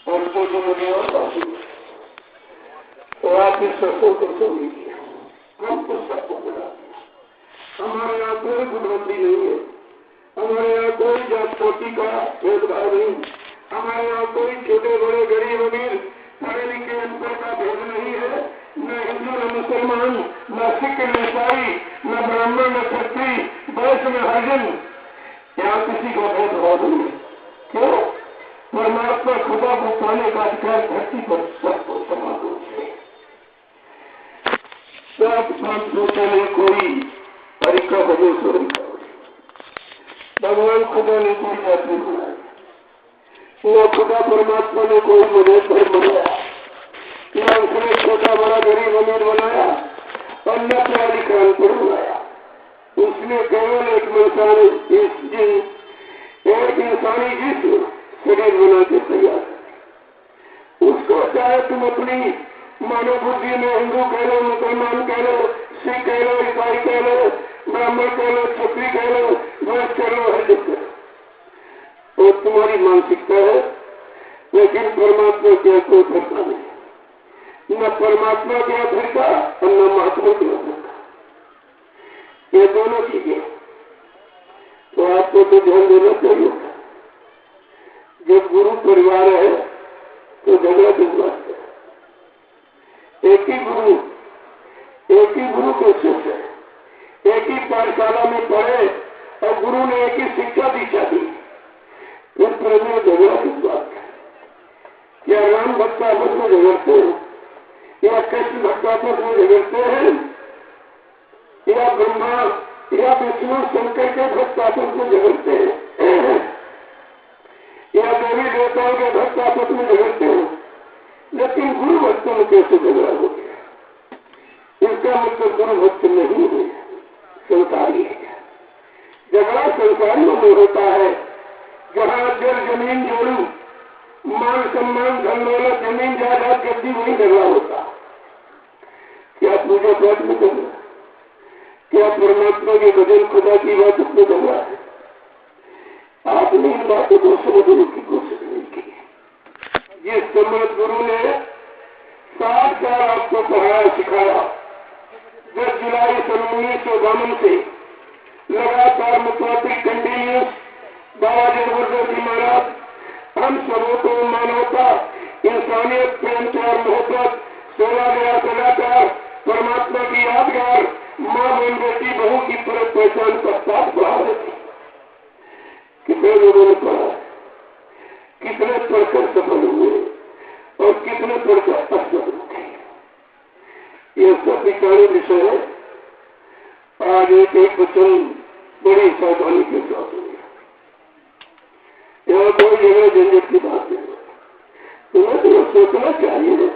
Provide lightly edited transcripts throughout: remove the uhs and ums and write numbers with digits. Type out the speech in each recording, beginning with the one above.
और जो जो मुझे और बाकी तो आप इस सबको को समझिए। हम तो सबको बुला हमारे यहाँ कोई बुढ़ोती नहीं है, हमारे यहाँ कोई जात पाति का भेदभाव नहीं, हमारे यहाँ कोई छोटे बड़े गरीब अमीर पढ़े लिखे अनपढ़ का भेद नहीं है, न हिंदू न मुसलमान, न सिख न ईसाई, न ब्राह्मण न क्षत्रिय, वैश्य न हरिजन, यहाँ किसी का भेदभाव नहीं है। क्यों? परमात्मा खुदा को पाने का अधिकार धरती पर सबको समान रूप से सब संतों में कोई परीक्षा भगेश्वर भगवान खुदा ने कोई जाति बनाई, न खुदा परमात्मा ने कोई मनुष्य पर बनाया, न उसने छोटा बड़ा गरीब अमीर बनाया और न प्राधिकरण पर बनाया। उसने केवल एक इंसानी जिस्म शरीर बना के तैयार। उसको चाहे तुम अपनी मानव बुद्धि में हिंदू कह लो, मुसलमान कह लो, सिख कह लो, ईसाई कह लो, ब्राह्मण कह लो, क्षत्रिय कह लो, वैश्य कह लो, है जो और तुम्हारी मानसिकता है। लेकिन परमात्मा के कोई धरता नहीं, न परमात्मा के अधरता और न महात्मा के अधरता, ये दोनों चीजें। तो आपको तो ध्यान देना चाहिए। जब गुरु परिवार है तो झगड़ा किस बात है? एक ही गुरु के शिष्य है, एक ही पाठशाला में पढ़े और गुरु ने एक ही शिक्षा दीक्षा दी, फिर प्रभु झगड़ा किस बात है? क्या राम भक्त आपस में झगड़ते हैं, या कृष्ण भक्त आपस में झगड़ते हैं, या ब्रह्मा या विष्णु शंकर के भक्त आपस में झगड़ते हैं, या देवी देवताओं के भक्त आपस में झगड़ते हैं? लेकिन गुरु भक्तों में कैसे झगड़ा हो गया? इसका मतलब गुरु भक्त नहीं है, संसारी है। झगड़ा संसारियों में होता है, जहाँ जल जमीन जोड़ू, मान सम्मान धन दौलत जमीन जायदाद गद्दी, वही झगड़ा होता। क्या पूजा पाठ में झगड़ा? क्या परमात्मा के भजन खुदा की बात उसमें झगड़ा है? आपने इन बातों को समझने की कोशिश नहीं की। जिस समय गुरु ने 7 साल आपको पढ़ाया सिखाया, 10 जुलाई 1952 से लगातार मुख्यमंत्री कंटिन्यूस बाबा जबरदस्त जी महाराज हम सबों को मानवता, इंसानियत, प्रेम प्यार मोहब्बत, सेवा दया सदाचार, परमात्मा की यादगार, माँ बहन बेटी बहू की फर्क पहचान का साथ बढ़ा रहे थे। कितने लोगों ने पढ़ा, कितने पढ़कर सफल हुए और कितने पढ़कर असफल हुए, ये सब विचारी विषय है। आज एक वचन बड़ी सावधानी के साथ हुई। यहाँ कोई जगह झंझट की बात नहीं, तुम्हें तो सोचना चाहिए।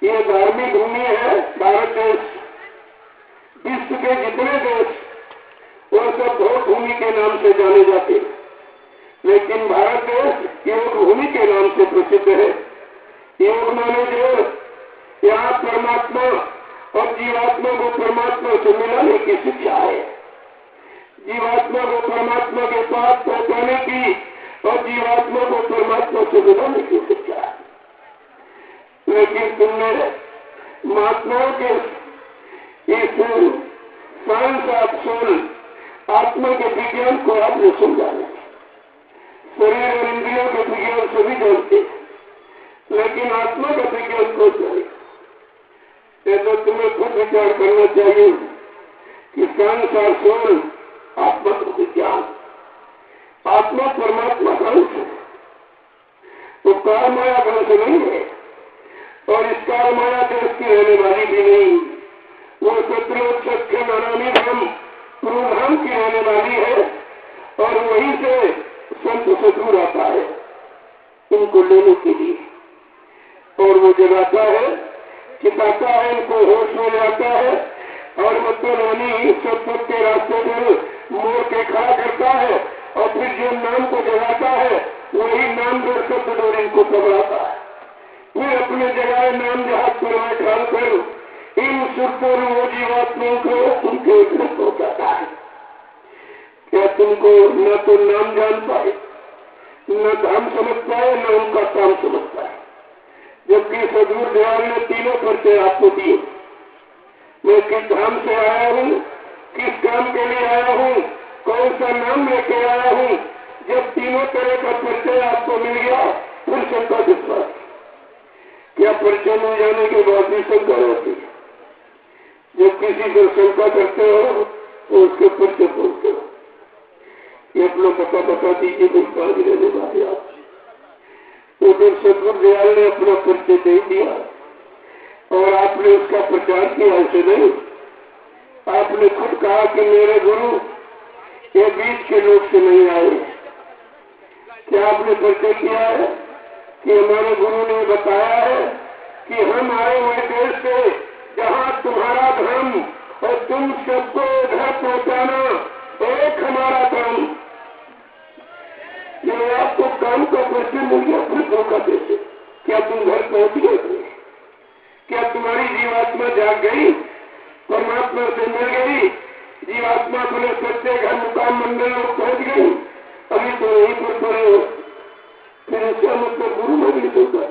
ये धार्मिक भूमि है भारत देश, विश्व के जितने देश वो सब भोग भूमि के नाम से जाने जाते, लेकिन भारत देश योग भूमि के नाम से प्रसिद्ध है। योग माने जो यहाँ परमात्मा और जीवात्मा को परमात्मा से मिलाने की शिक्षा है, जीवात्मा को परमात्मा के पास पहुंचाने की और जीवात्मा को परमात्मा से मिलाने की शिक्षा है। लेकिन तुमने महात्माओं के इस साइंस ऑफ सोल, आत्मा के विज्ञान को आपने समझा नहीं। शरीर और इंद्रियों के विज्ञान सभी जानते, लेकिन आत्मा का विज्ञान को जाने। तो तुम्हें खुद विचार करना चाहिए कि साइंस ऑफ सोल, आत्मा का विज्ञान, आत्मा परमात्मा का अंश है, तो काल माया वंश नहीं है और इस काल माया देश की रहने वाली भी नहीं। वो सत्रोत सत्य नारायणी धाम पूर्वधाम की रहने वाली है और वहीं से संत ससुर आता है इनको लेने के लिए, और वो जगाता है, चिताता है, इनको होश में लाता है और मतलब रानी सत्संग के रास्ते पर मोड़ के खड़ा करता है और फिर जो नाम को जगाता है वही नाम जो शब्द डोर इनको पकड़ाता है। फिर अपने जगह नाम जहाज पर बैठा कर इन सुरपुर वो जीवात्माओं को उनके उपलब्ध हो जाता है। क्या तुमको न तो नाम जान पाए, न धाम समझता है न उनका काम समझता है। जबकि सदगुरु दयाल ने तीनों परिचय आपको दिए। मैं किस धाम से आया हूँ, किस काम के लिए आया हूँ, कौन सा नाम लेके आया हूँ। जब तीनों तरह का परिचय आपको मिल गया फिर शंका किस बात? क्या परिचय मिल जाने के बाद भी शंका रहती है? जब किसी को शंका करते हो तो उसके परिचय बोलते हो। ये अपना पता बता दीजिए कोई कहा रहने वाले आप। तो जब सदगुरु दयाल ने अपना परिचय दे दिया और आपने उसका प्रचार किया, ऐसे नहीं। आपने खुद कहा कि मेरे गुरु ये बीच के लोग से नहीं आए। क्या आपने परिचय किया है कि हमारे गुरु ने बताया है कि हम आए हुए देश से जहाँ तुम्हारा धर्म और तुम सबको घर पहुँचाना एक हमारा धर्म। जब आपको काम का परिचय मिल गया फिर धोखा देते। क्या तुम घर पहुँच गए? क्या तुम्हारी जीवात्मा जाग गई, परमात्मा से मिल गई, जीवात्मा अपने सच्चे घर मुकाम मंडल में पहुँच गई? अभी तो यहीं पर पड़े हो। फिर इसका मतलब गुरु में भी शंका,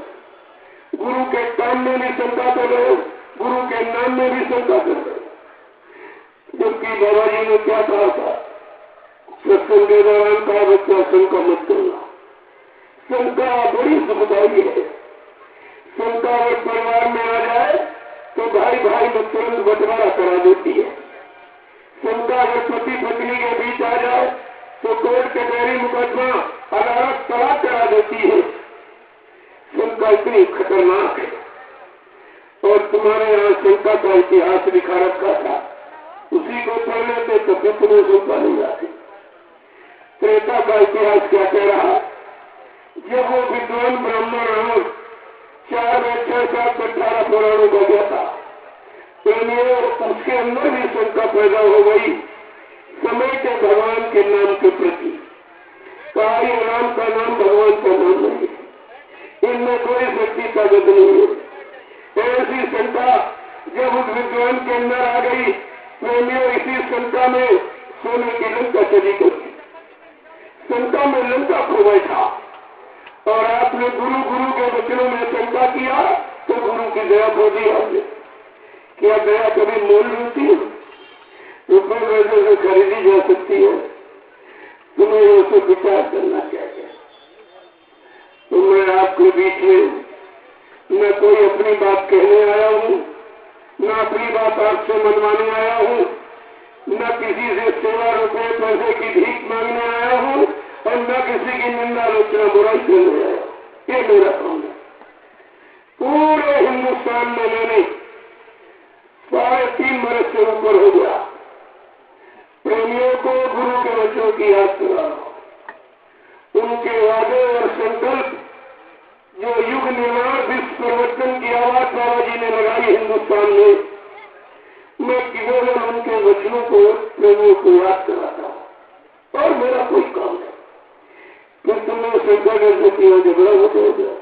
गुरु के काम में भी शंका कर रहे हो, गुरु के नाम में भी शंका कर रहे हो। जबकि बाबा जी ने क्या कहा था सत्संग के दौरान? कहा बच्चा शंका मत करना। शंका बड़ी दुखदायी है। शंका अगर परिवार में आ जाए तो भाई भाई में तुरंत बंटवारा करा देती है। शंका अगर पति पत्नी के बीच आ जाए तो कोर्ट कचहरी मुकदमा अदालत तलाक करा देती है। शंका इतनी खतरनाक है। और तुम्हारे यहाँ शंका का इतिहास लिखा रखा था, उसी को पढ़ लेते तो फिर तुम्हें शंका नहीं आती। त्रेता का इतिहास क्या कह रहा? जब वो विद्वान ब्राह्मण रावण 4 में 6 7 18 पुराणों का गया था, तो उसके अंदर भी शंका पैदा हो गई समय के भगवान के नाम के प्रति। कहा ये राम का नाम भगवान का नाम नहीं है, इनमें कोई शक्ति ताकत नहीं है। ऐसी शंका जब उस विद्वान के अंदर आ गई, प्रेमियों इसी शंका में सोने की लंका चली गई। शंका में लंका खो बैठा और आपने गुरु के वचनों में शंका किया तो गुरु की दया खो दी आपने। क्या दया कभी मोल मिलती है? रुपये पैसे से खरीदी जा सकती है? तुम्हें उसे विचार करना चाहिए। तो मैं आपके बीच में न कोई अपनी बात कहने आया हूँ, न अपनी बात आपसे मनवाने आया हूँ, न किसी से सेवा रुपये पैसे की भीख मांगने आया हूँ और न किसी की निंदा आलोचना बुराई करने आया। ये मेरा काम है। पूरे हिंदुस्तान में मैंने 3.5 बरस से ऊपर हो गया प्रेमियों को गुरु के वचनों की याद करा, उनके वादे और संकल्प जो युग निर्माण विश्व परिवर्तन की आवाज बाबा जी ने लगाई हिंदुस्तान में, मैं केवल उनके वचनों को प्रेमियों को याद कराता हूँ और मेरा कोई काम नहीं। फिर तुमने शंका करने की झगड़ा होता हो गया।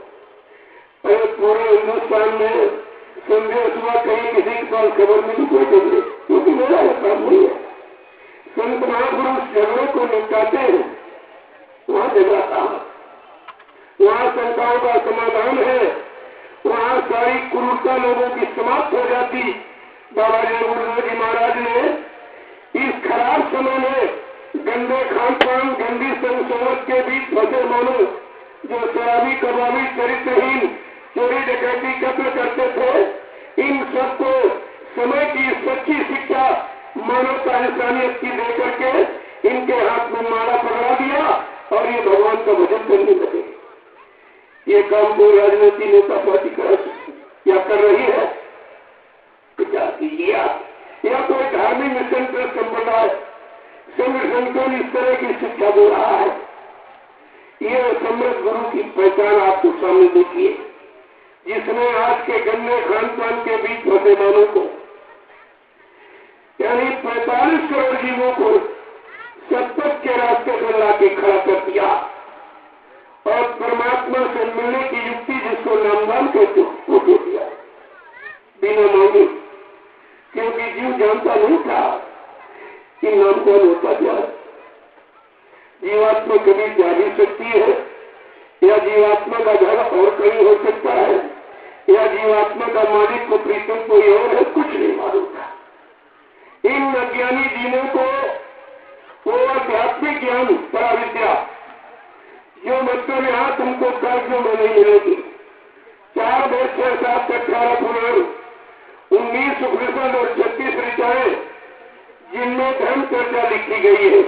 अरे पूरे हिंदुस्तान में संजय सुबह कहीं किसी के पास खबर मिली कोई झगड़े, क्योंकि मेरा यह काम नहीं है। संत महापुरुष झगड़े को निपटाते हैं, वहाँ झगड़ा काम, वहाँ शंकाओं का समाधान है, वहाँ सारी कुरूरता लोगों की समाप्त हो जाती। बाबा जी गुरुदेव जी महाराज ने इस खराब समय में गंदे खान पान गंदी संसोच के बीच फंसे मानो जो शराबी कबाबी चरित्रहीन चोरी डकैती कत्ल करते थे, इन सबको समय की सच्ची शिक्षा मानवता इंसानियत की देकर के इनके हाथ में माला पकड़ा दिया और ये भगवान का भजन करने लगे। ये काम कोई राजनीति नेता पार्टी कर रही है? क्या कीजिए आप, या कोई धार्मिक मिशन पर संप्रदाय संगठन इस तरह की शिक्षा दे रहा है। ये समृद्ध गुरु की पहचान आपको सामने देखिए, जिसने आज के गंदे खान पान के बीच फंसे मानों को, यानी 45 करोड़ जीवों को सतपथ के रास्ते पर लाके खड़ा कर दिया और परमात्मा से मिलने की युक्ति जिसको नामदान कहते वो दे दिया बिना मांगे, क्योंकि जीव जानता नहीं था कि नामदान होता क्या। जीवात्मा कभी जा भी सकती है या जीवात्मा का घर और कहीं हो सकता है, या जीवात्मा का मालिक को प्रीतम कोई और है, कुछ नहीं मालूम था। इन अज्ञानी जीवों को वो आध्यात्मिक ज्ञान पराविद्या जो बच्चों ने आज तुमको कर्ज में नहीं मिलेगी। 4 वेद 6 7 18 पुराण 19 उपनिषद और 36 ऋचाएं जिनमें धर्म चर्चा लिखी गई है,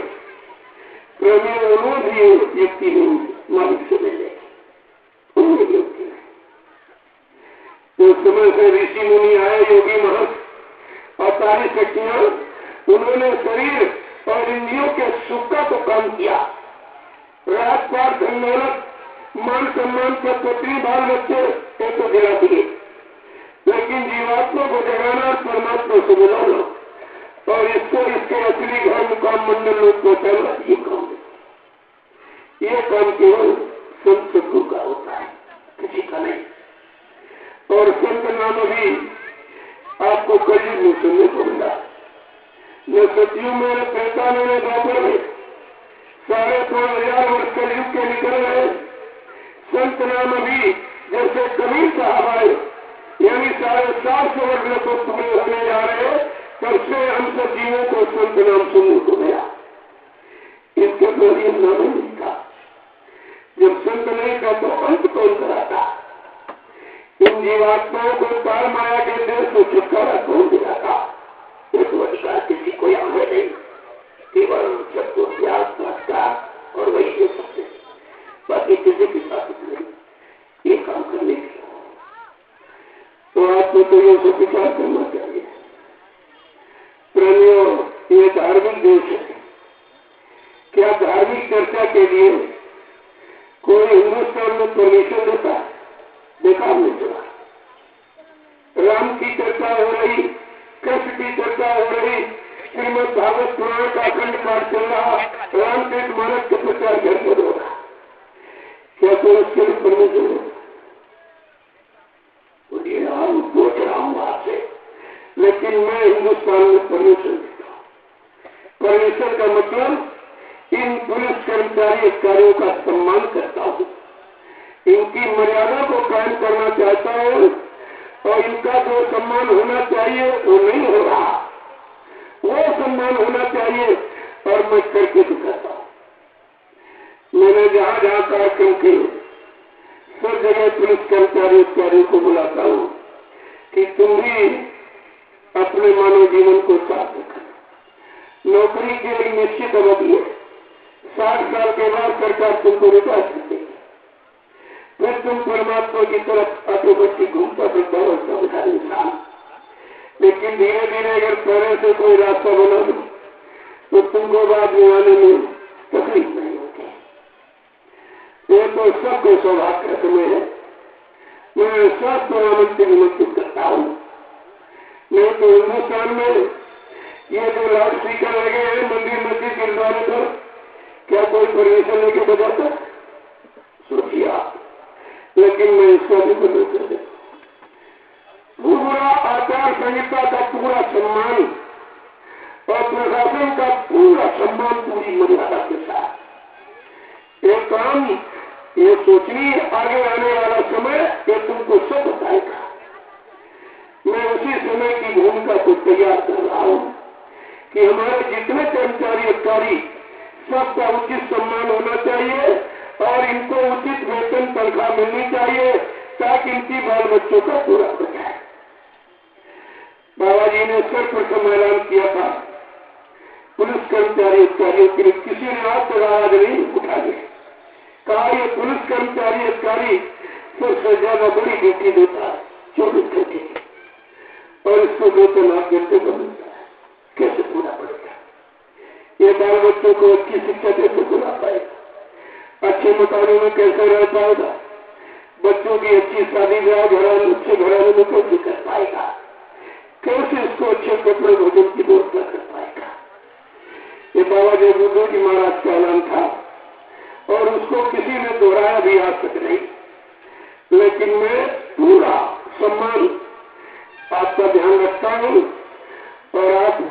प्रेमी उन्होंने भी युक्ति नहीं मालिक से मिले, उन्होंने युक्ति नहीं। उस समय से ऋषि मुनि आए, योगी महर्षि और सारी शक्तियां, उन्होंने शरीर और इंद्रियों के सुख का तो काम किया। राजपाट धन दौलत मान सम्मान पर पत्नी बाल बच्चे ये तो जगा दिए, लेकिन जीवात्मा को जगाना और परमात्मा से मिलाना और इसको इसके असली घर मुकाम मंडल लोग पहुंचाना, ये काम है। ये काम केवल संत सद्गुरु का होता है, किसी का नहीं। और संत नाम भी आपको कलयुग में सुनने को मिला। न सतयुग में, त्रेता में, द्वापर में 5,500 वर्ष कलयुग के निकल गए। संत नाम भी जैसे कबीर साहब आए, यानी 750 वर्ष में तो तुम्हें होने जा रहे, तब से हम सब जीवों को संत नाम सुनने को मिला। इसके पहले नाम नहीं था। जब संत नहीं था तो अंत कौन कराता? इन जीवात्माओं को पार माया के देश को छुटकारा कौन दिलाता? एक अधिकार किसी को यहाँ नहीं, केवल सबको प्यार प्राप्ता और वही दे सकते, बाकी किसी की ताकत नहीं ये काम करने की। तो आपको तो ये सब विचार करना चाहिए। प्रेमियों, ये धार्मिक देश है। क्या धार्मिक चर्चा के लिए कोई हिंदुस्तान में परमिशन देता है? बेकार नहीं चला। राम की चर्चा हो रही, कृष्ण की चर्चा हो रही, श्रीमद् भागवत पुराण का अखंड पाठ चल रहा, रामचरित मानस के प्रचार घर पर हो रहा, क्या कोई उसके लिए परमिशन है? पूछ रहा हूँ आपसे, लेकिन मैं हिंदुस्तान में परमिशन देता हूँ। परमिशन का मतलब इन पुलिस कर्मचारी अधिकारियों का सम्मान करता हूँ, इनकी मर्यादा को कायम करना चाहता हूँ और इनका जो सम्मान होना चाहिए वो नहीं हो रहा, वो सम्मान होना चाहिए और मैं करके दिखाता हूँ। मैंने जहाँ जहाँ कार्यक्रम किए सब जगह पुलिस कर्मचारी अधिकारियों को बुलाता हूँ कि तुम भी अपने मानव जीवन को साथ रखो। नौकरी के लिए निश्चित अवधि है, 60 साल के बाद सरकार तुमको रिटायर कर देगी, फिर तुम परमात्मा की तरफ अटोपट्टी घूमता फिरता हो समझा इंसान। लेकिन धीरे धीरे अगर पहले से कोई रास्ता बना दो तो तुमको बाद में आने में तकलीफ नहीं होती। ये तो सबको सौभाग्य का समय है। मैं सबको आमंत्रित करता हूँ। नहीं तो हिंदुस्तान में ये जो लाउड स्पीकर लगे हैं मंदिर मस्जिद गुरुद्वारे पर, क्या कोई परमिशन लेके बजाता? सोचिए आप। लेकिन मैं इसका भी बदल कर देता। पूरा आचार संहिता का पूरा सम्मान और प्रशासन का पूरा सम्मान पूरी मर्यादा के साथ एक काम ये सोचनी आगे आने वाला समय ये तुमको सब बताएगा। मैं उसी समय की भूमिका को तैयार कर रहा हूँ कि हमारे जितने कर्मचारी अधिकारी सबका उचित सम्मान होना चाहिए और इनको उचित वेतन तनख्वाह मिलनी चाहिए ताकि इनकी बाल बच्चों का पूरा हो जाए। बाबा जी ने सर्वप्रथम ऐलान किया था पुलिस कर्मचारी अधिकारियों के लिए, किसी ने आज तक आवाज नहीं उठा दी। कहा ये पुलिस कर्मचारी अधिकारी सबसे ज्यादा बड़ी ड्यूटी देता है 24 घंटे की, और इसको वेतन 8 घंटे का मिलता है, कैसे पूरा पड़ेगा? ये बाल बच्चों को अच्छी शिक्षा कैसे पूरा पाएगा? अच्छे मकानों में कैसे रह पाएगा? बच्चों की अच्छी शादी ब्याह घराने अच्छे घराने में कैसे कर पाएगा? कैसे इसको अच्छे कपड़े भोजन की व्यवस्था कर पाएगा? ये बाबा जी बुद्धू जी महाराज का ऐलान था और उसको किसी ने दोहराया भी आज तक नहीं। लेकिन मैं पूरा सम्मान आपका ध्यान रखता हूँ और आप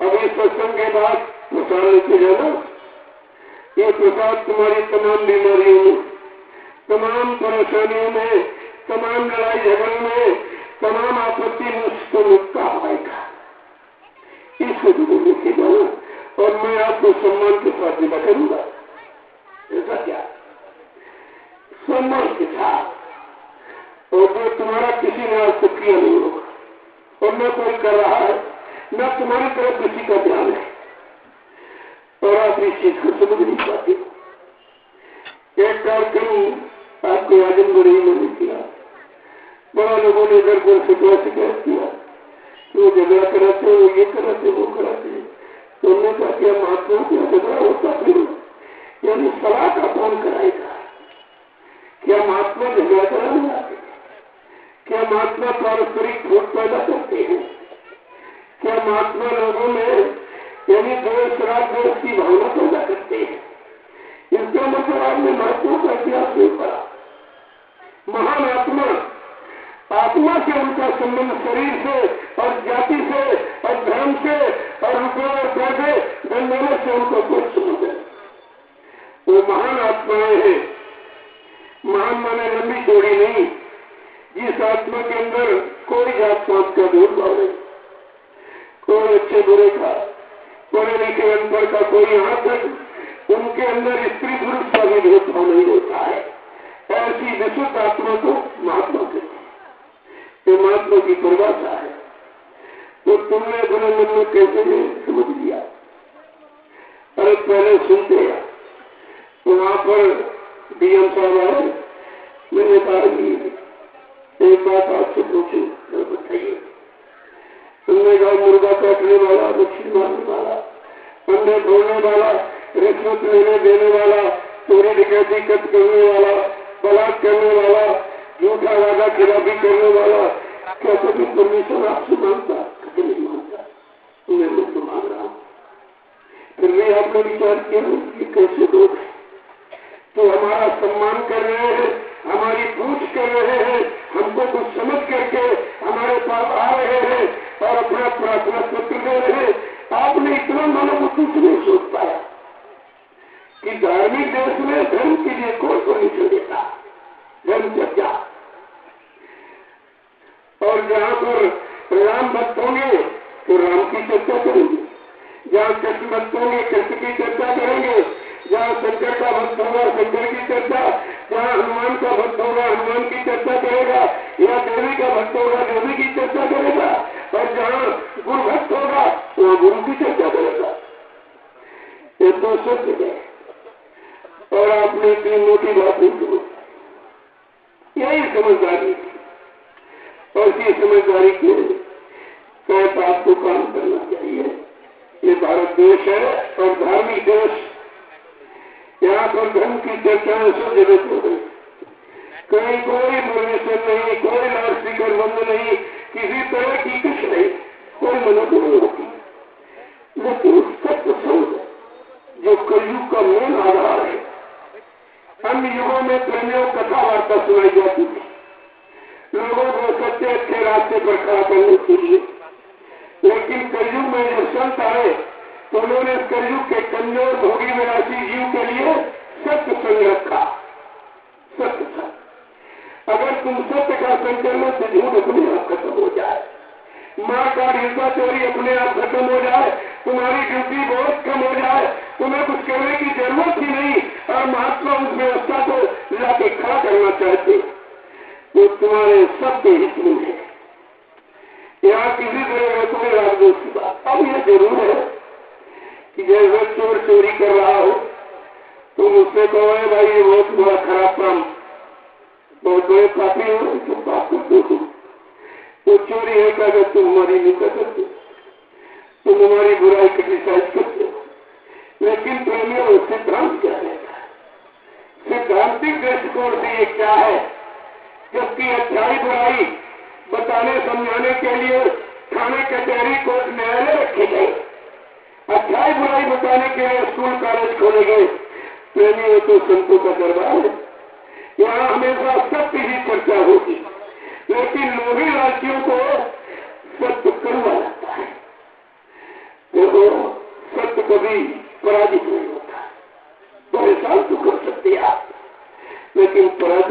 अभी सत्संग के बाद प्रसाद लेके जाना। ये प्रसाद तुम्हारी तमाम बीमारियों में तमाम परेशानियों में, तमाम लड़ाई झगड़ों में, तमाम आपत्ति मुझको मुक्ता आएगा। इसको जरूर देखिएगा और मैं आपको सम्मान के साथ विदा करूंगा। ऐसा क्या? सम्मान के साथ। और जो तुम्हारा किसी ने आपको किया नहीं होगा और न कोई कर रहा है, न तुम्हारी तरफ किसी का ध्यान है और आप इस चीज को समझ नहीं पाते। एक कार्यक्रम आपको आजमगढ़ ही मैंने किया, बड़ा लोगों ने इधर को शिकायत किया कि वो झगड़ा कराते, वो ये कराते, वो कराते। तो उन्होंने कहा क्या महात्मा क्या झगड़ा होता फिर? यानी सलाह का कौन कराएगा? क्या महात्मा झगड़ा कराने आते? क्या महात्मा पारस्परिक फूट पैदा करते हैं? क्या महात्मा लोगों में यानी द्वेष, राग, द्वेष की भावना पैदा करते हैं? इसका मतलब आपने महात्मा का इतिहास नहीं पढ़ा। महान आत्मा, आत्मा से उनका संबंध शरीर से और जाति से और धर्म से और रुपये और पैसे धन से उनको कुछ संबंध है। वो महान आत्माएं हैं। महान माने लंबी चौड़ी नहीं, जिस आत्मा के अंदर कोई जात पात का भेदभाव नहीं, कोई अच्छे बुरे का, पढ़े लिखे अनपढ़ का, कोई यहाँ तक उनके अंदर स्त्री पुरुष का भी भेदभाव नहीं होता है। ऐसी विशुद्ध आत्मा को महात्मा कहते हैं। ये महात्मा की परिभाषा है। तो तुमने अपने मन में कैसे समझ लिया? अरे पहले सुनते हैं तो वहां पर डीएम साहब आए, मैंने कहा एक बात आपसे पूछूं, बताइए। तुमने कहा मुर्गा काटने वाला, मछली मारने वाला, अंडे फोड़ने वाला, रिश्वत लेने देने वाला, चोरी डकैती कट करने वाला, बलात्कार करने वाला, झूठा वादा खिलाफी करने वाला, क्या कभी परमेश्वर आपसे मांगता? कभी नहीं मांगता। मैं मुझको मांग रहा हूँ। फिर भी आपने विचार किया कि कैसे लोग तो हमारा सम्मान कर रहे हैं, हमारी पूछ कर रहे हैं, हमको कुछ समझ करके हमारे पास आ रहे हैं और अपना प्रार्थना पत्र दे रहे हैं। आपने इतना मनोबुद्धि से नहीं सोच पाया कि धार्मिक देश में धर्म के लिए कौन को नहीं चलेगा? धर्म चर्चा। और जहाँ पर राम भक्त होंगे तो राम की चर्चा करेंगे, जहाँ कृष्ण भक्त होंगे कृष्ण की चर्चा करेंगे, जहाँ शंकर का भक्त होगा शंकर की चर्चा, जहाँ हनुमान का भक्त होगा हनुमान की चर्चा करेगा, या देवी का भक्त होगा देवी की चर्चा करेगा, और जहाँ गुरु भक्त होगा वहाँ गुरु की चर्चा करेगा। ये तो सत्य है। और आपने इतनी मोटी बात नहीं की। यही समझदारी थी और इसी समझदारी के तहत आपको काम करना चाहिए। ये भारत देश है और धार्मिक देश। यहाँ पर धर्म की चर्चाएं सब जगह हो गई। कहीं कोई परमिशन नहीं, कोई लाउडस्पीकर बंद नहीं, किसी तरह की कुछ नहीं, कोई मदद नहीं होती। लेकिन सत्य समझ जो कलयुग का मूल आधार है। अन्य युगों में प्रेमियों कथा वार्ता सुनाई जाती थी लोगों को सच्चे अच्छे रास्ते पर खड़ा करने के लिए। लेकिन कलयुग में जब संत आए तो उन्होंने कलयुग के कमजोर भोगी विलासी जीव के लिए सत्य संग रखा। सत्य संग। अगर तुम सत्य का संग कर लो तो झूठ अपने आप खत्म हो जाए, माँ का हिस्सा चोरी अपने आप खत्म हो जाए, तुम्हारी ड्यूटी बहुत कम हो जाए, तुम्हें कुछ करने की जरूरत ही नहीं और महात्मा उस व्यवस्था को लाके खड़ा करना चाहते तो तुम्हारे सबके हित में है। यहाँ किसी तरह का कोई राजदोष की बात। अब यह जरूर है कि जैसे चोर चोरी कर रहा हो तुम उससे कहो भाई ये बहुत बड़ा खराब काम, बहुत बड़े पापी हो तुम पाप करते हो, तो चोरी है अगर तुम हमारी निंदा करते, तुम हमारी बुराई क्रिटिसाइज करते हो। लेकिन प्रेमियों सिद्धांत क्या रहता है? सिद्धांतिक दृष्टिकोण से ये क्या है? जबकि अच्छाई बुराई बताने समझाने के लिए थाने कचहरी कोर्ट न्यायालय रखे गए, अच्छाई बुराई बताने के लिए स्कूल कॉलेज खोले गए। प्रेमियों तो संतों का दरबार है, यहाँ हमेशा सत्य ही चर्चा होगी। लेकिन लोभी राज्यों को सत्य कड़वा लगता है। देखो सत्य कभी पराजित नहीं होता। परेशान तो कर सकते आप लेकिन पराजित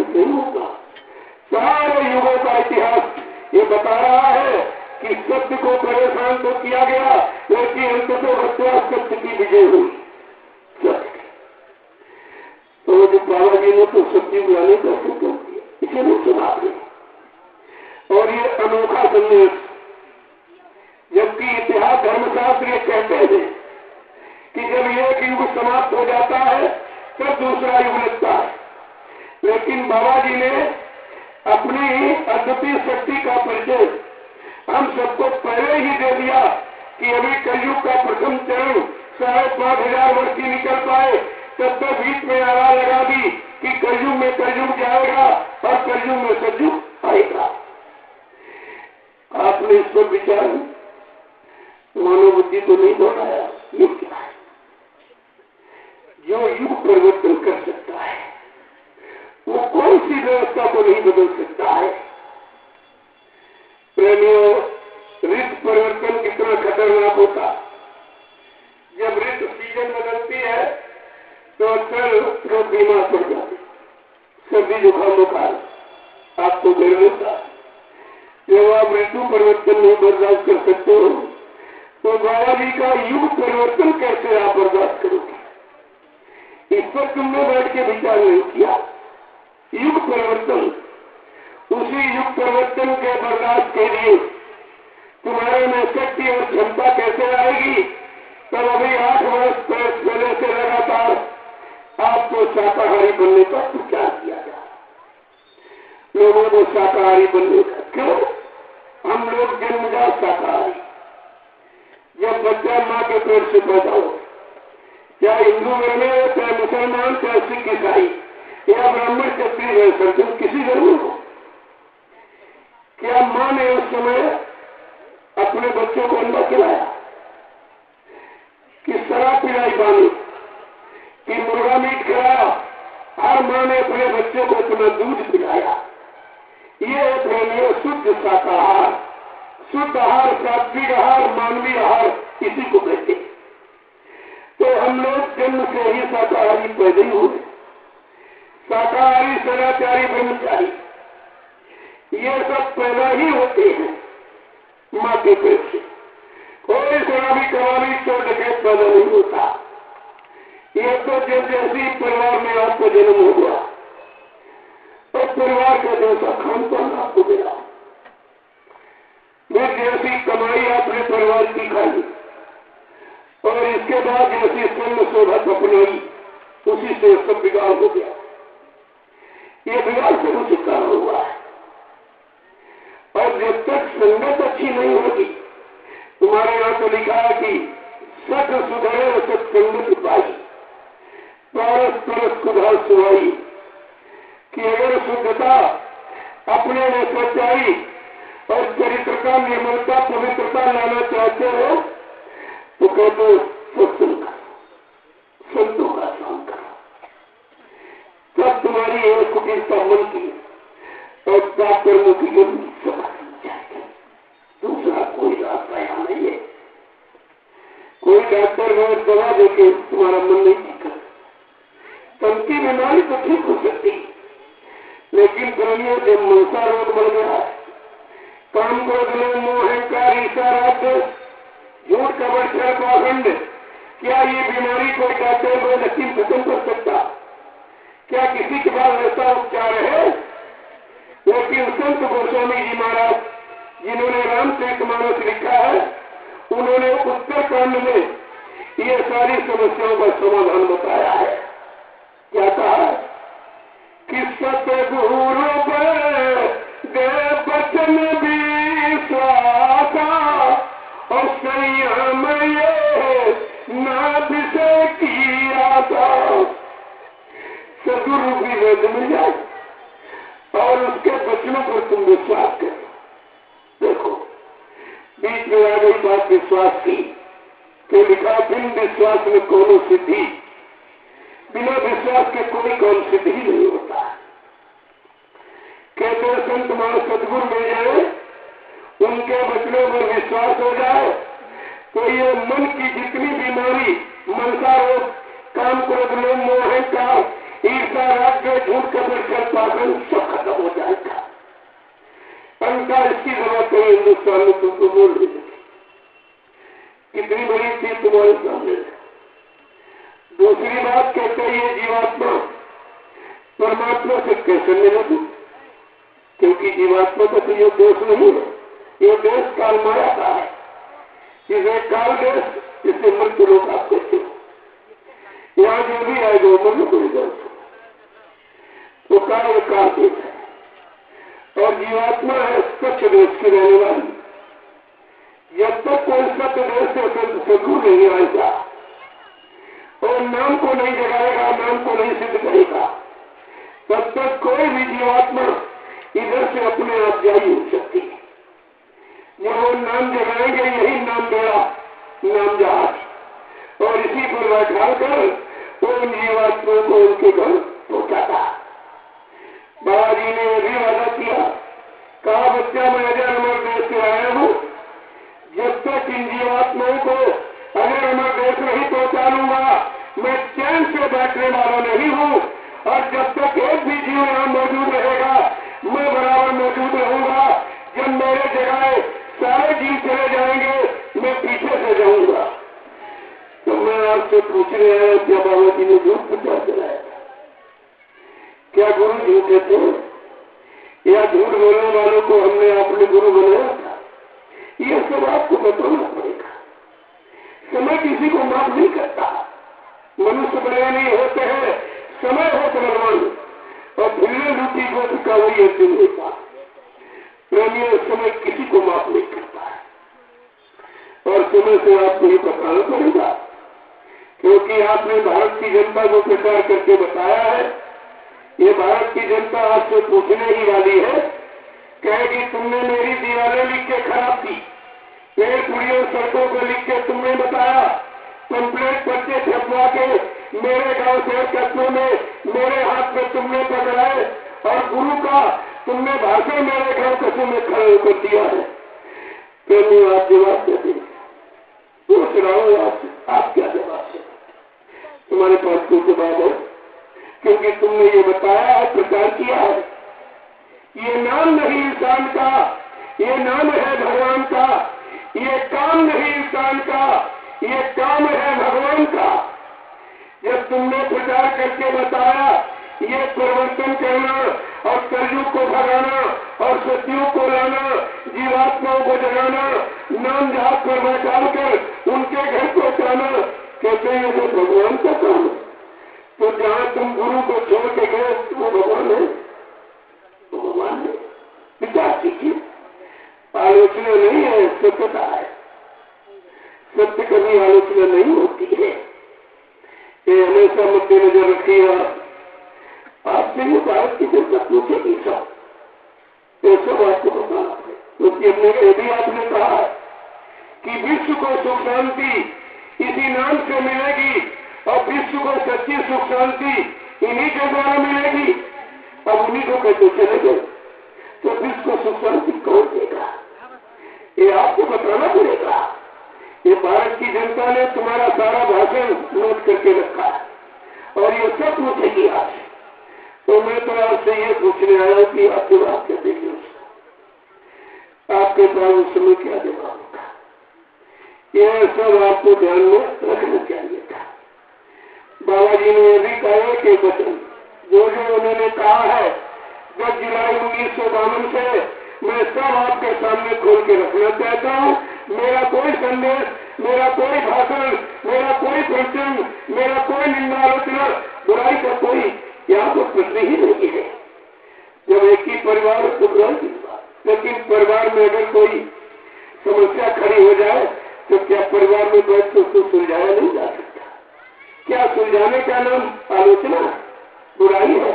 इतिहास ये बता रहा है कि सत्य को परेशान तो किया गया, लेकिन अंततः सत्य की विजय हुई। तो जो बाबा जी ने तो सत्य बुलाने का शुरू किया, इसे नहीं सुना रहे। और ये अनोखा संदेश, जबकि इतिहास धर्मशास्त्र ये कहते हैं कि जब एक युग समाप्त हो जाता है तब दूसरा युग लगता है, लेकिन बाबा जी ने अपनी अद्वितीय शक्ति का परिचय हम सबको पहले ही दे दिया कि अभी कलयुग का प्रथम चरण 5,500 वर्ष की निकल पाए, तब तो बीच में आवाज लगा दी कि कलयुग में कलयुग जाएगा और कलयुग में सतयुग आएगा। आपने इस पर विचार मानव बुद्धि तो नहीं दोहराया। ये क्या है जो युग परिवर्तन कर सकता है? वो कौन सी व्यवस्था को नहीं बदल सकता है? प्रेमियों, ऋतु परिवर्तन कितना खतरनाक होता। जब ऋतु सीजन बदलती है तो अक्सर लोग बीमार पड़ जाते, सर्दी जुकाम बुखार आपको गर्म होता। जब आप ऋतु परिवर्तन नहीं बर्दाश्त कर सकते हो तो बाबा जी का युग परिवर्तन कैसे आप बर्दाश्त करोगे? इस पर तुमने बैठ के विचार नहीं किया। युग परिवर्तन, उसी युग परिवर्तन के बर्दाश्त के लिए तुम्हारे में शक्ति और क्षमता कैसे आएगी? तब अभी 8 वर्ष पहले से लगातार आपको शाकाहारी बनने का प्रचार किया गया, लोगों को शाकाहारी बनने का। क्यों? हम लोग जन्मजात शाकाहारी। जब बच्चा माँ के पेट से पैदा हो, चाहे हिंदू बने हो, चाहे मुसलमान, चाहे सिख ईसाई या ब्राह्मण, क्षत्रिय, सज्जन, किसी जरूर हो, क्या माँ ने उस समय अपने बच्चों को अंडा खिलाया? कि शराब पिलाई पानी, कि मुर्गा मीट खिलाया? हर माँ ने अपने बच्चों को अपना दूध पिलाया। ये प्रेमियों शुद्ध शाकाहार, शुद्ध आहार, सात्विक आहार, मानवीय आहार, इसी को कहते। तो हम लोग जन्म से ही शाकाहारी पैदा ही हुए, शाकाहारी, सदाचारी, ब्रह्मचारी, ये सब पैदा ही होते हैं माँ के पेट से। कोई शराबी कबाबी चोर डकैत पैदा नहीं होता। ये तो जब जैसी परिवार में आपको जन्म हो गया तो परिवार का जैसा खान पान आपको मिला, फिर जैसी कमाई आपने परिवार की खाई और इसके बाद जैसी स्वर्ण शोभत अपनाई, उसी से सब बिगाड़ हो गया। ये बिगाड़ से कुछ कारण हुआ है। और जब तक संगत अच्छी नहीं होगी, तुम्हारे यहाँ तो लिखा है कि सत सुधरे सत्संगत पाई, परस परस सुधार सुहाई, कि अगर शुद्धता, अपने में सच्चाई और चरित्रता, निर्मलता, पवित्रता लाना चाहते हो तो कहते सत्संग करो, संतों का काम करो, तब तुम्हारी एक कुटिलता मन की और कर्मों की गंदी समाप्त जाएगी। दूसरा कोई रास्ता यहाँ नहीं है। कोई डॉक्टर वो दवा देके तुम्हारा मन नहीं ठीक कर, तन की बीमारी तो ठीक हो सकती, लेकिन प्रेमियों जब मनसा रोग बढ़ गया है, काम क्रोध लोभ मोह अहंकार ईर्ष्या राग झूठ कपट छल पाखंड, क्या ये बीमारी कोई डॉक्टर को यकीन खत्म कर सकता? क्या किसी के पास ऐसा उपचार है? लेकिन संत गोस्वामी जी महाराज, जिन्होंने रामचरितमानस लिखा है, उन्होंने उत्तरकांड में ये सारी समस्याओं का समाधान बताया है। क्या कहा है कि सतगुरु दे बचन विश्वासा और संयम ये नाथ से किया था। सदगुरु की वेद मिल जाए और उसके वचनों पर तुम विश्वास करो। देखो बीच में आ गई बात विश्वास की, तो लिखा बिन विश्वास में कोनो सिद्धि, बिना विश्वास के कोई कौन सिद्धि नहीं होता। कहते संत मान सदगुरु मिल जाए, उनके वचनों पर विश्वास हो जाए तो ये मन की जितनी बीमारी, मनसा रोग, काम क्रोध लोभ मोह अहंकार ईर्ष्या राग झूठ कपट छल पाखंड सब खत्म हो जाएगा। हिंदुस्तान में तुमको बोल रही है, कितनी बड़ी चीज तुम्हारे सामने है। दूसरी बात कहते हैं ये जीवात्मा परमात्मा से कैसे मिलेगी, क्योंकि जीवात्मा का तो ये दोष नहीं है, ये देश काल माया का है। इसे काल देश, इसे मृत्यु लोग आप कहते हो। यहाँ जो भी आएगा वो मृत्यु कोई दोष तो काल काल देश है और जीवात्मा है स्वच्छ देश की रहने वाली। जब तक कोई सत्य देश से दूर नहीं आएगा और नाम को नहीं जगाएगा, नाम को नहीं सिद्ध करेगा, तब तक कोई भी जीवात्मा इधर से अपने आप जारी हो सकती है। जब वो नाम जगाएंगे, यही नाम बेड़ा, नाम जहाज, और इसी पर बैठा कर वो उन जीवात्माओं को उनके घर पहुंचाता। बाबा जी ने यह भी वादा किया, कहा बच्चा मैं अजय अमर देश से आया हूँ, जब तक इन जीवात्माओं को अजय अमर देश नहीं पहुंचा लूंगा मैं चैन से बैठने वाला नहीं हूँ। और जब तक एक भी जीव यहाँ मौजूद रहेगा मैं बराबर मौजूद रहूंगा। जब मेरे जगह सारे जीव चले जाएंगे मैं पीछे से जाऊंगा। तो मैं आपसे पूछने आया, क्या बाबा जी ने झूठ प्रचार कराया? क्या गुरु झूठे थे या झूठ बोलने वालों को हमने अपने गुरु बनाया था? ये सब आपको बताना पड़ेगा। समय किसी को माफ नहीं करता। मनुष्य बड़े नहीं होते हैं, समय हो तो भगवान और भिल्ले लूटी गोद का वही अर्जुन होता। प्रेमियों, समय किसी को माफ नहीं करता है और समय से आपको ये बताना पड़ेगा, क्योंकि आपने भारत की जनता को प्रचार करके बताया है। ये भारत की जनता आपसे पूछने ही वाली है, कहेगी तुमने मेरी दीवारें लिख के खराब की, पेड़ पुड़ियों सड़कों को लिख के तुमने बताया, कंप्लेंट पर्चे छपवा के मेरे गांव से कस्बों में मेरे हाथ में तुमने पकड़ाए और गुरु का तुमने भाषण मेरे गांव कस्बों में खड़े कर दिया है। तो आप जवाब देते पूछ रहा हूँ आपसे, आप क्या जवाब देते? तुम्हारे पास कोई जवाब है? क्योंकि तुमने ये बताया है, प्रचार किया है। ये नाम नहीं इंसान का, ये नाम है भगवान का। ये काम नहीं इंसान का, ये काम है भगवान का। जब तुमने प्रचार करके बताया ये परिवर्तन करना और कलयुग को भगाना और सत्युग को लाना, जीवात्माओं को जगाना, नाम जहाज पर बैठा कर उनके घर पहुंचाना, कहते हैं वो भगवान का काम है। तो जहां तुम गुरु को छोड़ के गए वो भगवान है, वो भगवान है। विचार कीजिए, आलोचना नहीं है, सत्यता है। सत्य कभी आलोचना नहीं होती है। ये हमेशा मद्देनजर रखिएगा। आपसे ये भारत की जनता पूछेगी सब, तो सब आपको बताना है। क्योंकि हमने यदि आपने कहा कि विश्व को सुख शांति इसी नाम से मिलेगी और विश्व को सच्ची सुख शांति इन्हीं के द्वारा मिलेगी, अब उन्हीं को कहते चले गए, तो विश्व को सुख शांति कौन देगा? ये आपको बताना पड़ेगा। ये भारत की जनता ने तुम्हारा सारा भाषण नोट करके रखा है और ये सब पूछेगी आपसे। तो मैं तो आपसे ये पूछने आया हूँ कि आप जवाब क्या देंगे उसको? आपके पास उस समय क्या जवाब होगा? यह सब आपको ध्यान में रखना चाहिए था। बाबा जी ने यह भी कहा कि वचन जो उन्होंने कहा है 10 जुलाई 1952 से मैं सब आपके सामने खोल के रखना चाहता हूँ। मेरा कोई संदेश, मेरा कोई भाषण, मेरा कोई प्रवचन, मेरा कोई निंदा आलोचना बुराई का कोई यहाँ पर प्रश्न ही नहीं है। जब एक ही परिवार है तो बुराई की बात, लेकिन परिवार में अगर कोई समस्या खड़ी हो जाए तो क्या परिवार में बैठ कर उसको सुलझाया नहीं जा सकता? क्या सुलझाने का नाम आलोचना बुराई है?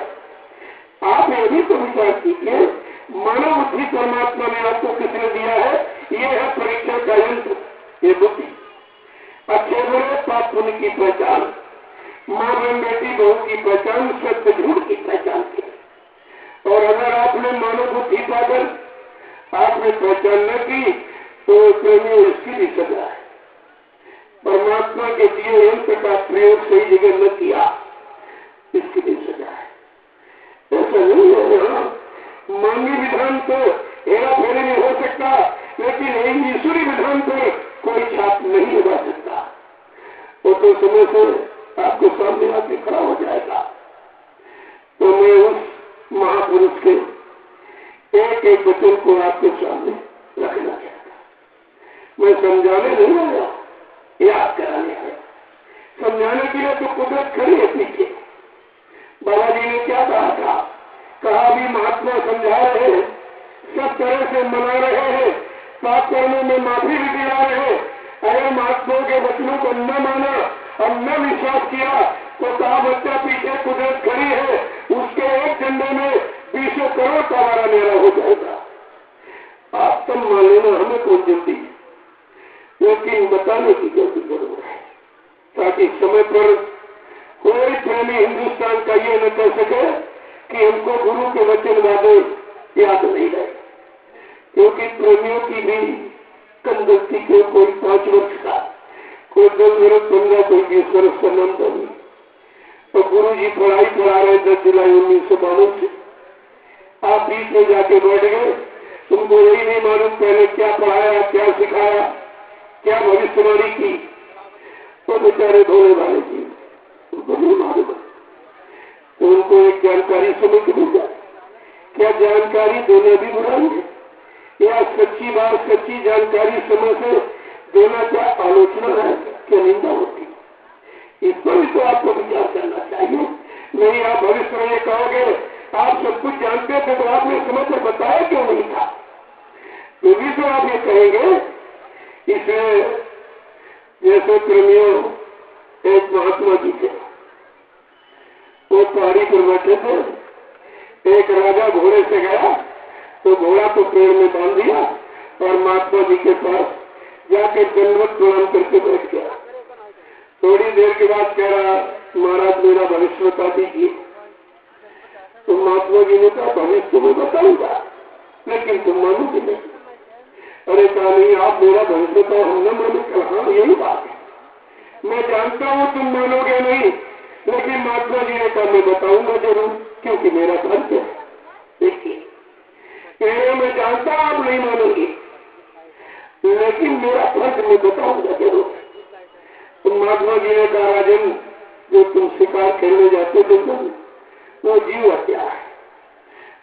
आप ये भी तो विचार कीजिए, मानव बुद्धि परमात्मा ने आपको किसने दिया है? ये है परीक्षा का यंत्र, ये बुद्धि। अच्छे बुरे पाप पुण्य की पहचान, माँ बहन बेटी बहू की पहचान, सत्य झूठ की पहचान की। और अगर आपने मानव बुद्धि पाकर आपने पहचान न की तो प्रेमियों इसकी भी सजा है। परमात्मा के दिए यंत्र का प्रयोग सही जगह न किया, इसकी भी सजा है। ऐसा नहीं है। मानवीय विधान तो हेरा फेरी नहीं हो सकता, लेकिन एक ईश्वरी विधान पर कोई छाप नहीं लगा सकता। वो तो समय से आपके सामने आके खड़ा हो जाएगा। तो मैं उस महापुरुष के एक एक वचन को आपके सामने रखना चाहता। मैं समझाने नहीं आया, याद कराने आया। समझाने के लिए तो कुदरत खड़ी है पीछे। बाबा जी ने क्या कहा था? कहा भी महात्मा समझा रहे हैं, सब तरह से मना रहे हैं, पाप कर्मों में माफी भी दिला रहे हैं। अगर महात्माओं के वचनों को न माना और न विश्वास किया तो कहा बच्चा पीछे कुदरत खड़ी है, उसके एक झंडे में 20 करोड़ का हमारा मेरा हो जाएगा। आप सब मान लेना, हमें कौन जल्दी, लेकिन बताने की जल्दी जरूर है, ताकि समय पर कोई प्रेमी हिंदुस्तान का ये न कह सके कि हमको गुरु के वचन वादे याद नहीं रहे। क्योंकि प्रेमियों की भी कम गलती के कोई 5 वर्ष का, कोई 10 वर्ष 15, कोई 20 वर्ष का नाम बनी। तो गुरु जी पढ़ाई पढ़ा रहे 10 जुलाई 1992 से। आप बीच में जाके बैठ गए, तुमको यही नहीं मालूम पहले क्या पढ़ाया, क्या सिखाया, क्या भविष्यवाणी की। तो बेचारे भोले वाले जी उनको नहीं मालूम, तो उनको एक जानकारी समझ मिल जाए। क्या जानकारी देना भी बुरा है, या सच्ची बात, सच्ची जानकारी समय से देना क्या आलोचना है, क्या निंदा होती? इस पर भी तो आपको विचार करना चाहिए। नहीं, आप भविष्य में ये कहोगे आप सब कुछ जानते थे तो आपने समय पर बताया क्यों नहीं था? तो भी तो आप ये कहेंगे। इसलिए जैसे प्रेमियों, एक महात्मा जी थे, वो पहाड़ी पर बैठे थे। एक राजा घोड़े से गया तो घोड़ा को पेड़ में बांध दिया और महात्मा जी के पास जाके दंडवत प्रणाम करके बैठ गया। थोड़ी देर के बाद कह रहा, महाराज मेरा भविष्य बता दीजिए। तो महात्मा जी ने कहा भविष्य में बताऊंगा, लेकिन तुम मानोगे नहीं। अरे कहा नहीं, आप मेरा भविष्य बताओ, हम न माने। कहा यही बात है, मैं जानता हूँ तुम मानोगे नहीं, लेकिन महात्मा जी ने कहा मैं बताऊंगा जरूर, क्योंकि मेरा फर्ज है। देखिए, मैं जानता हूं आप नहीं मानोगे, लेकिन मेरा फर्ज मैं बताऊंगा जरूर। तो महात्मा जी ने कहा राजन, जो तुम शिकार खेलने जाते थे वो जीव हत्या है,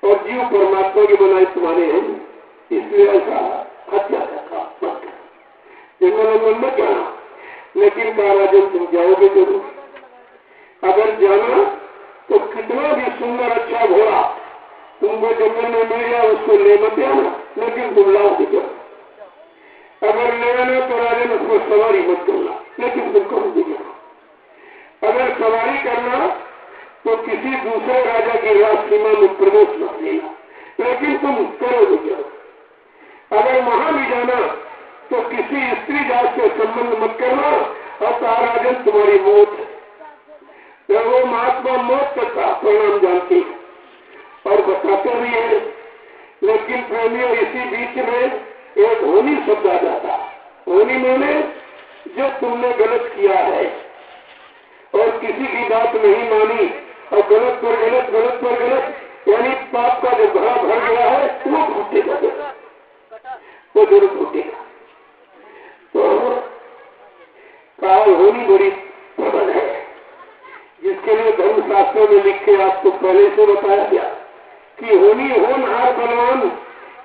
और जीव परमात्मा के बनाए तुम्हारे हैं, इसलिए ऐसा हत्या का काम मत करो। जंगल मत जाना, लेकिन कहा राजन तुम जाओगे जरूर। अगर जाना तो कितना भी सुंदर अच्छा घोड़ा तुमको जंगल में मिल गया, उसको ले मत आना, लेकिन तुम लाओगे जरूर। अगर ले आना तो राजन उसको सवारी मत करना, लेकिन तुम करोगे जरूर। अगर सवारी करना तो किसी दूसरे राजा की राज सीमा में प्रवेश मत लेना, लेकिन तुम करोगे जरूर। अगर वहां भी जाना तो किसी स्त्री जात से संबंध मत करना, और कहा राजन तुम्हारी मौत है। वो महात्मा मौत तक का परिणाम जानती है और बताते भी है। लेकिन प्रेमियों, इसी बीच में एक होनी शब्द आ जाता। होनी माने जो तुमने गलत किया है और किसी की बात नहीं मानी, और गलत पर गलत, गलत पर गलत, यानी पाप का जो घड़ा भर गया है वो फूटेगा, वो जरूर फूटेगा। तो काल होनी बड़ी प्रबल है, जिसके लिए धर्मशास्त्रों में लिख के आपको पहले से बताया गया कि होनी होनहार बलवान,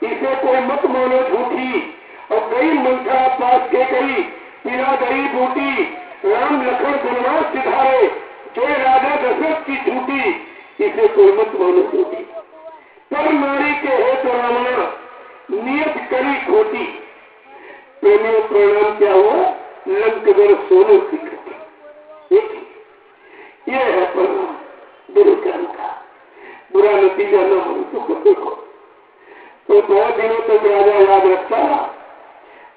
इसे कोई मत मानो झूठी। और गई मंत्रा पास के गई, पिला गई बूटी, राम लखन वनवास सिधारे, जो राजा दशरथ की झूठी, इसे कोई मत मानो झूठी। पर नारी के हो तो रावणा, नियत करी खोटी। प्रेमियों, परिणाम क्या हुआ? लंकगढ़ सोने की घटी। ये है परिणाम बुरे कर्म का। बुरा नतीजा न हो तो देखो। तो बहुत दिनों तक राजा याद रखता रहा,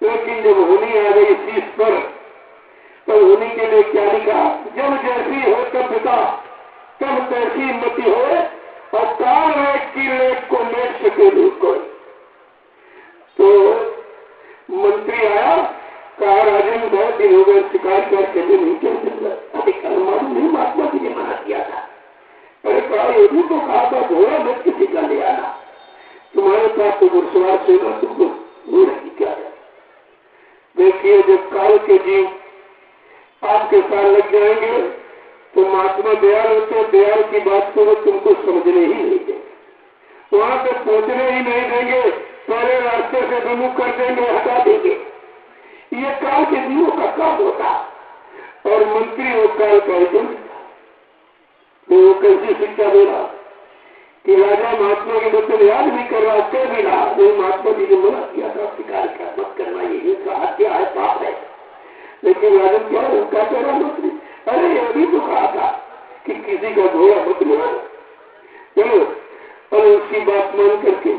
लेकिन जब होनी आ गई शीश पर, तो होनी के लिए क्या लिखा? जब जैसी हो तब पिता, तब तैसी मति हो, और काल रेख की लेख को लेट सके नहीं कोई। तो मंत्री आया, कहा राजन बहुत दिन हो गए शिकार करके नहीं चल मालूम नहीं, महात्मा जी ने मना किया था। अरे कहा ये भी तो कहा था घोड़ा मत किसी का ले आना, तुम्हारे पास तो घुड़सवार सेना तुमको घोड़े की क्या है। देखिए, जब काल के जीव आपके साथ लग जाएंगे तो महात्मा दयाल होते, दयाल की बात को वो तुमको समझने ही नहीं देंगे, वहां तक पहुंचने ही नहीं देंगे, पहले रास्ते से विमुख कर देंगे, हटा देंगे। ये काल के जीवों का काम होता। और मंत्री वो काल का एजेंट था। तो वो कैसी शिक्षा दे रहा कि राजा महात्मा के बच्चन याद नहीं कर रहा, कह भी रहा, वो महात्मा जी ने मना किया था शिकार का मत करना, ये हिंसा हत्या है, पाप है। लेकिन राजन क्या उनका कह रहा मंत्री, अरे ये भी तो कहा था कि किसी का घोड़ा मत लेना। चलो, और उसकी बात मान करके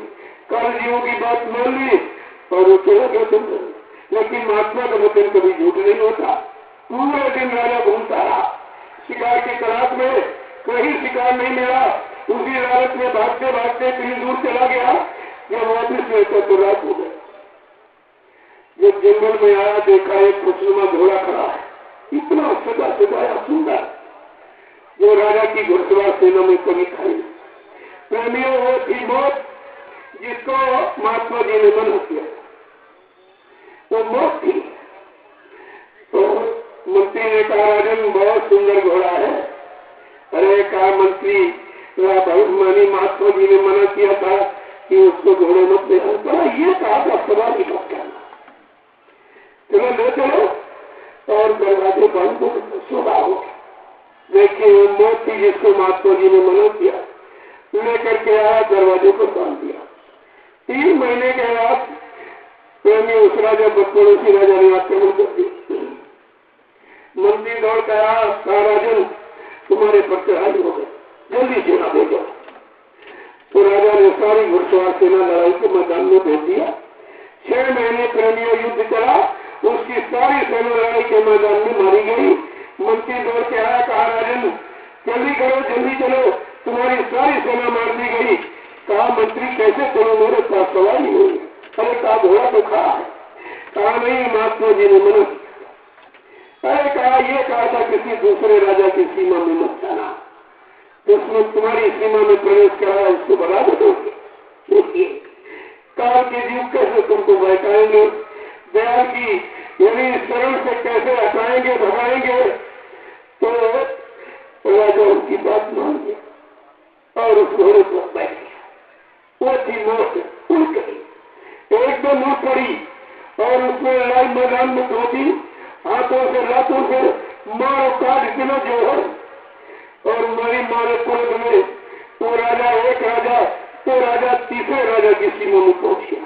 काल जीवों की बात मान ली और वो चला गया चंद्र। लेकिन महात्मा का वचन कभी झूठ नहीं होता। पूरे दिन राजा घूमता रहा शिकार की तलाश में, कहीं शिकार नहीं मिला। उसी रात में भागते भागते कहीं दूर चला गया। जब वापिस लेकर तो रात हो गया। जब जंगल में आया, देखा एक खुशनुमा घोड़ा खड़ा है, इतना सजा सजाया सुंदर, जो राजा की घुड़सवार सेना में कभी खाई। प्रेमियों, वो थी मौत जिसको महात्मा जी ने मना किया, वो मौत थी। तो मंत्री ने कहा, राजन बहुत सुंदर घोड़ा है। अरे कहा मंत्री, मानी महात्मा जी ने मना किया था कि उसको घोड़े मत देना। ये कहा था सवाल ही मत करना, चलो ले चलो और दरवाजे बंद को सुबह हो। देखिए, वो मौत थी जिसको महात्मा जी ने मना किया, लेकर के आया, दरवाजे को बांध दिया। 3 महीने के बाद प्रेमी उस राजा बदपड़ोसी राजा ने आक्रमण कर दिया। मंत्री दौड़ कर आया, कहा राजन तुम्हारे पर चढ़ाई हो गई, जल्दी सेना भेजो। तो राजा ने सारी घुड़सवार सेना लड़ाई के मैदान में भेज दिया। 6 महीने प्रेमियों युद्ध चला, उसकी सारी सेना लड़ाई के मैदान में मारी गई। मंत्री दौड़ के आया, कहा राजन जल्दी करो, जल्दी चलो, तुम्हारी सारी सेना मार दी गई। कहा मंत्री कैसे चलो, मेरे पास सवाल ही हुई। अरे कहा घोड़ा तो खड़ा है। कहा नहीं, महात्मा जी ने मना किया। अरे कहा, ये कहा था किसी दूसरे राजा की सीमा में मत जाना, तो उसने तुम्हारी सीमा में प्रवेश करा, उसको बता दोगे। देखिए, काल के जीव कैसे तुमको बहकाएंगे, दया की यानी शरण से कैसे हटाएंगे, भगाएंगे। तो राजा उनकी बात मान गया और उस घोड़े पर बैठ गया। वो थी मौत, उड़ गई, एकदम उड़ पड़ी और उसने लड़ाई मैदान में पहुंची। हाथों से लातों से मारो काट इतना जो है और मारी मारे क्रोध में वो राजा, एक राजा, तो राजा तीसरे राजा की सीमा में पहुंच गया।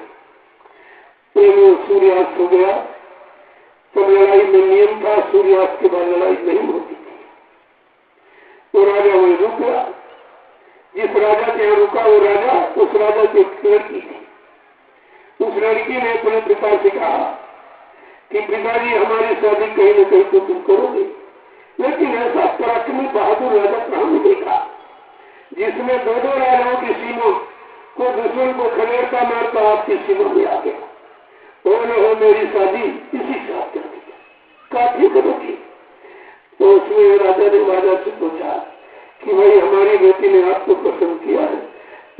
तो सूर्यास्त हो गया। तब लड़ाई में नियम था, सूर्यास्त के बाद लड़ाई नहीं होती थी। तो राजा वही रुक गया। जिस राजा के यहाँ रुका वो राजा, उस राजा की एक लड़की थी। उस लड़की ने अपने पिता से कहा कि पिताजी हमारी शादी कहीं न कहीं तो तुम करोगे, लेकिन ऐसा पराक्रमी बहादुर राजा कहाँ में देखा जिसमें 2 राजाओं की सीमा को दुश्मन को खदेड़ता मारता आपकी सीमा में आ गया। हो मेरी शादी इसी साथ कर दी, काफी करोगी। तो उसमें राजा ने राजा से पूछा कि भाई हमारी बेटी ने आपको पसंद किया है,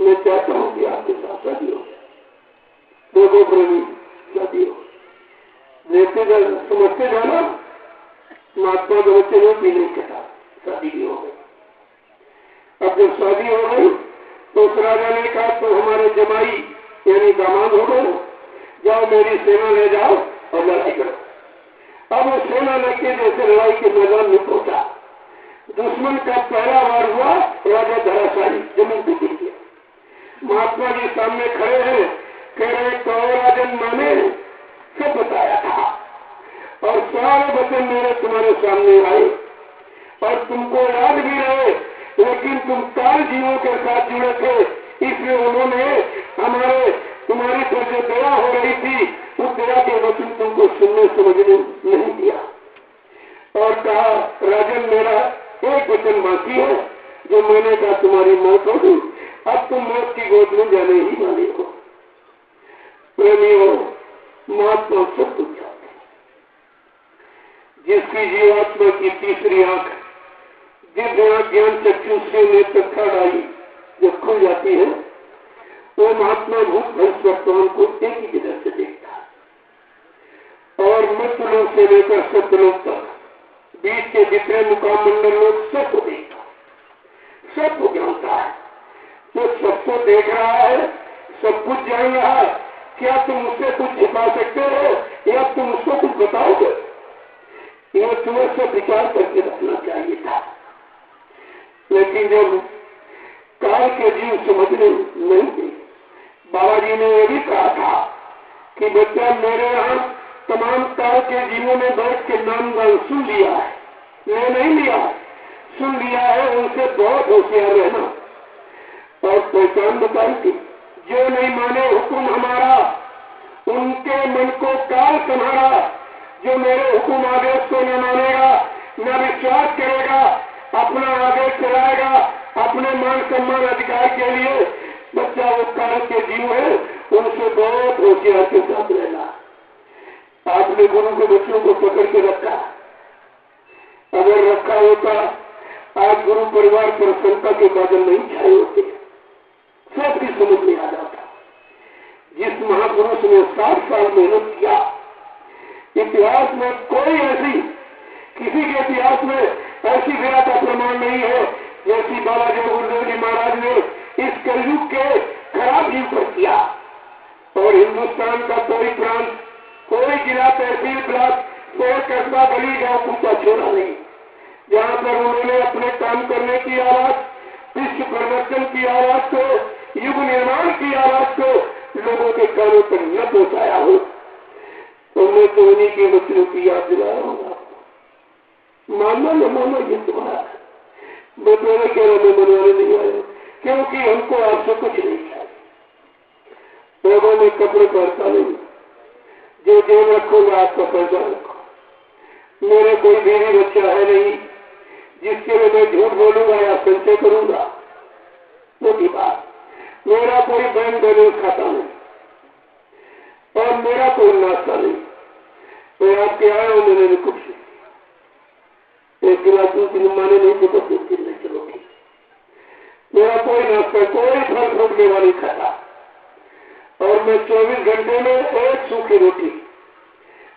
मैं चाहता हूँ कि आपके साथ शादी हो। देखो प्रेमी, शादी हो, देखते समझते जाना, महात्मा के बच्चे ने भी नहीं कहा, शादी भी हो गई। अब जब शादी हो गई तो उस राजा ने कहा तो हमारे जमाई यानी दामाद हो गए, जाओ मेरी सेना ले जाओ और लड़ाई करो। अब वो सेना लेके जैसे लड़ाई के मैदान में पहुंचा, दुश्मन का पहला वार हुआ, राजा धराशायी जमीन पे गिर गया। महात्मा जी सामने खड़े हैं, कह रहे तो राजन माने सब बताया था और सारे वचन मेरे तुम्हारे सामने आए और तुमको याद भी रहे, लेकिन तुम काल जीवों के साथ जुड़े थे, इसलिए उन्होंने हमारे तुम्हारी पर जो दया हो रही थी उस दया के वचन तुमको सुनने समझने नहीं दिया। और कहा राजन मेरा एक वचन बाकी है, जो मैंने कहा तुम्हारी मौत होगी, अब तुम मौत की गोद में जाने ही वाले हो। प्रेमियों, महात्मा सब कुछ चाहते हैं। जिसकी जीवात्मा की तीसरी आंख दिव्य ज्ञान चक्षु से नेत्र आई जब खुल जाती है, वो महात्मा भूत भविष्य वर्तमान को एक ही जगह से देखता है। और मृत्यु से लेकर सत्यलोक तक बीच के जितने मुकाम मंडल लोग सबको देखता, सबको जानता है, तो सबको देख रहा है, सब कुछ जान रहा है। क्या तुम उससे कुछ छिपा सकते हो या तुम उसको कुछ बताओगे? ये तुम्हें सब विचार करके रखना चाहिए था। लेकिन जब काल के जीव समझने नहीं थे, बाबा जी ने यह भी कहा था कि बच्चा मेरे यहाँ तमाम काल के जीवों ने बैठ के नामदान सुन लिया है, मैं नहीं लिया, सुन लिया है, उनसे बहुत होशियार रहना और पहचान बताई थी। जो नहीं माने हुक्म हमारा, उनके मन को काल संभारा। जो मेरे हुक्म आदेश को न मानेगा, न विश्वास करेगा, अपना आदेश चलाएगा अपने मान सम्मान अधिकार के लिए, बच्चा वो काल के जीव है, उनसे बहुत होशियार के साथ रहना। आपने गुरु के बच्चों को पकड़ के रखा, अगर रखा होता आज गुरु परिवार पर शंका के बादल नहीं छाए होते, सबकी समझ में आ जाता। जिस महापुरुष ने 60 साल मेहनत किया, इतिहास में कोई ऐसी, किसी के इतिहास में ऐसी विरा का प्रमाण नहीं है जैसी बाबा जी गुरुदेव जी महाराज ने इस कलयुग के खराब युग पर किया। और हिंदुस्तान का कोई प्रांत, कोई जिला, तहसील, ब्लॉक, शहर, कस्बा, गली, गांव पूछा छोड़ा नहीं जहां पर उन्होंने अपने काम करने की आवाज, विश्व परिवर्तन की आवाज को, युग निर्माण की आवाज को लोगों के कानों तक न पहुंचाया हो। तो मैं तो उन्हीं के बच्चों की याद दिला रहा हूँ। मानना न मानना ये तुम्हारा है, मैं तुम्हें कह रहा मैं मनवाने नहीं आया, क्योंकि हमको आपसे कुछ नहीं चाहिए। लोगों में कपड़े पहनता नहीं, जो जेब रखोगे आपका पैसा रखो। मेरा कोई बीवी बच्चा है नहीं जिसके लिए मैं झूठ बोलूंगा या संचय करूंगा। मोटी बात, मेरा कोई बैंक बैलेंस खाता नहीं और मेरा कोई नाश्ता नहीं। तो आपके आए हो, मैंने कुछ एक गिलास दूध माने नहीं तो 2 दिन नहीं चलोगी। मेरा कोई नाश्ता, कोई फल फ्रूट लेवा नहीं खाता और मैं 24 घंटे में एक सूखी रोटी,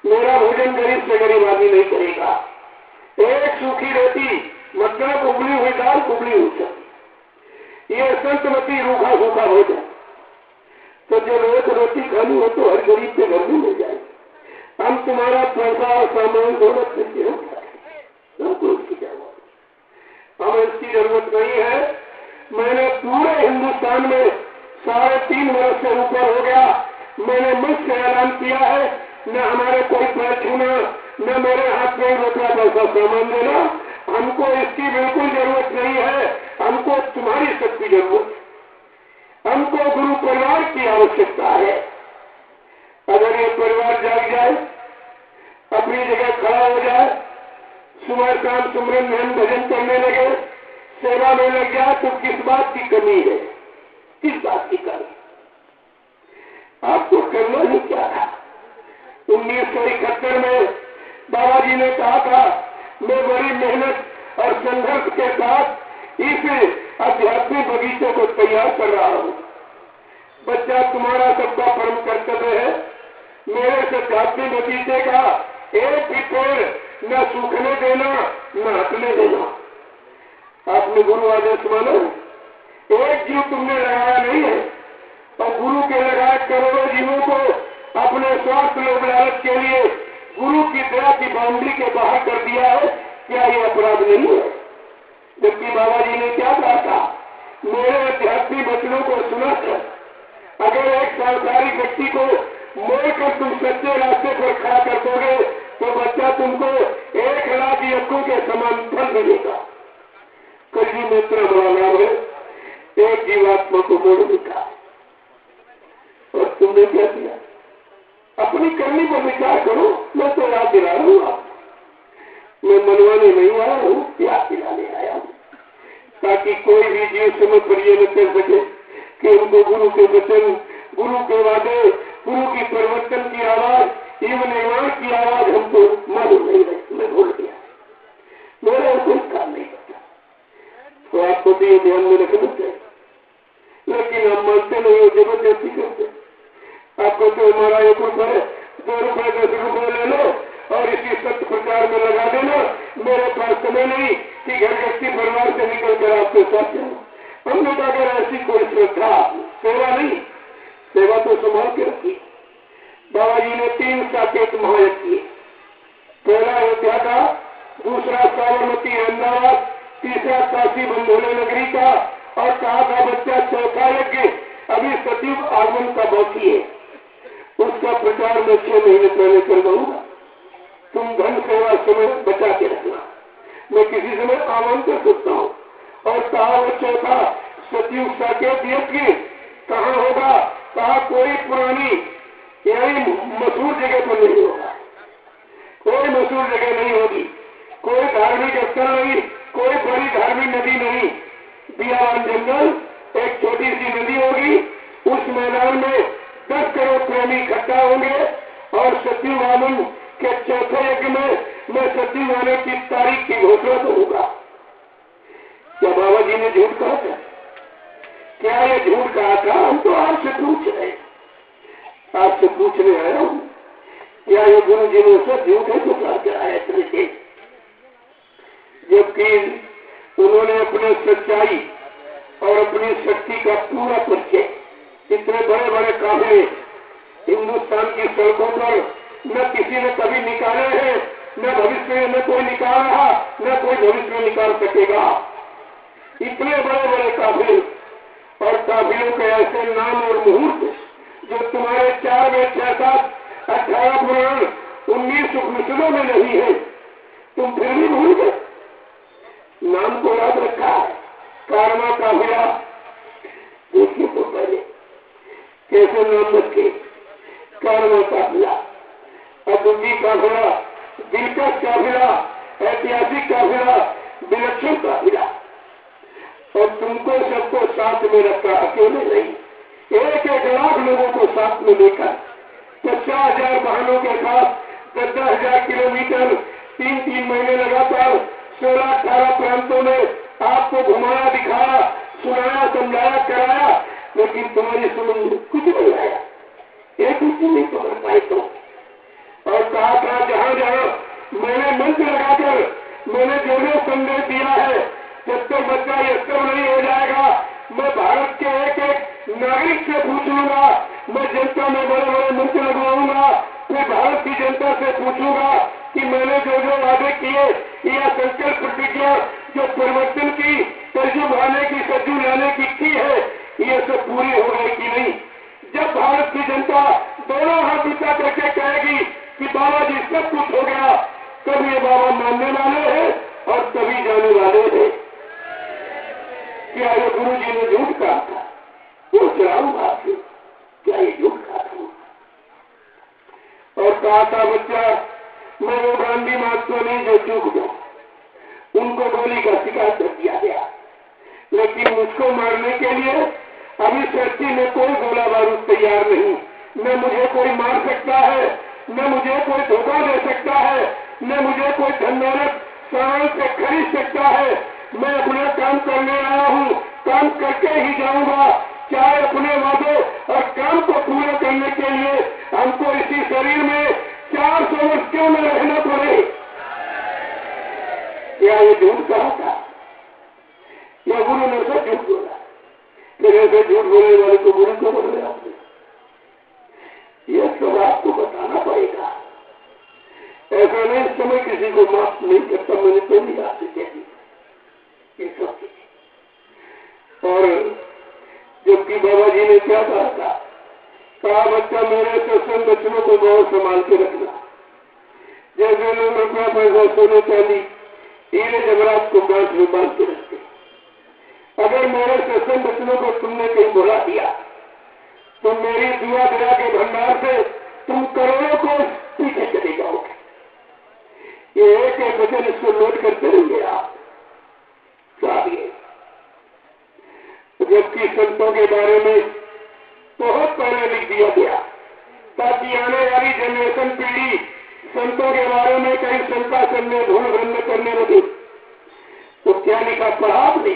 मेरा भोजन गरीब से गरीब आदमी नहीं करेगा। एक सूखी रोटी, मतलब उबली हुई दाल, उबली हुई सब्जी, ये संतमती रूखा सूखा भोजन। तो जो रोज रोटी खानी हो तो हर गरीब के घर में मिल जाएगी। हम तुम्हारा पैसा और सामान दौलत से हमको इसकी जरूरत, हमें इसकी जरूरत नहीं है। मैंने पूरे हिंदुस्तान में 3.5 वर्ष से ऊपर हो गया, मैंने मुझ से ऐलान किया है, न हमारे कोई पैर छूना, न मेरे हाथ में रुपया पैसा सामान देना। हमको इसकी बिल्कुल जरूरत नहीं है, हमको तुम्हारी सबकी जरूरत है, हमको गुरु परिवार की आवश्यकता है। अगर ये परिवार जाग जाए, अपनी जगह खड़ा हो जाए, सुबह शाम सुमरन ध्यान भजन करने लगे, सेवा में लग जाए, तो किस बात की कमी है? किस बात की कमी? आपको करना ही क्या था? 1971 में बाबा जी ने कहा था, मैं बड़ी मेहनत और संघर्ष के साथ इस आध्यात्मिक बगीचे को तैयार कर रहा हूँ। बच्चा, तुम्हारा सबका परम कर्तव्य है मेरे से आध्यात्मिक बगीचे का एक भी पेड़ न सूखने देना, न हटने देना। आपने गुरु आदेश माना, एक जीव तुमने लगाया नहीं है और गुरु के लगाए करोड़ों जीवों को अपने स्वार्थ लोभ लालच के लिए गुरु की दया की बाउंड्री के बाहर कर दिया है। क्या ये अपराध नहीं है? जबकि बाबा जी ने क्या कहा था, मेरे आध्यात्मिक वचनों को सुनाकर अगर एक सांसारिक व्यक्ति को मोड़कर तुम सच्चे रास्ते पर खड़ा कर दोगे तो बच्चा तुमको 1 लाख यज्ञों के समान फल मिलेगा। कभी में इतना बड़ा लाभ है, एक जीवात्मा को मोड़ दिखा और तुमने क्या किया? अपनी करनी पर विचार करो। मैं तो याद दिला रहा हूँ, आप मैं मनवाने नहीं आया हूँ, याद दिलाने आया हूँ, ताकि कोई भी जीव समझ पर ये न कर सके कि उनको गुरु के वचन, गुरु के वादे, गुरु की परिवर्तन की आवाज, युग निर्माण की आवाज हमको मालूम नहीं रही। मैं भूल गया, मेरा कोई काम नहीं करता। तो आपको भी ये ध्यान में रखना चाहिए, लेकिन हम मानते नहीं हो, जबरदस्ती करते। आपको तो हमारा 1 रुपये, 2 रुपये, 10 रुपये ले लो और इसी सत्य प्रचार में लगा देना। मेरे पास समय नहीं कि घर गृहस्थी परिवार से निकल कर आपके साथ जाऊं। हमने कहा अगर ऐसी कोई श्रद्धा, सेवा नहीं, सेवा तो संभाल के रखी। बाबा जी ने 3 साकेत महायज्ञ किए। पहला अयोध्या का, दूसरा साबरमती अहमदाबाद, तीसरा काशी बंधोले नगरी का, और कहा था बच्चा चौथा यज्ञ अभी सचिव आगमन का बाकी है, उसका प्रचार मैं 6 महीने पहले कर दूंगा। तुम धन सेवा समय बचा के रखना, मैं किसी समय आह्वान कर सकता हूँ। और कहा वो चौथा सचिव साकेत यज्ञ कहाँ होगा? कहा कोई पुरानी यानी मशहूर जगह पर नहीं होगा, कोई मशहूर जगह नहीं होगी, कोई धार्मिक स्थल नहीं, कोई बड़ी धार्मिक नदी नहीं, बियावान जंगल, एक छोटी सी नदी होगी। उस मैदान में 10 करोड़ प्रेमी इकट्ठा होंगे और सचिव आगमन के चौथे यज्ञ में मैं सचिव आने की तारीख की घोषणा करूंगा। क्या बाबा जी ने झूठ कहा था? क्या ये झूठ कहा था? हम तो आपसे पूछ रहे, आपसे पूछने आया हूं, क्या ये गुरु जी ने सब झूठ है तो कहा क्या है? जबकि उन्होंने अपने सच्चाई और अपनी शक्ति का पूरा परिचय, इतने बड़े बड़े काफिले हिंदुस्तान की सड़कों पर न किसी ने कभी निकाले हैं, न भविष्य में न कोई निकाल रहा, न कोई भविष्य में निकाल सकेगा। इतने बड़े बड़े काफिले और काफिलों के ऐसे नाम और मुहूर्त जो तुम्हारे 4 में 6 7 18 पुराण 19 उपनिषदों में नहीं है, तुम फिर भी भूल गए। नाम को याद रखा है, कारवा काफिला। देखिए तो पहले कैसे नाम रखे, कारवा काफिला, अद्भुती काफिला, दिलकश काफिला, ऐतिहासिक काफिला, विलक्षण काफिला। और तुमको सबको साथ में रखा, अकेले नहीं, 1-1 लाख लोगों को साथ में लेकर 50,000 वाहनों के साथ 10,000 किलोमीटर 3-3 महीने लगातार 16-18 प्रांतों में आपको घुमाया, दिखाया, सुनाया, समझाया, कराया, लेकिन तुम्हारी समझ कुछ नहीं आया, एक कुछ नहीं पकड़ पाए तो। और कहा था जहां जहां मैंने मंत्र लगाकर मैंने जो जो संदेश दिया है, जब तक बच्चा ये सब नहीं हो जाएगा, मैं भारत के एक नागरिक से पूछ लूंगा, मैं जनता में बड़े बड़े मंत्र लगवाऊंगा, फिर भारत की जनता से पूछूंगा कि मैंने जो जो वादे किए या संकल्प प्रतिज्ञा जो परिवर्तन की, तरजुब आने की, सज्जू लाने की है, ये सब पूरी हो गई कि नहीं। जब भारत की जनता दोनों हाथ उठा करके कहेगी कि बाबा जी सब कुछ हो गया, तब ये बाबा मानने वाले हैं और तभी जाने वाले हैं। क्या ये गुरु जी ने झूठ कहा था? पूछ रहा हूं आपसे, क्या ये झूठ कहा था? और कहा था बच्चा मैं वो गांधी महात्मा नहीं जो चूक गया, उनको गोली का शिकार कर दिया गया, लेकिन मुझको मारने के लिए अभी सृष्टि में कोई गोला बारूद तैयार नहीं। न मुझे कोई मार सकता है, न मुझे कोई धोखा दे सकता है, न मुझे कोई धन दौलत सामान से खरीद सकता है। मैं अपना काम करने आया हूँ, काम करके ही जाऊंगा, चाहे अपने वादों और काम को पूरा करने के लिए हमको इसी शरीर में 400 वर्ष क्यों न रहना पड़े। क्या ये झूठ कहा था? या गुरु ने सब झूठ बोला? फिर ऐसे झूठ बोलने वाले को गुरु को बोल रहे आपने? ये सब आपको बताना पड़ेगा। ऐसा नहीं इस समय किसी को माफ नहीं करता, मैंने पहली आपसे कह दी ये सब चीजें। और जबकि बाबा जी ने क्या कहा था? कहा बच्चा मेरे सत्संग बच्चों को बहुत संभाल के रखना, जैसे लोग रुपया पैसा सोने चांदी हीरे जवाहरात को गांठ में बांध के रखते। अगर मेरे सत्संग बच्चों को तुमने कहीं बुला दिया तो मेरी दुआ दया के भंडार से तुम करोड़ों को पीछे चले जाओगे। ये एक वचन इसको नोट करते रहिए आप। चाहिए जबकि संतों के बारे में बहुत पहले लिख दिया गया, ताकि आने वाली जनरेशन पीढ़ी संतों के बारे में कहीं शंका करने, भूल भ्रम करने लगे। तो क्या लिखा? पढ़ा आपने?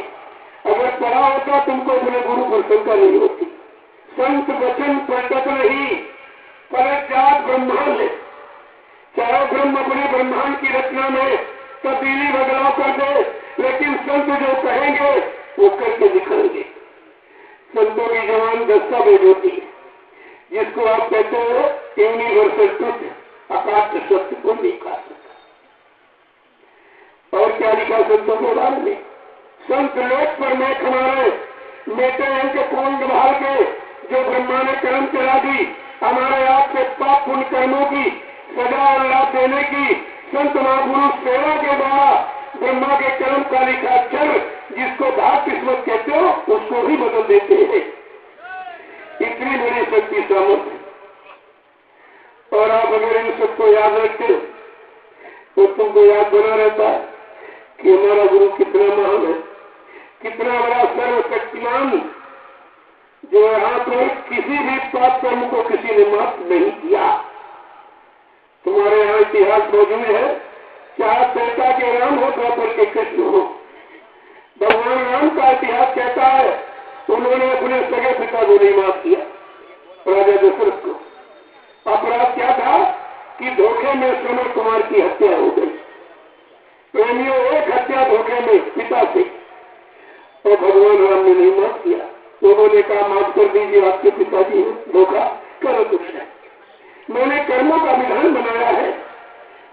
अगर पढ़ा होता तुमको अपने गुरु पर शंका नहीं होती। संत वचन प्रकट नहीं, पर जात ब्रह्मांड, चाहे ब्रह्म अपने ब्रह्मांड की रचना में तब्दीली बदलाव कर दे, लेकिन संत जो कहेंगे वो करके दिखाएंगे। संतों की जवान दस्तावेज होती है, जिसको आप कहते हो यूनिवर्सल ट्रुथ, अकाट्य सत्य को नहीं कहा सकता। और क्या लिखा संतों के बारे में? संत लोक पर मैं हमारे मेटे अंक कौन निभाल के, जो ब्रह्मा ने कर्म चला दी, हमारे आपके पाप पुण्य कर्मों की सजा और लाभ देने की संत महापुरुष सेवा के द्वारा ब्रह्मा के कर्म का लिखा अक्षर, जिसको भाग किस्मत कहते हो, उसको भी बदल देते हैं। इतनी बड़ी शक्ति सामर्थ्य। और आप अगर इन सबको याद रखते तो तुमको याद बना रहता है कि हमारा गुरु कितना महान है, कितना बड़ा सर्वशक्तिमान, जो यहाँ पर किसी भी पाप कर्म को किसी ने माफ नहीं किया। तुम्हारे यहाँ इतिहास मौजूद है, चाहे त्रेता के राम हो, द्वापर के कृष्ण हो, भगवान राम का इतिहास कहता है उन्होंने अपने सगे पिता को नहीं माफ किया, राजा दशरथ को। अपराध क्या था कि धोखे में श्रवण कुमार की हत्या हो गई। प्रेमियों, एक हत्या धोखे में पिता से, और भगवान राम ने नहीं माफ किया। उन्होंने कहा माफ कर दीजिए, आपके पिताजी धोखा करो कुछ नहीं, मैंने कर्मों का विधान बनाया है,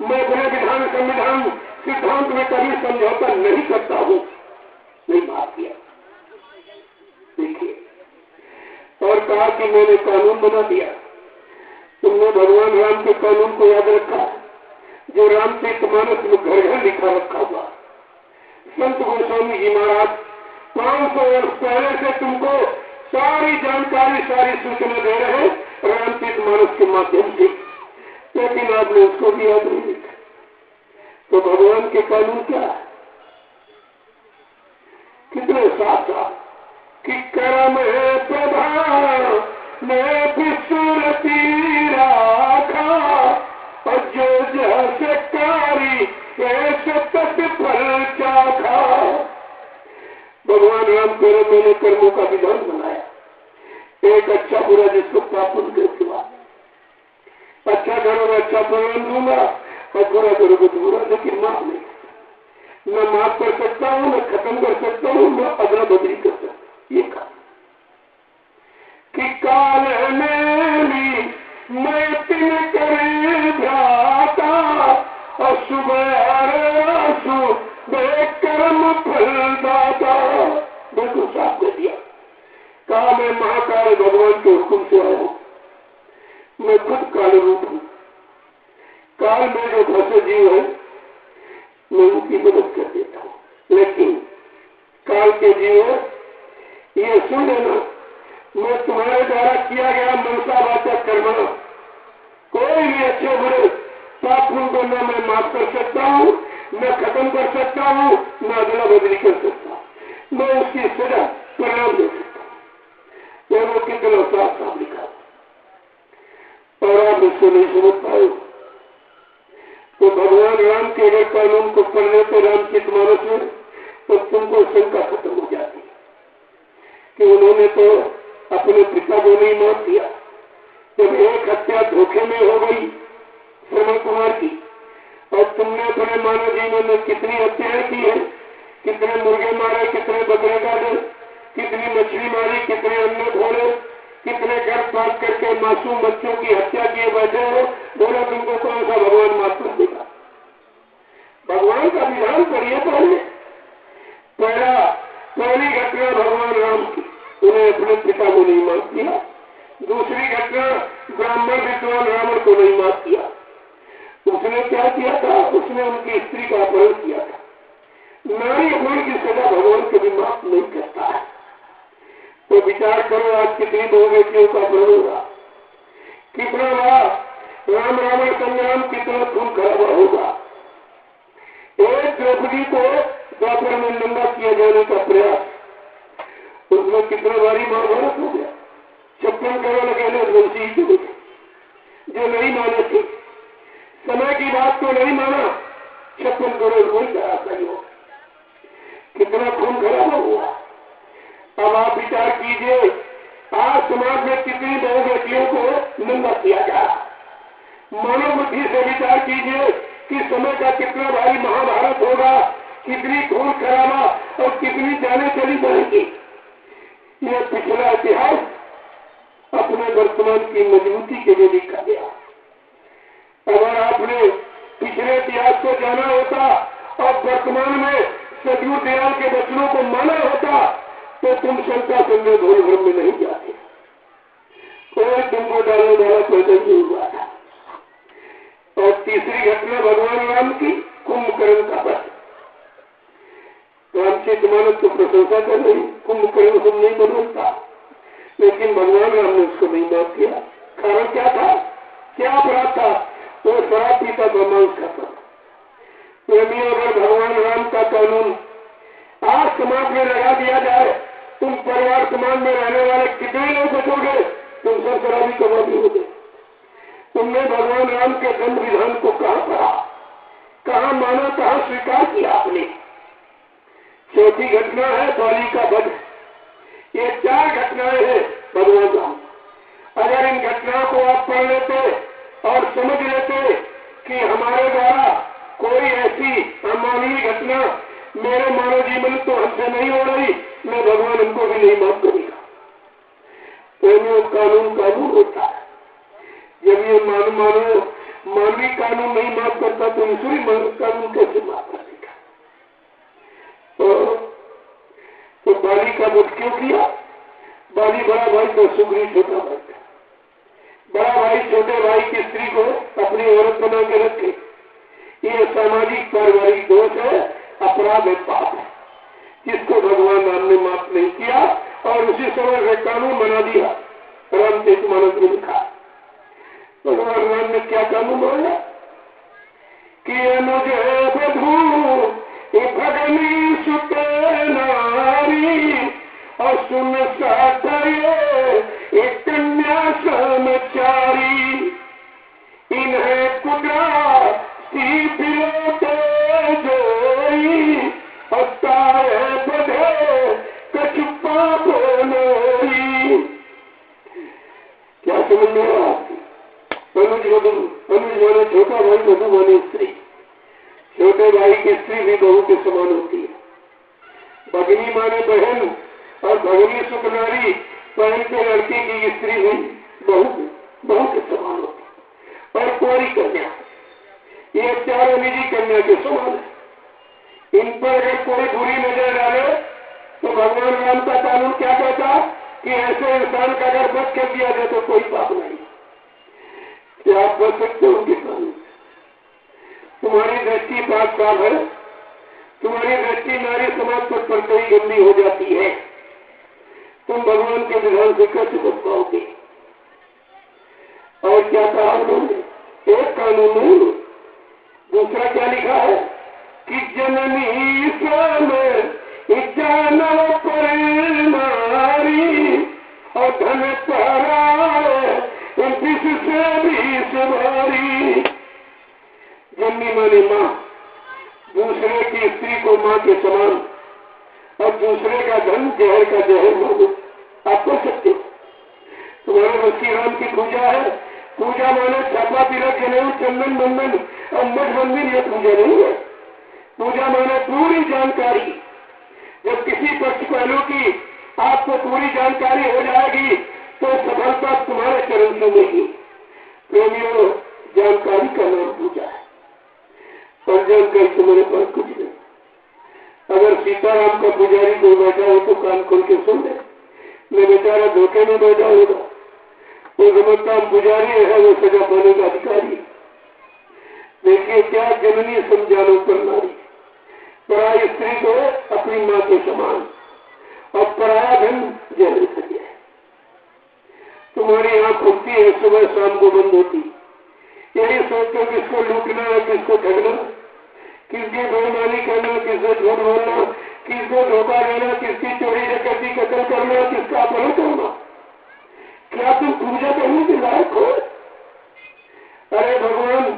मैं अपने विधान संविधान सिद्धांत में कभी समझौता नहीं करता हूँ, नहीं माफ किया। देखिए, और कहा कि मैंने कानून बना दिया। तुमने भगवान राम के कानून को याद रखा, जो रामचरितमानस में घर घर लिखा रखा हुआ। संत गोस्वामी जी महाराज 500 वर्ष पहले से तुमको सारी जानकारी, सारी सूचना दे रहे हैं रामचरितमानस के माध्यम से, लेकिन आपने उसको भी याद नहीं लिखा। तो भगवान के कानून क्या है? कितने साफ साफ कि कर्म है प्रभा मैं विश्वरती राखा, और जो जैसे कारी ऐसे फल चाखा। भगवान राम कह रहे मैंने कर्मों का विधान बनाया, एक अच्छा बुरा जिसको पाप के सिवा। अच्छा करो मैं अच्छा परिणाम दूंगा, और बुरा करोगे तो बुरा, लेकिन माफ नहीं। मैं माफ कर सकता हूँ, मैं खत्म कर सकता हूँ, मैं अदला बदली कर सकता हूँ। ये कहा कि काल मेरी मैं तिन करे भ्राता, और सुबह कर्म फल दाता। बिल्कुल साफ कर दिया। कहा मैं महाकाल भगवान के हुक्म से आया हूँ, मैं खुद काल रूप हूँ। काल में जो फंसे जीव है मैं उनकी मदद कर देता हूँ, लेकिन काल के जीव ये सुन लेना, मैं तुम्हारे द्वारा किया गया मनसा वाचा कर्म, कोई भी अच्छे बुरे पाप को न मैं माफ कर सकता हूँ, न खत्म कर सकता हूँ, न अदला बदली कर सकता हूँ, मैं उसकी सजा परिणाम दे सकता हूँ। वो कितना साफ साफ लिखा, और आप इसको नहीं समझ पाए तो भगवान राम के अगर कानून को पढ़ने तो रामचरितमानस में, तो तुमको शंका खत्म हो जाती कि उन्होंने तो अपने पिता को नहीं माफ किया। जब एक हत्या धोखे में हो गई श्रवण कुमार की, और तुमने अपने मानव जीवन में कितनी हत्याएं की है, कितने मुर्गे मारे, कितने बकरे काटे, कितनी मछली मारी, कितने अन्य घोड़े, कितने घर पास करके मासूम बच्चों की हत्या किए बैठे हो, बोला तुमको कौन सा भगवान माफ कर देगा? भगवान का विधान करिए। पहली घटना भगवान राम की, उन्हें अपने पिता को नहीं माफ किया। दूसरी घटना ब्राह्मण विद्वान रावण को नहीं माफ किया। उसने क्या किया था? उसने उनकी स्त्री का अपहरण किया था। नारी अपहरण की सजा भगवान कभी माफ नहीं करता है। तो विचार करो आज कितनी बहु बेटियों का अपहरण होगा, कितना बड़ा राम रावण संग्राम, कितना खून खराबा होगा। एक द्रौपदी को द्वापर में नंगा किया जाने का प्रयास, उसमें कितना भारी महाभारत हो गया। 56 करोड़ लगे जो नहीं माने थे, समय की बात को नहीं माना, 56 करोड़ वही कराता ही हो, कितना खून खराबा हुआ। अब आप विचार कीजिए, आज समाज में कितनी बहु बेटियों को नंगा किया जा रहा, मानव बुद्धि से विचार कीजिए कि समय का कितना भारी महाभारत होगा, कितनी खून खराबा और कितनी जाने चली जाएगी। यह पिछला इतिहास अपने वर्तमान की मजबूती के लिए लिखा गया। अगर आपने पिछले इतिहास को जाना होता और वर्तमान में सदगुरु दयाल के वचनों को माना होता तो तुम शंका संदेह घोर भ्रम में नहीं जाते। कोई तुमको डालने वाला पैदा नहीं हुआ था। और तीसरी घटना भगवान राम की कुंभकर्ण का वध। रामचरितमानस तो प्रशंसा कर रही, कुंभकर्ण को नहीं बदलता, लेकिन भगवान राम ने उसको नहीं माफ किया। कारण क्या था, क्या अपराध था? वो शराब पीता था, मांस खाता। प्रेमियों, अगर भगवान राम का कानून आज समाज में लगा दिया जाए, तुम परिवार समाज में रहने वाले कितने लोग बचोगे? तुम सब शराबी कबाबी हो गए। तुमने भगवान राम के दंड विधान को कहां पढ़ा, कहां माना, कहां स्वीकार किया आपने? चौथी घटना है बाली का वध। ये 4 घटनाएं हैं भगवान राम। अगर इन घटनाओं को आप पढ़ लेते और समझ लेते कि हमारे द्वारा कोई ऐसी अमानवीय घटना मेरे मानव जीवन तो हमसे नहीं हो रही, मैं भगवान हमको भी नहीं माफ करेगा। तो कानून कानून होता है। जब ये मानवीय कानून नहीं माफ करता तो ईश्वरी कानून कैसे माफ करेगा? तो बाली का वध क्यों किया? बाली बड़ा भाई तो सुग्रीव छोटा भाई था। बड़ा भाई छोटे भाई की स्त्री को अपनी औरत बना के रखे। ये सामाजिक पारिवारिक दोष है, अपराध है, पाप है, जिसको भगवान राम ने माफ नहीं किया और उसी समय वे कानून बना दिया। रामचरितमानस में लिखा भगवान राम ने क्या कानून बनाया कि अनुज बधू भगनी सुते नारी और सुन साधये एक कन्या समचारी इन्हें कुदरा सी फिरोते जोई अस्ताए बधे कछुपा बोलोई। क्या समझ में आ? अनुज माने छोटा भाई, बधू माने स्त्री। छोटे भाई की स्त्री भी बहू के समान होती है। भगनी माने बहन और भगनी सुखनारी बहन के लड़के की स्त्री हुई बहू के समान होती है। और कुंवारी कन्या, ये 4 निजी कन्या के समान है। इन पर अगर कोई बुरी नजर डाले तो भगवान राम का कानून क्या कहता कि ऐसे इंसान का अगर वध कर दिया जाए तो कोई पाप नहीं। क्या आप बच सकते हो उनके कानून? तुम्हारी दृष्टि 5 साल है, तुम्हारी दृष्टि नारी समाज पर पड़ते ही गंदी हो जाती है। तुम भगवान के विधान से कैसे बच पाओगे? और क्या कहा उन्होंने? एक कानून नहीं, दूसरा क्या लिखा है कि जननी समय जानव पर नारी और धन पहराए से भी सवारी। जननी माने माँ, दूसरे की स्त्री को माँ के समान और दूसरे का धन जहर का जहर मानो। आप कर सकते हो? तुम्हारे बच्ची राम की पूजा है। पूजा माने छापा तिलक जनेऊ चंदन बंधन और मठ मंदिर, ये पूजा नहीं है। पूजा माने पूरी जानकारी। जब किसी पक्ष पहलू की आपको पूरी जानकारी हो जाएगी तो सफलता तुम्हारे चरण में मिलेगी। प्रेमियों, जानकारी का नाम पूजा है और जानकारी तुम्हारे पास कुछ नहीं। अगर सीताराम का पुजारी कोई बैठा हो तो कान खोल के सुन ले। मैं बेचारा धोखे में बैठा होगा, वो समझता पुजारी है, वो सजा पाने का अधिकारी। देखिए क्या जननी समझानो पर नारी, पराई स्त्री को अपनी माँ के समान और पराया धन जहर है। तुम्हारी आंख खुलती है, सुबह शाम को बंद होती, यही सोचते किसको लूटना है, किसको ठगना, किसकी बेईमानी करना, किसको झूठ बोलना, किसको धोखा देना, किसकी चोरी डकैती कत्ल करना, किसका अपहरण करना। क्या तुम पूजा करने के लायक हो? अरे भगवान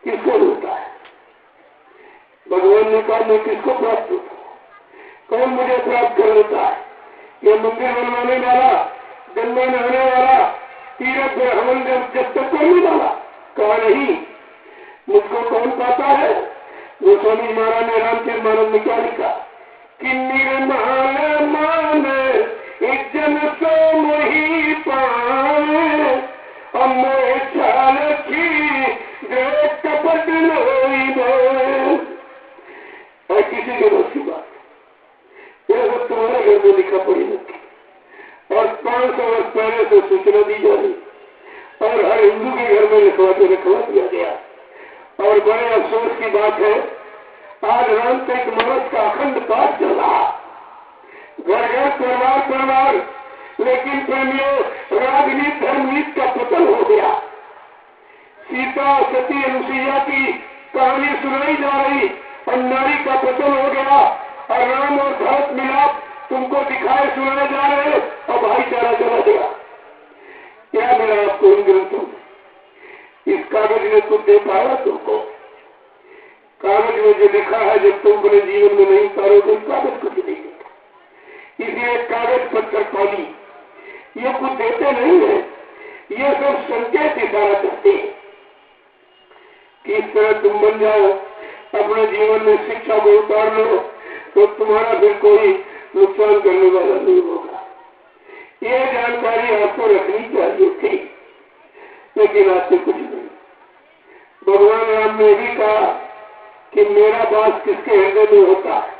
किसको लूटा है? भगवान ने कहा मैं किसको प्राप्त होता हूँ? कौन मुझे प्राप्त कर लेता है? ये मंदिर बनवाने वाला, गंगा नहाने वाला, तीर्थ हवन जब तक करने वाला, हुआ नहीं, मुझको कौन पाता है? गोस्वामी महाराज ने रामचरित मानस में क्या लिखा कि निर्मल मान एक जन सो मोही पाए अमोह चालकी देख कपट लोई बोए। और किसी के बस की बात यह सब तुम्हारे घर में लिखा पड़ी नहीं और 500 वर्ष पहले से सूचना दी जा रही और हर हिंदू के घर में लिखवा दिया गया। और बड़े अफसोस की बात है, आज रामचरित मानस का अखंड पाठ चल रहा, घर घर परिवार परिवार, लेकिन प्रेमियों राजनीति धर्मनीति का पतन हो गया। सीता सती अनुसुईया की कहानी सुनाई जा रही और नारी का पतन हो गया और राम और भरत मिलाप तुमको दिखाए सुनाए जा रहे और भाईचारा चला गया। क्या मिला आपको इन ग्रंथों में? इस कागज ने कुछ दे पाया तुमको? कागज में जो लिखा है जब तुम अपने जीवन में नहीं उतारोगे कागज कुछ नहीं देता। इसलिए कागज पत्थर पानी ये कुछ देते नहीं है, ये सब संकेत इशारा करते हैं कि इस तरह तुम बन जाओ, अपने जीवन में शिक्षा को उतार लो तो तुम्हारा फिर कोई नुकसान करने वाला नहीं होगा। ये जानकारी आपको रखनी चाहिए थी, लेकिन आपसे कुछ नहीं। भगवान राम ने भी कहा कि मेरा वास किसके हृदय में होता है?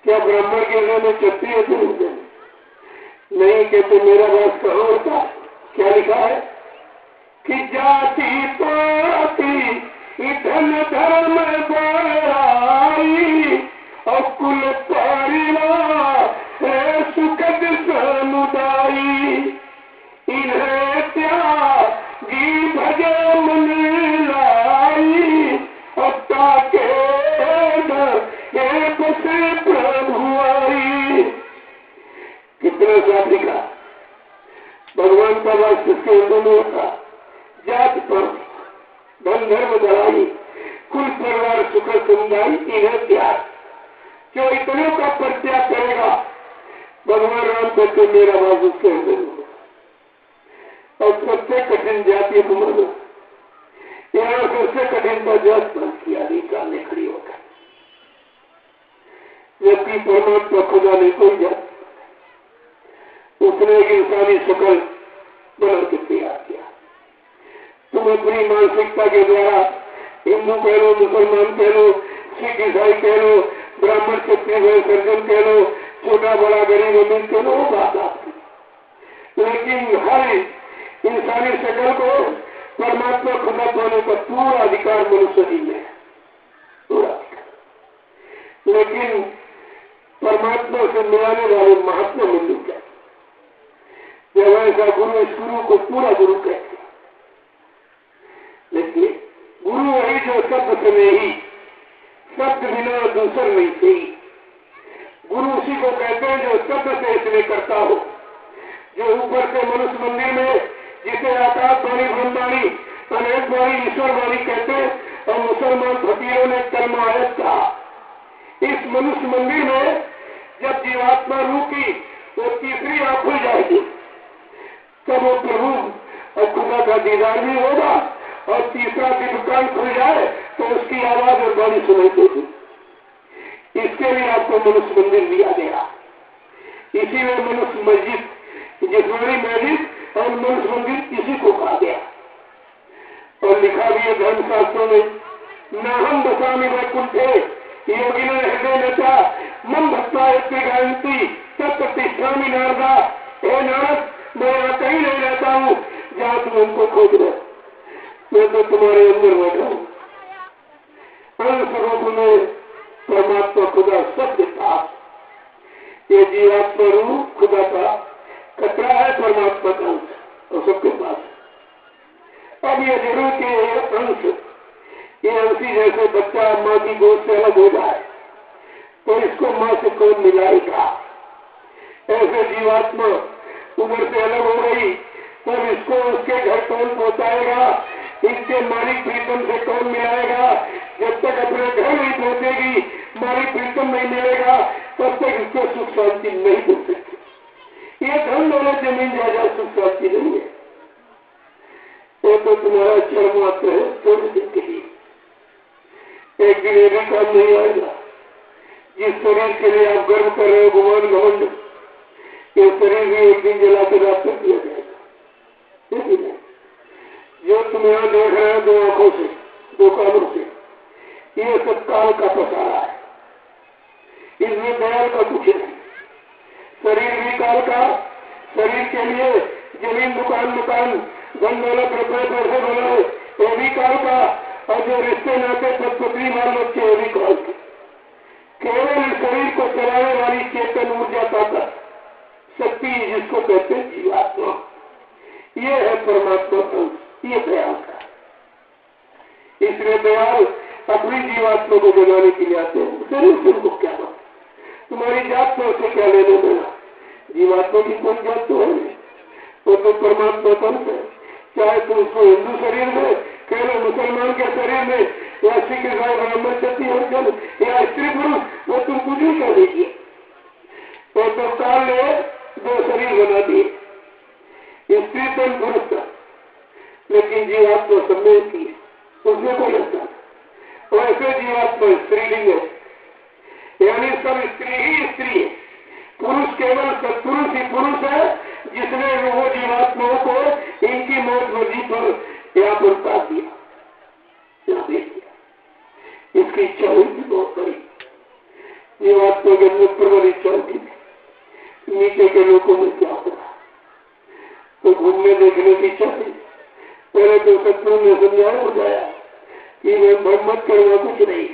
क्या ब्राह्मण के हृदय में, क्षत्रिय के हृदय में? नहीं कहते मेरा वास कहाँ होता है? क्या लिखा है कि जाति पाति धन धर्म बड़ाई और कुल परिवार सुखद समुदायी इन्हें त्यागी भजे मन लाई और ताके बसे प्रभु आई। कितना साफ लिखा। भगवान का वास किसके हृदय में होता? जात पर धन धर्म बढ़ाई कुल परिवार सुखद समुदाय इन्हें त्याग। जो इतने का परित्याग करेगा, भगवान राम कहते मेरा वास उसके हृदय में। और सबसे कठिन जाति को मानो, यहाँ सबसे कठिन का जात पास किया निकालने खड़ी होकर, जबकि परमात्मा खुदा ने कोई जात, उसने एक इंसानी शक्ल बना के तैयार किया। तुम अपनी मानसिकता के द्वारा हिंदू कह लो, मुसलमान कह लो, सिख ईसाई कह लो, ब्राह्मण क्षत्रिय सर्जन कह लो, छोटा बड़ा गरीब अमीर कह लो, वो बात आपकी। लेकिन हर इंसानी शक्ल को परमात्मा खुदा पाने का पूरा अधिकार मनुष्य जी में है, पूरा अधिकार। लेकिन परमात्मा से मिलाने वाले महात्मा मिलू क्या? जब ऐसा गुरु, इस गुरु को पूरा गुरु कहते। देखिए, गुरु वही जो शब्द से नहीं, शब्द बिना दूसर नहीं थी। गुरु उसी को कहते हैं जो शब्द से इसलिए करता हो, जो ऊपर से मनुष्य मंदिर में जिसे आकाश वाणी ब्रह्मवाणी अनेक वाणी ईश्वर वाणी कहते हैं और मुसलमान फकीरों ने कलमा आयत कहा। इस मनुष्य मंदिर में जब जीवात्मा रूह की वो तीसरी आंख खुल जाएगी, तब वो प्रभु और खुदा का दीदार भी होगा और तीसरा दिव्यकाल खुल जाए तो उसकी आवाज और वाणी सुनाई देगी। इसके लिए आपको मनुष्य मंदिर दिया गया। इसीलिए मनुष्य मस्जिद, जिस्मानी मस्जिद और मनुष्य मंदिर इसी को कहा गया। और लिखा भी है धर्मशास्त्रों में, न हम बसामी वैकुंठे योगिना हृदय नचा मम भक्ता गायंती तब प्रतिष्ठामी नारदा। हे नारद, मैं यहाँ कहीं नहीं रहता हूँ जहाँ तुम उनको खोज रहे, मैं तो तुम्हारे अंदर बैठा हूँ। अंश रूप में परमात्मा खुदा सबके पास। ये जीवात्मा रूप खुदा का कतरा है, परमात्मा का अंश और सबके पास। अब ये जरूर के अंश, ये अंशी जैसे बच्चा माँ की गोद से अलग हो जाए तो इसको माँ से कौन मिलाएगा? ऐसे जीवात्मा उधर से अलग हो गई तो इसको उसके घर कौन पहुंचाएगा? इसके मालिक प्रीतम से कौन मिलाएगा? जब तक अपने घर नहीं पहुंचेगी, मालिक प्रीतम नहीं मिलेगा, तब तक इसको सुख शांति नहीं मिल सकती। ये धन दौलत जमीन जायदाद सुख शांति नहीं है। ये तो तुम्हारा जन्म मात्र है, थोड़ी दिन के लिए। एक दिन ये भी काम नहीं आएगा। जिस शरीर के लिए आप गर्व कर रहे हो, गुमान घमंड, ये शरीर भी एक दिन जला के रात कर दिया जाएगा। जो तुम यहाँ देख रहे हो 2 आंखों से, 2 कानों से, ये सब काल का पसारा है। इसमें दयाल का कुछ नहीं। शरीर भी काल का, शरीर के लिए जमीन, दुकान, मकान, धन दौलत, रुपये पैसे बनाए, ये भी काल का। और जो रिश्ते नाते, पत्नी, बाल बच्चे, ये भी काल के। केवल शरीर को चलाने वाली चेतन, ऊर्जा, ताकत, शक्ति, जिसको कहते हैं जीवात्मा, ये है परमात्मा का, ये दयाल का। इसलिए दयाल अपनी जीवात्मा को जगाने के लिए आते हैं। शरीर से उनको क्या बात, तुम्हारी जात में उसे क्या लेने देना? जीवात्मा की कोई जात तो है नहीं, वो तो परमात्मा तंत्र है। चाहे तुम उसको हिंदू शरीर में, केवल मुसलमान के शरीर में, या सिख, ईसाई, ब्राह्मण, क्षत्रिय, हरिजन, या स्त्री पुरुष, वो तुम कुछ भी कर दीजिए। तो सरकार ने 2 शरीर बना दिए, स्त्री तन, पुरुष तन, लेकिन जीवात्मा सम्मेलन की है, उसमें कोई लगता है। वैसे जीवात्मा स्त्रीलिंग है, यानी सब स्त्री ही स्त्री है। पुरुष केवल सत्पुरुष ही पुरुष है, जिसने वो जीवात्माओं को इनकी मौत मर्जी पर यहाँ पर उतार दिया, यहाँ भेज दिया। इसकी इच्छा हुई थी बहुत बड़ी, जीवात्मा के अंदर प्रबल इच्छा होती थी। नीचे के लोगों में क्या हो रहा, तो घूमने देखने की इच्छा थी। पहले तो शत्रु ने समझाया, हो जाया कि मैं मत करना, कुछ नहीं,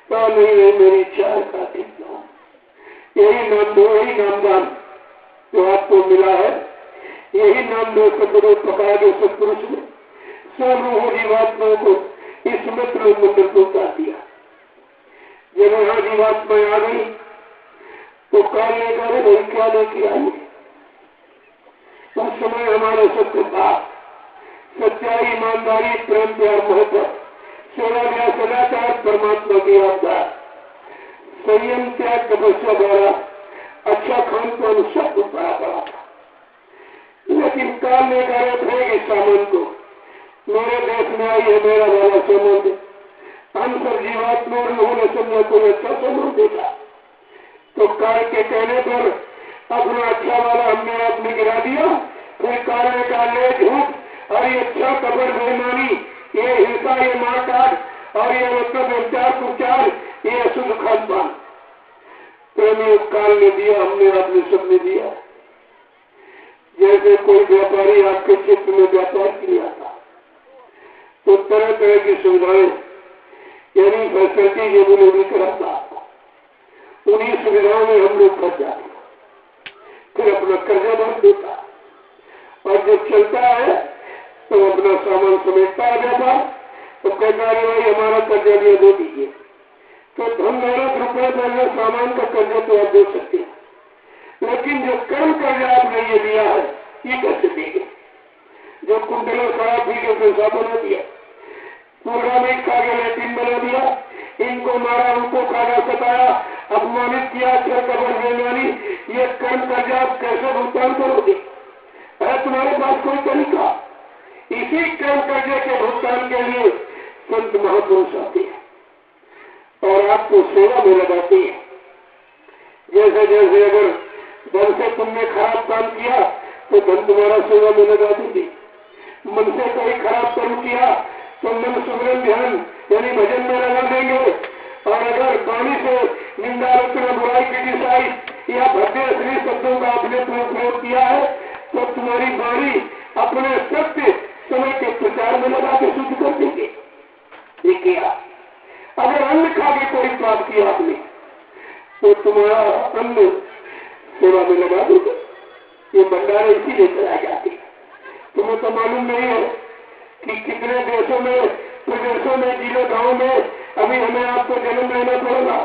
कहा नहीं, मेरी इच्छा है, काफी यही नाम दो, यही नामदान जो आपको मिला है, यही नाम दो। सदगुरु पकड़ा दो सत्पुरुष ने सब रूह जीवात्माओं को इस मित्र मंडल को उतार दिया। जब यहाँ जीवात्मा आ गई तो काल लेकर वही क्या लेके आई। उस समय हमारे सत्य भाव, सच्चाई, ईमानदारी, प्रेम, प्यार, मोहब्बत, सेवा या सदाचार, परमात्मा की आपदा, संयम, त्याग, तपस्या द्वारा अच्छा खान पान सब बड़ा बड़ा था। लेकिन काल लेकर थे इस सामान को, मेरे देश में आई है मेरा वाला संबंध। हम सब जीवात्मा ने समझा कोई अच्छा संबंध देखा, तो काल के कहने पर अपना अच्छा वाला हमने आपने गिरा दिया। फिर काल ने कहा ले झूठ, और ये अच्छा कबर बेईमानी, ये हिंसा, ये मारकाट, और ये मतलब उपचार कुचार, ये अशुद्ध खान पान प्रेमी काल ने दिया, हमने आपने सबने दिया। जैसे कोई व्यापारी आपके क्षेत्र में व्यापार के लिए आता तो तरह तरह की सुविधाएं, यानी फैसिलिटी जो उन्हें भी कराता, उन्हीं सुविधाओं में हम लोग फंस जाते, फिर अपना कर्जा भर देता, और जब चलता है तो अपना सामान समेटता आ जाता, तो कहता है भाई हमारा कर्जा दिया, दे दीजिए। तो धन दौलत, रुपये पैसे, सामान का कर्जा तो आप दे सकते हैं, लेकिन जो कर्म कर्जा आपने ये लिया है, ये कैसे देंगे? जो कुंडलों शराब पी के पैसा बना दिया, पूरा में खा के लेटिन बना दिया, इनको मारा, उनको खाना सताया, अपमानित किया, कबर बेईमानी, ये कर्म कर्जा आप कैसे भुगतान करोगे? है तुम्हारे पास कोई तरीका? इसी कर्म कर्जे के भुगतान के लिए संत महापुरुष आते हैं और आपको सेवा में लगाते हैं। जैसे जैसे अगर धन से तुमने खराब काम किया तो धन तुम्हारा सेवा में लगा देंगे। मन से कोई खराब कर्म किया तो मन सुमरन ध्यान यानी भजन में लगा देंगे। और अगर वाणी से निंदा, आलोचना, बुराई, क्रिटिसाइज या भद्दे असली शब्दों का आपने प्रयोग किया है तो तुम्हारी वाणी अपने सत्य समय के प्रचार में लगा के शुद्ध कर देंगे। देखिए, अगर अन्न खा के कोई पाप किया आपने तो तुम्हारा अन्न सेवा में लगा देंगे। ये भंडारे इसीलिए कराए जाते हैं। तुम्हें तो मालूम नहीं है कि कितने देशों में, प्रदेशों में, जिले, गांव में अभी हमें आपको जन्म लेना पड़ेगा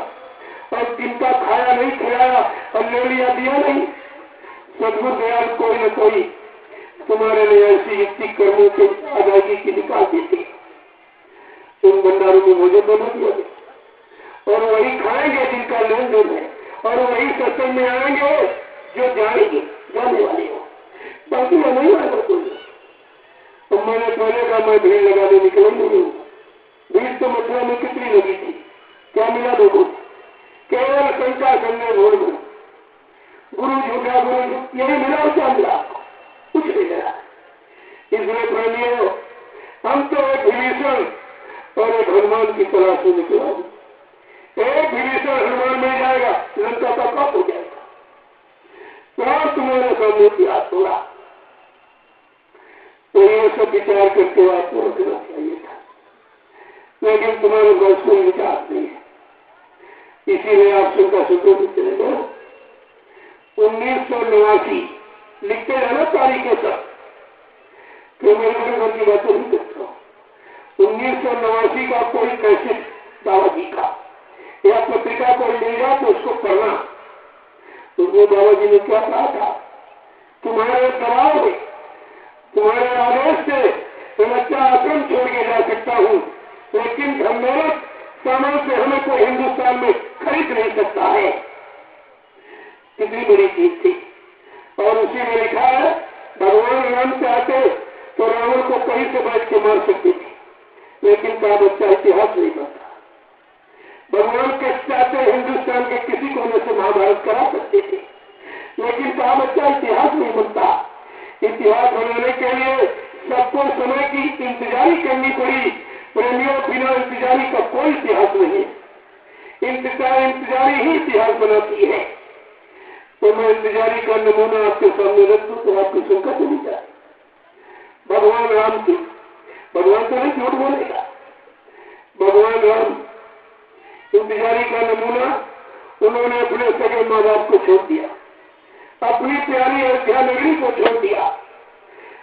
और जिनका खाया नहीं, खिलाया और ले लिया, दिया नहीं। सदगुरु दयाल कोई न कोई तुम्हारे लिए ऐसी युक्ति कर्मों की अदायगी की निकाल देती। उन भंडारों में भोजन बना दिया और वही खाएंगे जिनका लेन देन है, और वही सत्संग में आएंगे जो जाएंगे, जाने वाले हो, बाकी वो नहीं आएगा कोई। तो मैंने पहले कहा मैं भीड़ लगाने निकला नहीं हूँ। भीड़ तो मथुरा में कितनी लगी थी, क्या मिला लोगों को? केवल शंका करने बोल गए, गुरु झूठा गुरु यही मिला, क्या मिला आपको? कुछ नहीं मिला। इसलिए प्रेमियों, हम तो एक विभीषण और एक हनुमान की तलाश में निकला। एक विभीषण हनुमान मिल जाएगा, लंका का पाप हो जाएगा। तो तुम्हारे सामने किया थोड़ा, तो ये सब विचार करके आपको रखना चाहिए था, लेकिन तुम्हारे पास कोई विचार नहीं है, इसीलिए आप शंका सूत्रों में चले गए। 1989 लिखते हैं ना तारीखें सब, तो मेरे घर की बातें नहीं करता हूँ। 1989 का कोई कैसेट बाबा जी का या पत्रिका कोई मिलेगा तो उसको पढ़ना। तो वो बाबा जी ने क्या कहा था, तुम्हारे दबाव में, तुम्हारे आदेश से मैं क्या आश्रम छोड़ के जा सकता हूँ, लेकिन धनदौलत सामान से हमें कोई हिंदुस्तान में खरीद नहीं सकता है। कितनी बड़ी चीज थी। और उसी में लिखा है, भगवान राम चाहते तो रावण को कहीं से बैठ के मार सकते थे, लेकिन का बच्चा इतिहास नहीं पढ़ता। भगवान के चाहते हिंदुस्तान के किसी कोने से महाभारत करा सकते थे, लेकिन का बच्चा इतिहास नहीं बनता। इतिहास बनाने के लिए सबको समय की इंतजारी करनी पड़ी। प्रेमियों, बिना इंतजारी का कोई इतिहास नहीं। इंतजारी ही इतिहास बनाती है। तो मैं इंतजारी का नमूना आपके सामने रख दूं तो आपकी शंका चली जाए। भगवान राम की, भगवान तो नहीं झूठ बोलेगा, भगवान राम इंतजारी का नमूना, उन्होंने अपने सगे माँ बाप को छोड़ दिया, अपनी प्यारी अयोध्या नगरी को छोड़ दिया,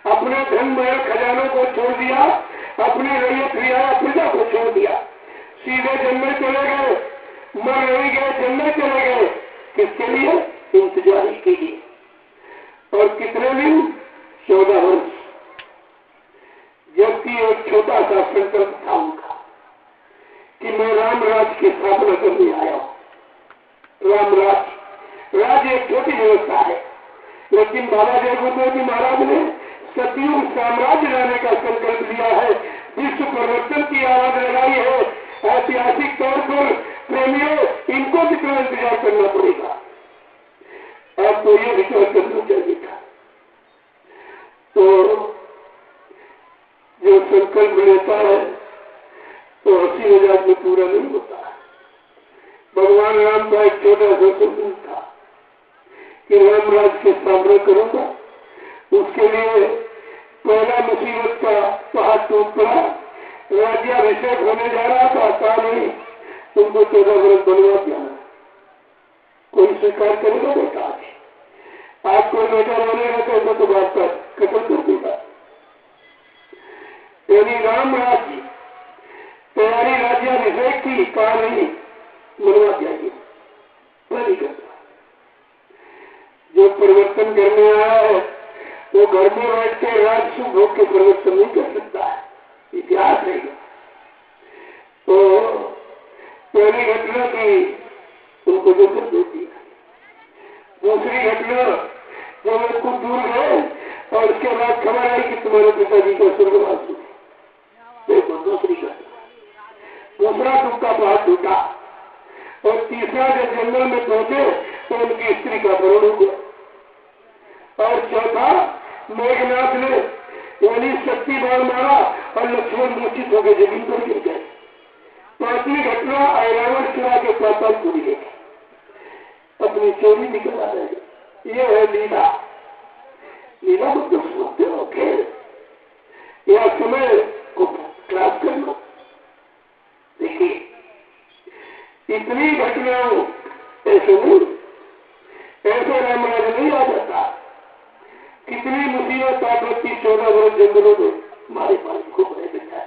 अपने धनमय खजानों को छोड़ दिया, अपनी रैयत रियाया प्रजा को छोड़ दिया, सीधे जन्नत चले गए, मर नहीं गए, जन्नत चले गए। किसके लिए? इंतजारी के लिए। और कितने दिन? 14 वर्ष। जबकि एक छोटा सा संकल्प था उनका कि मैं राम राज की स्थापना करने आया हूं। राम राज एक छोटी व्यवस्था है, लेकिन बाबा जगन्नाथ जी महाराज ने सतयुग साम्राज्य लाने का संकल्प लिया है, विश्व परिवर्तन की आवाज लगाई है। ऐतिहासिक तौर पर प्रेमियों, इनको कितना इंतजार करना पड़ेगा? आपको ये विचार करना चाहिए था। तो जो संकल्प लेता है तो 80,000 में पूरा नहीं होता। भगवान राम का एक छोटा सा संकल्प था कि राम राज की स्थापना करूंगा। उसके लिए पहला मुसीबत का पहाड़ टूट पड़ा, राज्याभिषेक होने जा रहा था, कहा नहीं तुमको 14 वर्ष बनवा दिया। कोई स्वीकार करेगा बेटा? आज कोई बेटा बनेगा तो बात कर खत्म कर देगा। यानी राम राज की तैयारी राज्याभिषेक की, कहा नहीं बनवा दिया। नहीं करता। जो परिवर्तन करने आया है वो घर में बैठ के राज सुख भोग के परिवर्तन नहीं कर सकता है, इतिहास है। तो पहली घटना की उनको जो कर देती है। दूसरी घटना जब वो कुछ दूर गए और उसके बाद खबर आई कि तुम्हारे पिताजी का स्वर्गवास। देखो दूसरी घटना। दूसरा तुमका पहाड़ टूटा। और तीसरा जब जंगल में पहुंचे तो उनकी स्त्री का अपहरण हो गया। और चौथा मेघनाथ ने यानी शक्ति बाण मारा और लक्ष्मण मूर्छित हो गए, जमीन पर गिर गए। पांचवी घटना ऐरावत चुरा के पाताल पूरी गई, अपनी चोरी निकल आ रही। ये है लीला। लीला को तो सुनते हो खेल या समय को क्लास कर लो। देखिए इतनी घटनाओं ऐसे नहीं, ऐसे रामराज नहीं आ जाता। कितनी मुसीबत आपत्ति 14 वर्ष जंगलों में हमारे पास घूम रहे बिता।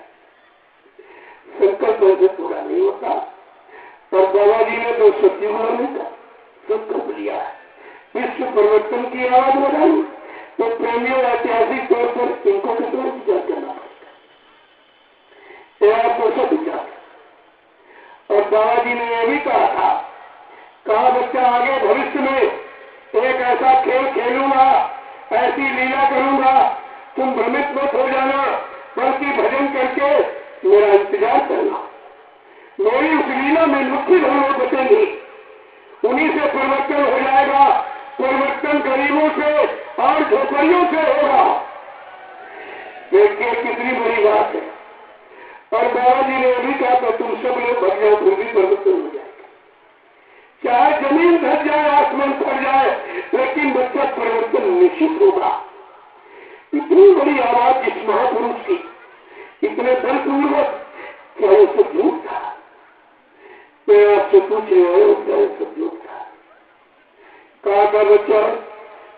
संकल्प ऐसे पूरा नहीं होता। और बाबा जी ने तो सत्युग लाने का संकल्प लिया है, विश्व परिवर्तन की आवाज बनाई। तो प्रेमियों, ऐतिहासिक तौर पर इनको कितना विचार करना पड़ेगा, आपको सब विचार। और बाबा जी ने यह भी कहा था, कहा बच्चा आगे भविष्य में एक ऐसा खेल खेलूंगा, ऐसी लीला करूंगा, तुम भ्रमित मत हो जाना, बल्कि भजन करके मेरा इंतजार करना। मेरी उस लीला में मुख्य धर्म बचेंगे, उन्हीं से परिवर्तन हो जाएगा। परिवर्तन गरीबों से और झोपड़ियों से होगा। देखिए कितनी बड़ी बात है। और बाबा जी ने भी कहा था तुम सब लोग भग जाओ, फिर भी परिवर्तन हो जाएगा। चाहे जमीन धस जाए, आसमान फट जाए, लेकिन बच्चा परिवर्तन निश्चित होगा। इतनी बड़ी आवाज इस महापुरुष की, इतने बलपूर्वक, क्या ये सब झूठ था? मैं आपसे पूछ रहा हूं, क्या ये सब झूठ था? कहा था बच्चा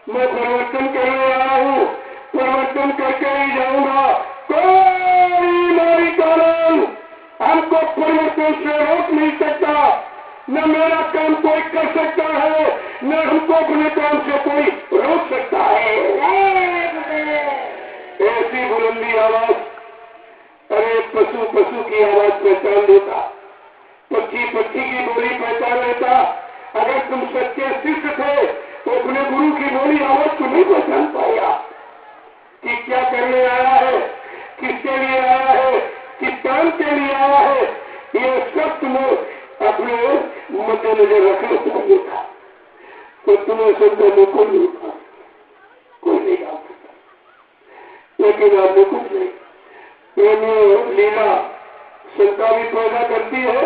मैं परिवर्तन करने आया हूं, परिवर्तन करके ही जाऊंगा। कोई हमारी कारण हमको परिवर्तन से रोक नहीं सकता। न मेरा काम कोई कर सकता है, न हमको अपने काम से कोई रोक सकता है। ऐसी बुलंदी आवाज, अरे पशु पशु की आवाज पहचान लेता, पक्षी पक्षी की बोली पहचान लेता। अगर तुम सच्चे शिष्य थे तो अपने गुरु की बोली आवाज को नहीं पहचान पाया कि क्या करने आया है, किसके लिए आया है, किस काम के लिए आया है। ये सब तुम्हें अपने मद्देनजर रखना चाहिए था। तो तुम्हें समझने को नहीं था, कोई नहीं डाल सकता, लेकिन आपने कुछ नहीं। प्रेमियों, लीला शंका भी पैदा करती है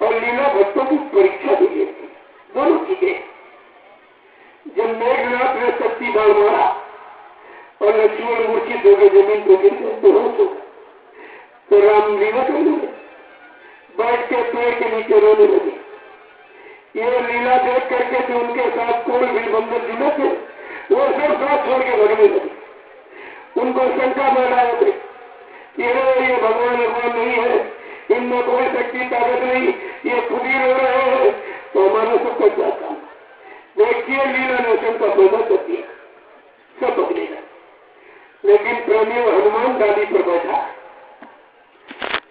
और लीला भक्तों की परीक्षा भी लेती है। दोनों चीजें। जब मेघनाथ ने शक्ति बाण मारा और लक्ष्मण मूर्छित हो गए, जमीन को गिर गए, बेहोश हो गए, तो राम लीला करने लगे, बैठ के पेड़ के नीचे रोने लगे। ये लीला देख करके जो उनके साथ कोई भी बंदर जिले थे, वो सब साथ छोड़ के भगने लगे। उनको शंका पैदा हो गई कि ये भगवान भगवान नहीं है, इनमें कोई शक्ति ताकत नहीं, ये खुद ही रो रहे हैं, तो हमारा सबका क्या काम? देखिए लीला ने शंका पैदा कर दिया, सब भगने लगे। लेकिन प्रेमियों, हनुमान डाली पर बैठा,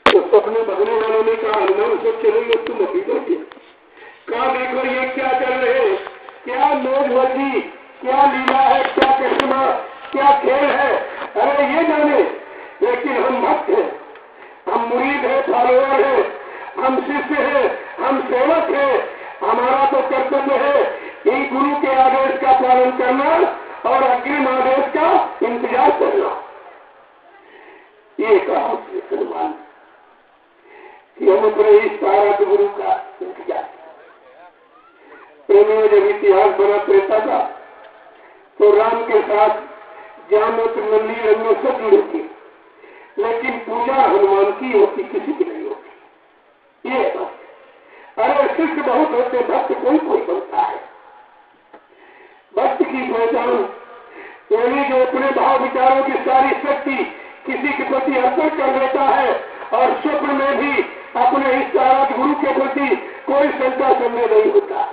तो सपने भगने वालों ने कहा हनुमान सब चलेंगे, तुम अभी बैठे। कहा देखो ये क्या कर रहे, क्या मौजमस्ती, क्या लीला है, क्या करिश्मा, क्या खेल है, अरे ये जाने। लेकिन हम भक्त हैं, हम मुरीद है, फॉलोअर है, हम शिष्य है, हम सेवक है। हमारा तो कर्तव्य है इन गुरु के आदेश का पालन करना और अग्रिम आदेश का इंतजार करना। ये कहा हनुमान कि हम अपने इस तारक गुरु का इंतजार। प्रेमियों, जब इतिहास बना रहता था तो राम के साथ जामवंत नंदी रंगों से जुड़े थे, लेकिन पूजा हनुमान की होती, किसी की नहीं होती। ये बात। अरे शिष्य बहुत होते, भक्त कोई कोई बनता है। भक्त की पहचान यानी जो अपने भाव विचारों की सारी शक्ति किसी के प्रति अर्पण कर देता है और स्वप्न में भी अपने इस तारक गुरु के प्रति कोई शंका संदेह नहीं होता,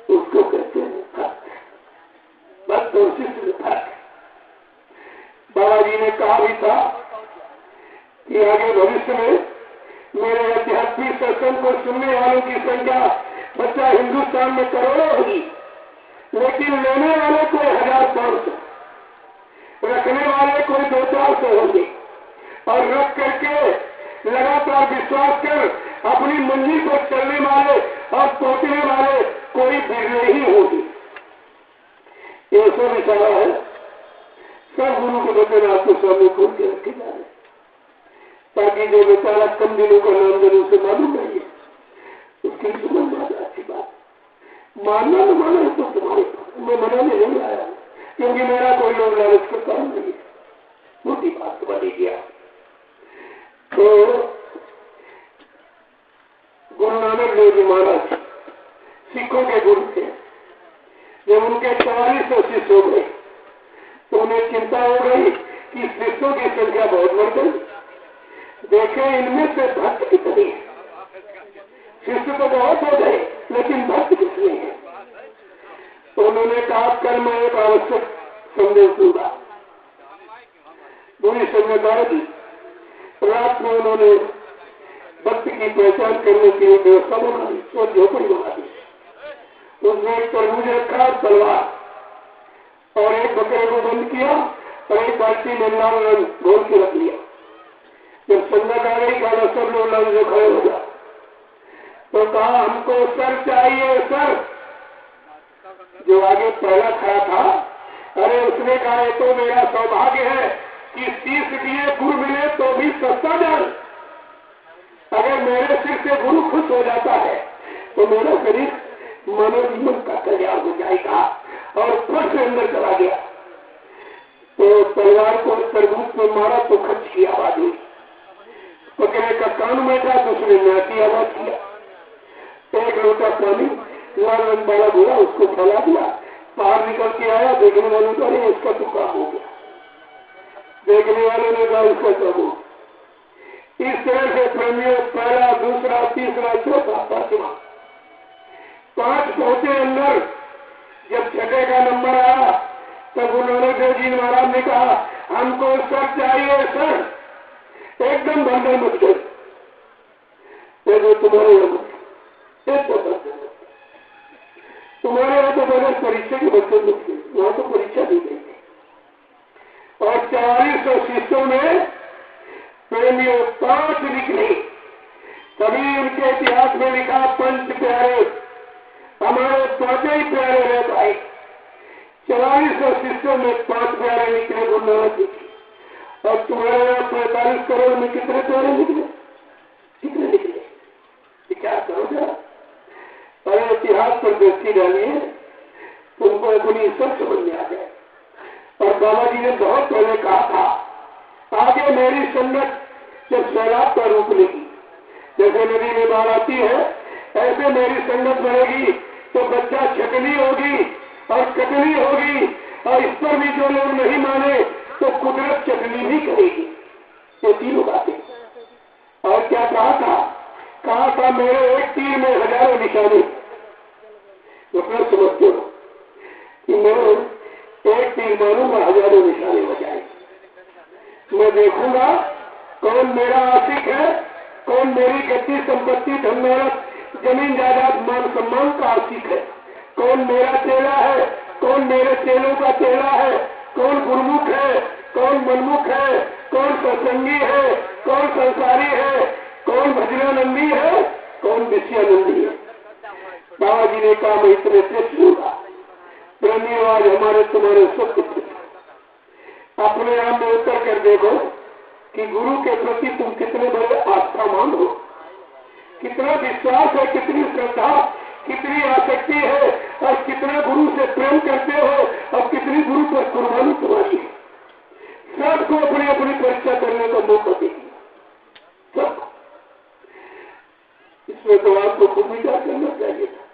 उसको कहते हैं भक्त। भक्त और शिष्य फर्क। बाबा जी ने कहा भी था कि आगे भविष्य में मेरे आध्यात्मिक सत्संग को सुनने वालों की संख्या बच्चा हिंदुस्तान में करोड़ों होगी, लेकिन लेने वाले कोई 1500, रखने वाले कोई 200-400 होंगे। और रख करके लगातार विश्वास कर अपनी मंजिल पर चलने वाले और पहुंचने वाले कोई भीड़ नहीं होगी। ये सब इशारा है। सब गुरु के बचन आपको सामने खोल के रखे जा रहे, ताकि जो बेचारा कम दिनों का नाम देने उसे मालूम नहीं है, उसकी समझ में अच्छी बात। मानना न माना है तो तुम्हारे पास, मैं मनाने नहीं आया, क्योंकि मेरा कोई लोग लालच का काम नहीं है। मोटी बात बता दीजिए। तो गुरु नानक देव जी महाराज सिखों के गुरु थे। जब उनके 4400 शिष्य हो गए तो उन्हें चिंता हो गई कि शिष्यों की संख्या बहुत बढ़ गई। देखे इनमें से भक्त कितने हैं? शिष्य तो बहुत हो गए, लेकिन भक्त कितने हैं? तो उन्होंने कहा कल मैं एक आवश्यक संदेश दूंगा। पूरी संज्ञा दी। रात में उन्होंने भक्त की पहचान करने की व्यवस्था बना दी और झोपड़ी बना दी। उसमें एक तरबूज रखा, तलवार और एक बकरे को बंद किया और एक बाल्टी में लाल रंग घोल के रख लिया। जब संगत आ गई कहा सब लोग लाइन से खड़े हो गया तो कहा हमको सर चाहिए सर। जो आगे पहला खड़ा था, अरे उसने कहा ये तो मेरा सौभाग्य है कि 30 दिए गुरु मिले तो भी सस्ता जान। अगर मेरे सिर से गुरु खुश हो जाता है तो मेरा शरीर मानव जीवन का कल्याण हो जाएगा। और फट से अंदर चला गया तो परिवार को तरबूज में मारा तो खच की आवाज हुई। पकड़े का कान में था, दूसरे ने की आवाज किया। एक लोटा पानी लाल रंग वाला घोड़ा उसको फैला दिया, बाहर निकल के आया। देखने वालों का नहीं, इसका तो काम हो गया। देखने वालों ने कहा इसका काम हो। इस तरह से प्रेमियों पहला, दूसरा, तीसरा, चौथा, पांचवा, 5 पहुंचे अंदर। जब छठे का नंबर आया तब उन्होंने देव जी महाराज ने कहा हमको सर चाहिए सर। एकदम भंडर मच गए। तुम्हारे तुम्हारे यहाँ तो बगैर परीक्षा के बच्चे लोग थे, वहां तो परीक्षा दी गई थी। और 4400 शिष्यों में प्रेमियों 5 निकले। तभी उनके इतिहास में लिखा पंच प्यारे, हमारे 5 ही प्यारे रह पाए। 4400 शिष्यों में 5 प्यारे निकले गुरु नानक जी। और तुम्हारे यहाँ 45 करोड़ में कितने प्यारे निकले? कितने निकले? विचार करो जरा। और इतिहास पर दृष्टि डालिए, तुमको अपनी सब समझ में आ जाए। और बाबा जी ने बहुत पहले कहा था आगे मेरी संगत जब सैलाब का रूप लेगी, जैसे नदी में बाढ़ आती है ऐसे मेरी संगत बढ़ेगी तो बच्चा छकनी होगी और कटनी होगी। और इस पर भी जो लोग नहीं माने तो कुदरत चटनी भी करेगी। ये तीनों बातें। और क्या कहा था मेरे एक तीर में हजारों निशाने। मतलब समझते हो कि मैं एक तीर मारूंगा हजारों निशाने हो जाएंगे। मैं देखूंगा कौन मेरा आशिक है, कौन मेरी गति संपत्ति धन दौलत जमीन जायदाद मान सम्मान का आशिक है, कौन मेरा चेला है, कौन मेरे चेलों का चेला है, कौन गुरुमुख है, कौन मनमुख है, कौन सत्संगी है, कौन संसारी है, कौन भजनानंदी है, कौन विषयानंदी है। बाबा जी ने कहा मैं इतने से सुनूंगा। प्रेमी आज हमारे तुम्हारे सब कुछ अपने आप में उतर कर देखो कि गुरु के प्रति तुम कितने बड़े आस्थावान हो, कितना विश्वास है, कितनी श्रद्धा, कितनी आसक्ति है और कितना गुरु से प्रेम करते हो और कितनी गुरु पर कुर्बानी तुम्हारी है। सबको अपनी अपनी परीक्षा करने का मौका देगी। सब इसमें तो आपको खुद विचार करना चाहिए था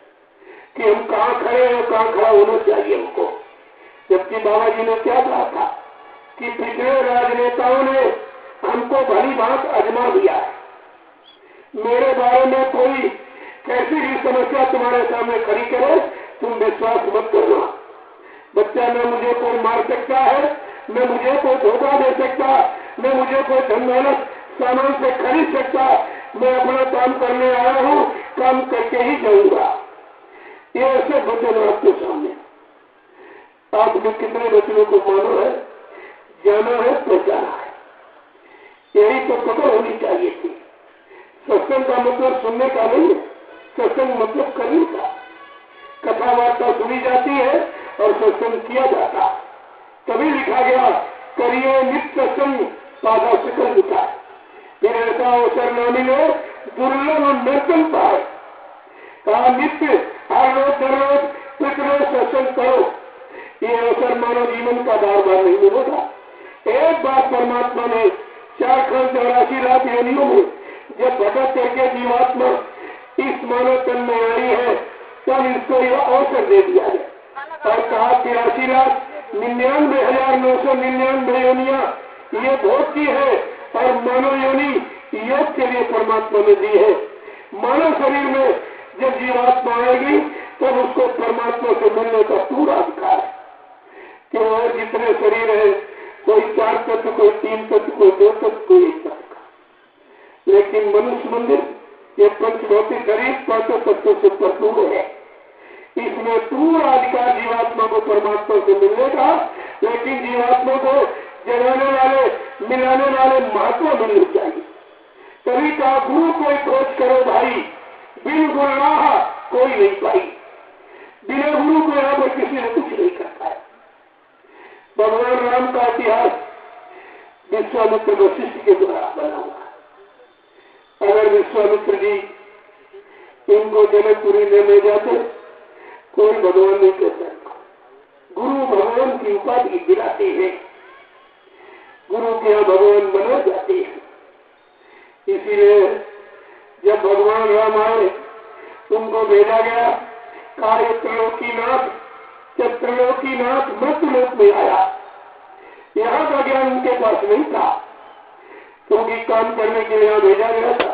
कि हम कहाँ खड़े हैं, कहाँ खड़ा होना चाहिए हमको। जबकि बाबा जी ने क्या कहा था कि पिछले राजनेताओं ने हमको भली भांत आजमा दिया है। मेरे बारे में कोई कैसी भी समस्या तुम्हारे सामने खड़ी करे तुम विश्वास मत करना। बच्चा न मुझे कोई मार सकता है, न मुझे कोई धोखा दे सकता, न मुझे कोई धन दौलत सामान से खरीद सकता। मैं अपना काम करने आया हूँ, काम करके ही जाऊंगा। ये ऐसे वचन आपके सामने। आपने कितने वचनों को मानो है, जाना है, पहचाना है। यही तो पकड़ होनी चाहिए थी। सत्संग का मतलब सुनने का नहीं है, सत्संग मतलब करने का। कथा वार्ता सुनी जाती है और सत्संग किया जाता। तभी लिखा गया करिए नित्य सत्संग पादा सकल लिखा। फिर ऐसा अवसर न मिले दुर्लभ नर्तन पाए। कहा नित्य हर रोज प्रतिरोज सत्संग करो। ये अवसर मानव जीवन का बार बार नहीं मिलेगा। एक बार परमात्मा ने 4,84 योनियों में जब भटक करके जीवात्मा इस मानव तन में आई है तब इसको यह अवसर दे दिया है और कहा 83,99,999 योनियां ये भोग की है और मानव योनि योग के लिए परमात्मा ने दी है। मानव शरीर में जब जीवात्मा आएगी तब उसको परमात्मा से मिलने का पूरा अधिकार है। कि और जितने शरीर है, कोई 4 तत्व, कोई 3 तत्व, कोई 2 तत्व, कोई 1 तत्व। लेकिन मनुष्य मंदिर ये पंचभौतिक शरीर 5 तत्वों से भरपूर है। इसमें पूरा अधिकार जीवात्मा को परमात्मा से मिलने का, लेकिन जीवात्मा को जगाने वाले, मिलाने वाले महात्मा मिलने चाहिए। तभी कहा गुरु कोई खोज करो भाई, बिन गुरुराह कोई नहीं पाई। बिना गुरु को यहाँ पर किसी ने कुछ नहीं कर पाया। भगवान राम का इतिहास विश्वामित्र वशिष्ठ के द्वारा बना हुआ। अगर विश्वामित्र जी इनको जनकपुरी ले जाते, कोई भगवान नहीं कहता। गुरु भगवान की उपाधि दिलाते हैं, गुरु के यहाँ भगवान बना जाते हैं। इसीलिए जब भगवान राम आए, उनको भेजा गया, कार्य त्रिलोकीनाथ, जब त्रिलोकीनाथ मृत्युलोक में आया, यहाँ का ज्ञान उनके पास नहीं था, क्योंकि काम करने के लिए यहाँ भेजा गया था।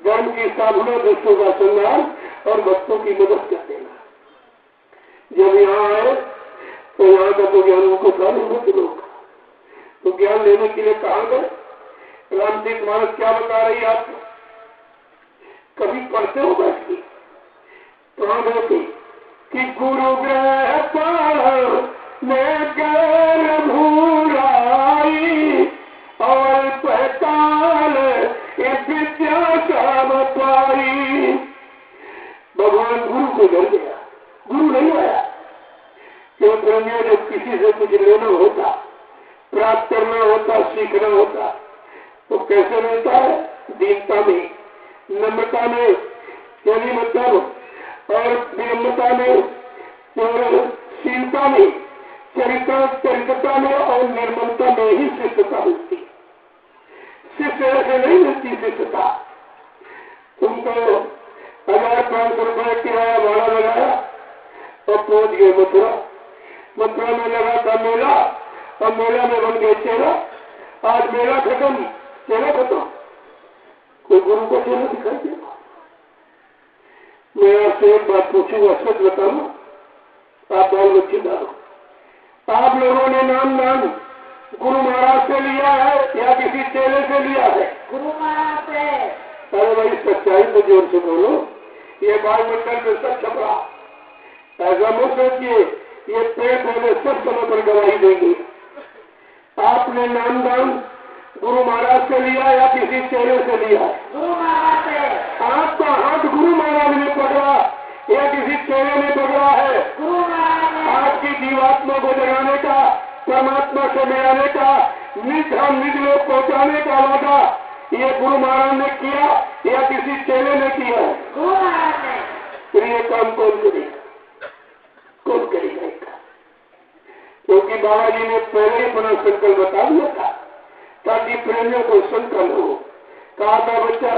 धर्म की स्थापना, दुष्टों का संहार और भक्तों की मदद कर देना। जब यहाँ आए तो यहाँ का तो ज्ञान उनको था नहीं, मृत्युलोक। तो ज्ञान लेने के लिए कहा गए। रामचरित मानस क्या बता रही है आपको? कभी पढ़ते हो बैठ के? कहाँ होती कि गुरु ग्रह पर मैं ज्ञान भूलाई और पहचान विद्या सब पाई। भगवान गुरु को डर गया, गुरु नहीं आया। क्योंकि जब किसी से कुछ लेना होता, प्राप्त करना होता, सीखना होता, तो कैसे मिलता है? दीनता में, नम्रता में, यानी मतलब, और विनम्रता में, और शीलता में, चरित्रता में और निर्मलता में ही शिष्टता मिलती है। शिष्य ऐसे नहीं मिलती शिष्टता। तुमको 1500 रुपए किराया भाड़ा लगाया और पहुंच गए मथुरा। मथुरा में लगा था मेला, और मेला में बन गए चेला। आज मेला खत्म, चेला खत्म, कोई गुरु को चेला दिखाई देगा? मैं आपसे एक बात पूछूंगा, सच बताऊं, आप बाल बच्चे डालो। आप लोगों ने नाम गुरु महाराज से लिया है या किसी चेले से लिया है? गुरु महाराज से। अरे भाई सच्चाई तो जोर से बोलो, ये वायुमंडल में सब छप रहा। ऐसा मत सोचिए ये पेड़ पौधे सब समय पर गवाही देंगे। आपने नामदान गुरु महाराज से लिया या किसी चेले से लिया? गुरु महाराज से। आपका हाथ गुरु महाराज ने पकड़ा या किसी चेले ने पकड़ा है? गुरु महाराज ने। आपकी जीवात्मा को जगाने का, परमात्मा से मिलाने का, निज धाम निज लोग पहुंचाने का वादा ये गुरु महाराज ने किया या किसी चेले ने किया? गुरु महाराज ने। फिर ये काम कौन करेगा? कौन करेगा इसका? क्योंकि बाबा जी ने पहले ही अपना संकल्प बता दिया था ताकि प्रेमियों को संकल्प हो। कहा था बच्चा,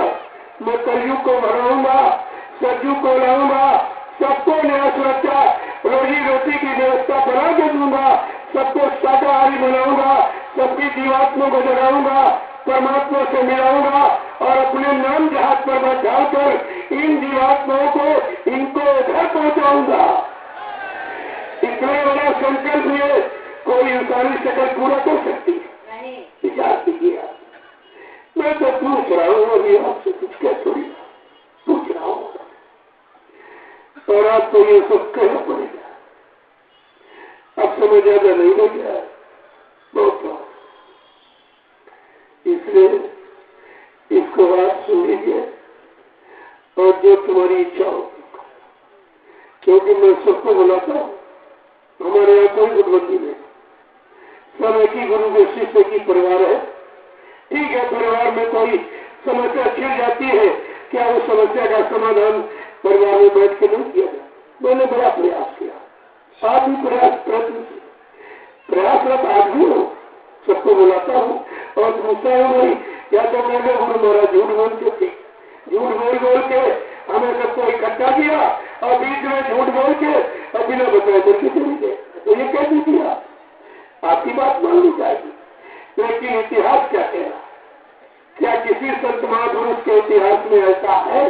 मैं कलयुग को भराऊंगा, सतयुग को लाऊंगा, सबको न्याय सुरक्षा, रोजी रोटी की व्यवस्था बना के दूंगा, सबको शाकाहारी बनाऊंगा, सबकी जीवात्मा को जगाऊंगा, परमात्मा से मिलाऊंगा और अपने नाम जहाज पर बैठाकर इन जीवात्माओं को इनको घर पहुंचाऊंगा। इतना बड़ा संकल्प ये कोई इंसानी शक्ल पूरा कर सकती है? विचार कीजिए। मैं तो पूछ रहा हूँ, अभी आपसे कुछ क्या थोड़ी पूछ रहा हूँ, और आपको ये सब कहना पड़ेगा। अब समय ज्यादा नहीं हो गया, बहुत। इसलिए इसको आप सुन लीजिए और जो तुम्हारी इच्छा हो, क्योंकि मैं सबको बुलाता हूँ। हमारे यहाँ कोई गुटबंदी नहीं, सब एक ही गुरु के शिष्य की परिवार है। ठीक है, परिवार में कोई समस्या छिड़ जाती है, क्या उस समस्या का समाधान परिवार में बैठ के नहीं किया जाए? मैंने बड़ा प्रयास किया, आज भी प्रयासरत आदमी हो, सबको बुलाता हूँ और पूछता हूँ भाई, या तो मैंने गुरु महाराज झूठ बोलते थे, झूठ बोल के हमें सबको इकट्ठा किया और बीच में झूठ बोल के और बिना बताए करके चले गए। तो ये कैसे किया? आपकी बात माननी चाहिए, लेकिन इतिहास क्या कह रहा? क्या किसी संत महापुरुष के इतिहास में ऐसा है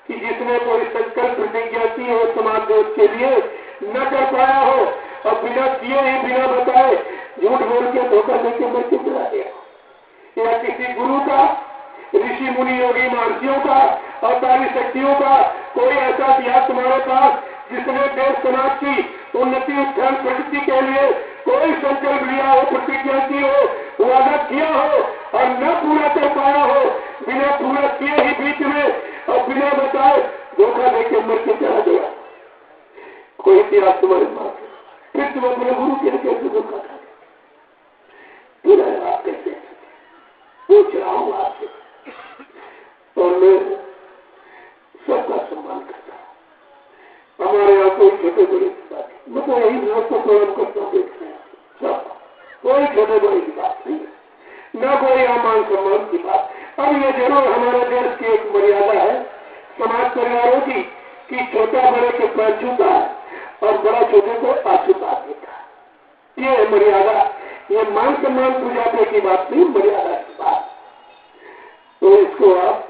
कि जिसने कोई संकल्प प्रतिज्ञा की हो समाज देश के लिए न कर पाया हो और बिना किए ही बिना बताए झूठ बोल के धोखा देके मृत्यु चला गया? या किसी गुरु का, ऋषि मुनि योगी महर्षियों का, अवतारी शक्तियों का कोई ऐसा इतिहास तुम्हारे पास जिसने देश समाज की उन्नति उत्थान प्रगति के लिए कोई संकल्प लिया हो, प्रतिज्ञा की हो, वादा किया हो और न पूरा कर पाया हो, बिना पूरा किए ही बीच में और बिना बताए धोखा देके मर के चला गया, कोई इतिहास तुम्हारे पास, फिर तुम अपने गुरु के कैसे धोखा खा पूरा आप कैसे पूछ रहा हूं आपसे। और मैं सबका सम्मान करता हूं। हमारे यहाँ कोई छोटे बड़े की बात है, मैं तो यही लोग को प्रणाम करता हूँ, देखते हैं सब, कोई छोटे बड़े की बात नहीं है, न कोई मान सम्मान की बात। अब ये जरूर हमारे देश की एक मर्यादा है समाज परिवारों की कि छोटा बड़े के पैर छूता है और बड़ा छोटे को आशीर्वाद देता है। ये मर्यादा, ये मान सम्मान पूजाते की बात नहीं, मर्यादा की बात। तो इसको आप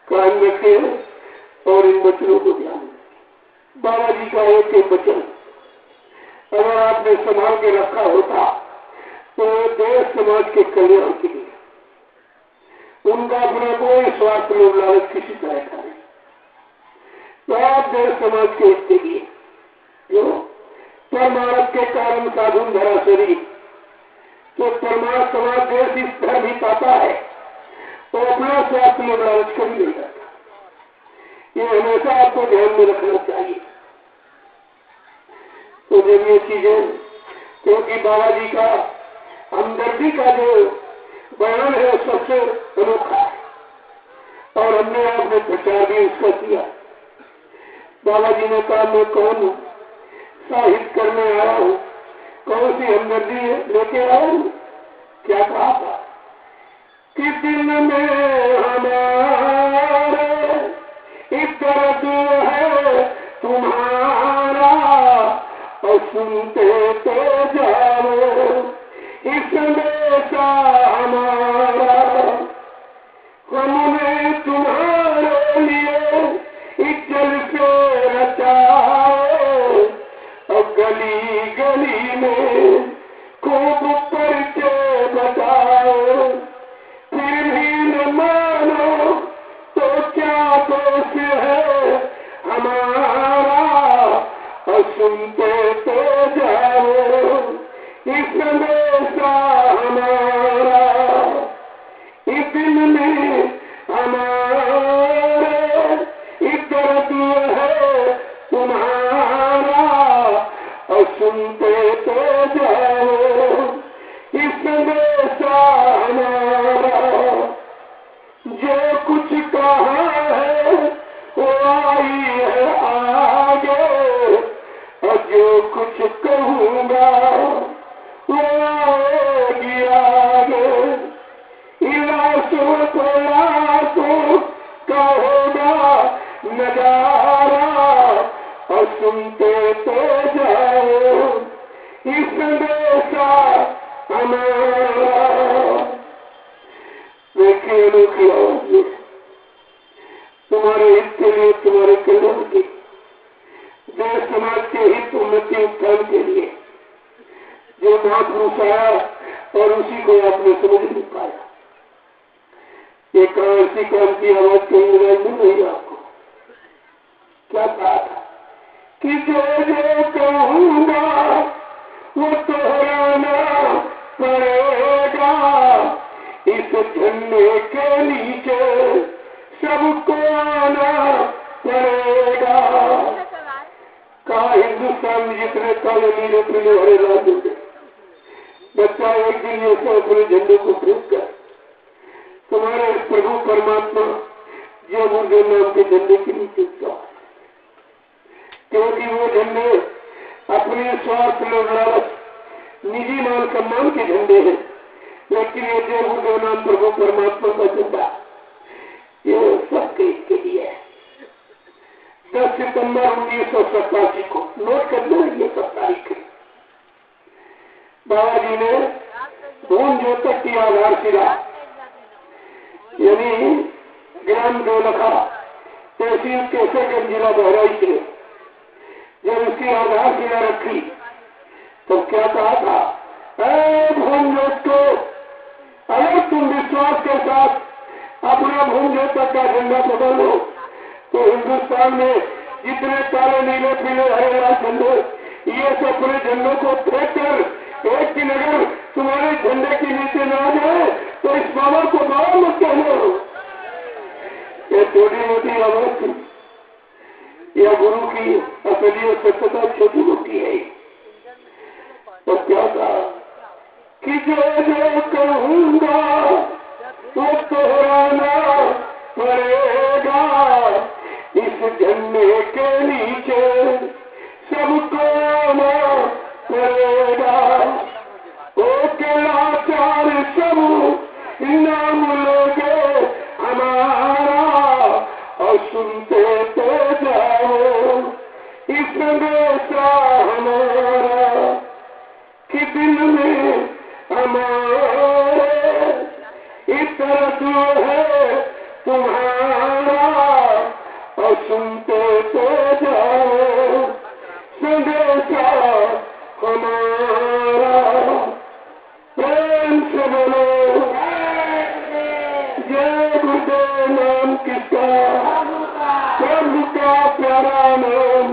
कायम रखें और इन वचनों को ध्यान रखें। बाबा जी का एक वचन अगर आपने संभाल के रखा होता तो देश समाज के कल्याण के लिए, उनका अपना कोई स्वार्थ लोभ लालच किसी तरह का नहीं, तो आप देश समाज के हित के लिए जो परमार्थ के कारण साधुन धरा शरीर, तो परमार्थ समाज देश इस धर्म ही पाता है तो अपना स्वार्थ लोभ लालच कभी नहीं करता। ये हमेशा आपको ध्यान में रखना चाहिए। तो जब ये चीजें, क्योंकि बाबा जी का हमदर्दी का जो बयान है सबसे अनोखा है और हमने आपने प्रचार भी उसका किया। बाबा जी ने कहा मैं कौन हूँ, साहित्य करने आया हूँ, कौन सी हमदर्दी लेके आया हूँ, क्या कहा था कि दिल में हमारे इस दर्द है तुम्हारा और सुनते तो जाओ इस संदेशा हमारा, हमने तुम्हारे लिए इस जल से रचाओ और गली गली में खूब परिचय बताओ, फिर भी न मानो तो क्या दोष है हमारा और सुनते तो जाओ इस संदेशा हमारा, इस दिल में हमारे इस दर्द है तुम्हारा और सुनते तो जाओ इस संदेशा हमारा, जो कुछ कहा है वो आई है आगे और जो कुछ कहूँगा वो आएगी आगे, इलासों को लासों का होगा नजारा और सुनते तो जाओ इस संदेशा हमारा। देखिए अनोखी आवाज तुम्हारे हित के लिए, तुम्हारे कल्याण के, देश समाज के हित उन्नति उत्थान के लिए जो महापुरुष आया और उसी को आपने समझ नहीं पाया। ये ऐसी काम की आवाज कहीं मिल रही आपको, क्या कहा था कि जो जो कहूँगा वो दोहराना पड़ेगा, इस झंडे के नीचे सबको आना पड़ेगा। कहा हिंदुस्तान में जितने काले नीले पीले हरे लाल होंगे, बच्चा एक दिन ये सब अपने झंडे को खरीद कर तुम्हारे प्रभु परमात्मा जो मुर्गे नाम के झंडे के नीचे उठा, क्योंकि वो झंडे अपने स्वार्थ लोभ लालच निजी मान सम्मान के झंडे हैं, लेकिन ये जो मुर्गे नाम प्रभु परमात्मा का झंडा ये सबके इसके लिए है। 10 सितंबर 1987 को नोट कर लो, ये 7 तारीख है, बाबा जी ने भून ज्योतक की आधारशिला यानी ग्राम दोलखा तहसील केसरगंज जिला बहराइच में जब उसकी आधारशिला रखी तो क्या कहा था, भून ज्योत को अगर तुम विश्वास के साथ अपना भून ज्योतक का झंडा पकड़ लो तो हिंदुस्तान में जितने काले नीले पीले हरे लाल झंडे, ये सब पूरे झंडों को फेंक कर एक दिन अगर तुम्हारे झंडे के नीचे न आ जाए तो इस पावर को बाहर मत कहना। ये छोटी मोटी आवाज थी, यह गुरु की असली सत्यता छोटी मोटी है। तो क्या कहा कि जो जो कहूंगा वो दोहराना पड़ेगा, इस झंडे के नीचे सबको आना पड़ेगा। ओ के लाचार सब नाम लोगे हमारा, और सुनते तो जाओ इस संदेशा हमारा, कि दिल में हमारे इतना जो है तुम्हारा, और सुनते तो जाओ संदेशा हमारा। प्रेम से बोलो जय गुरुदेव। नाम किसका? प्रभु का प्यारा नाम।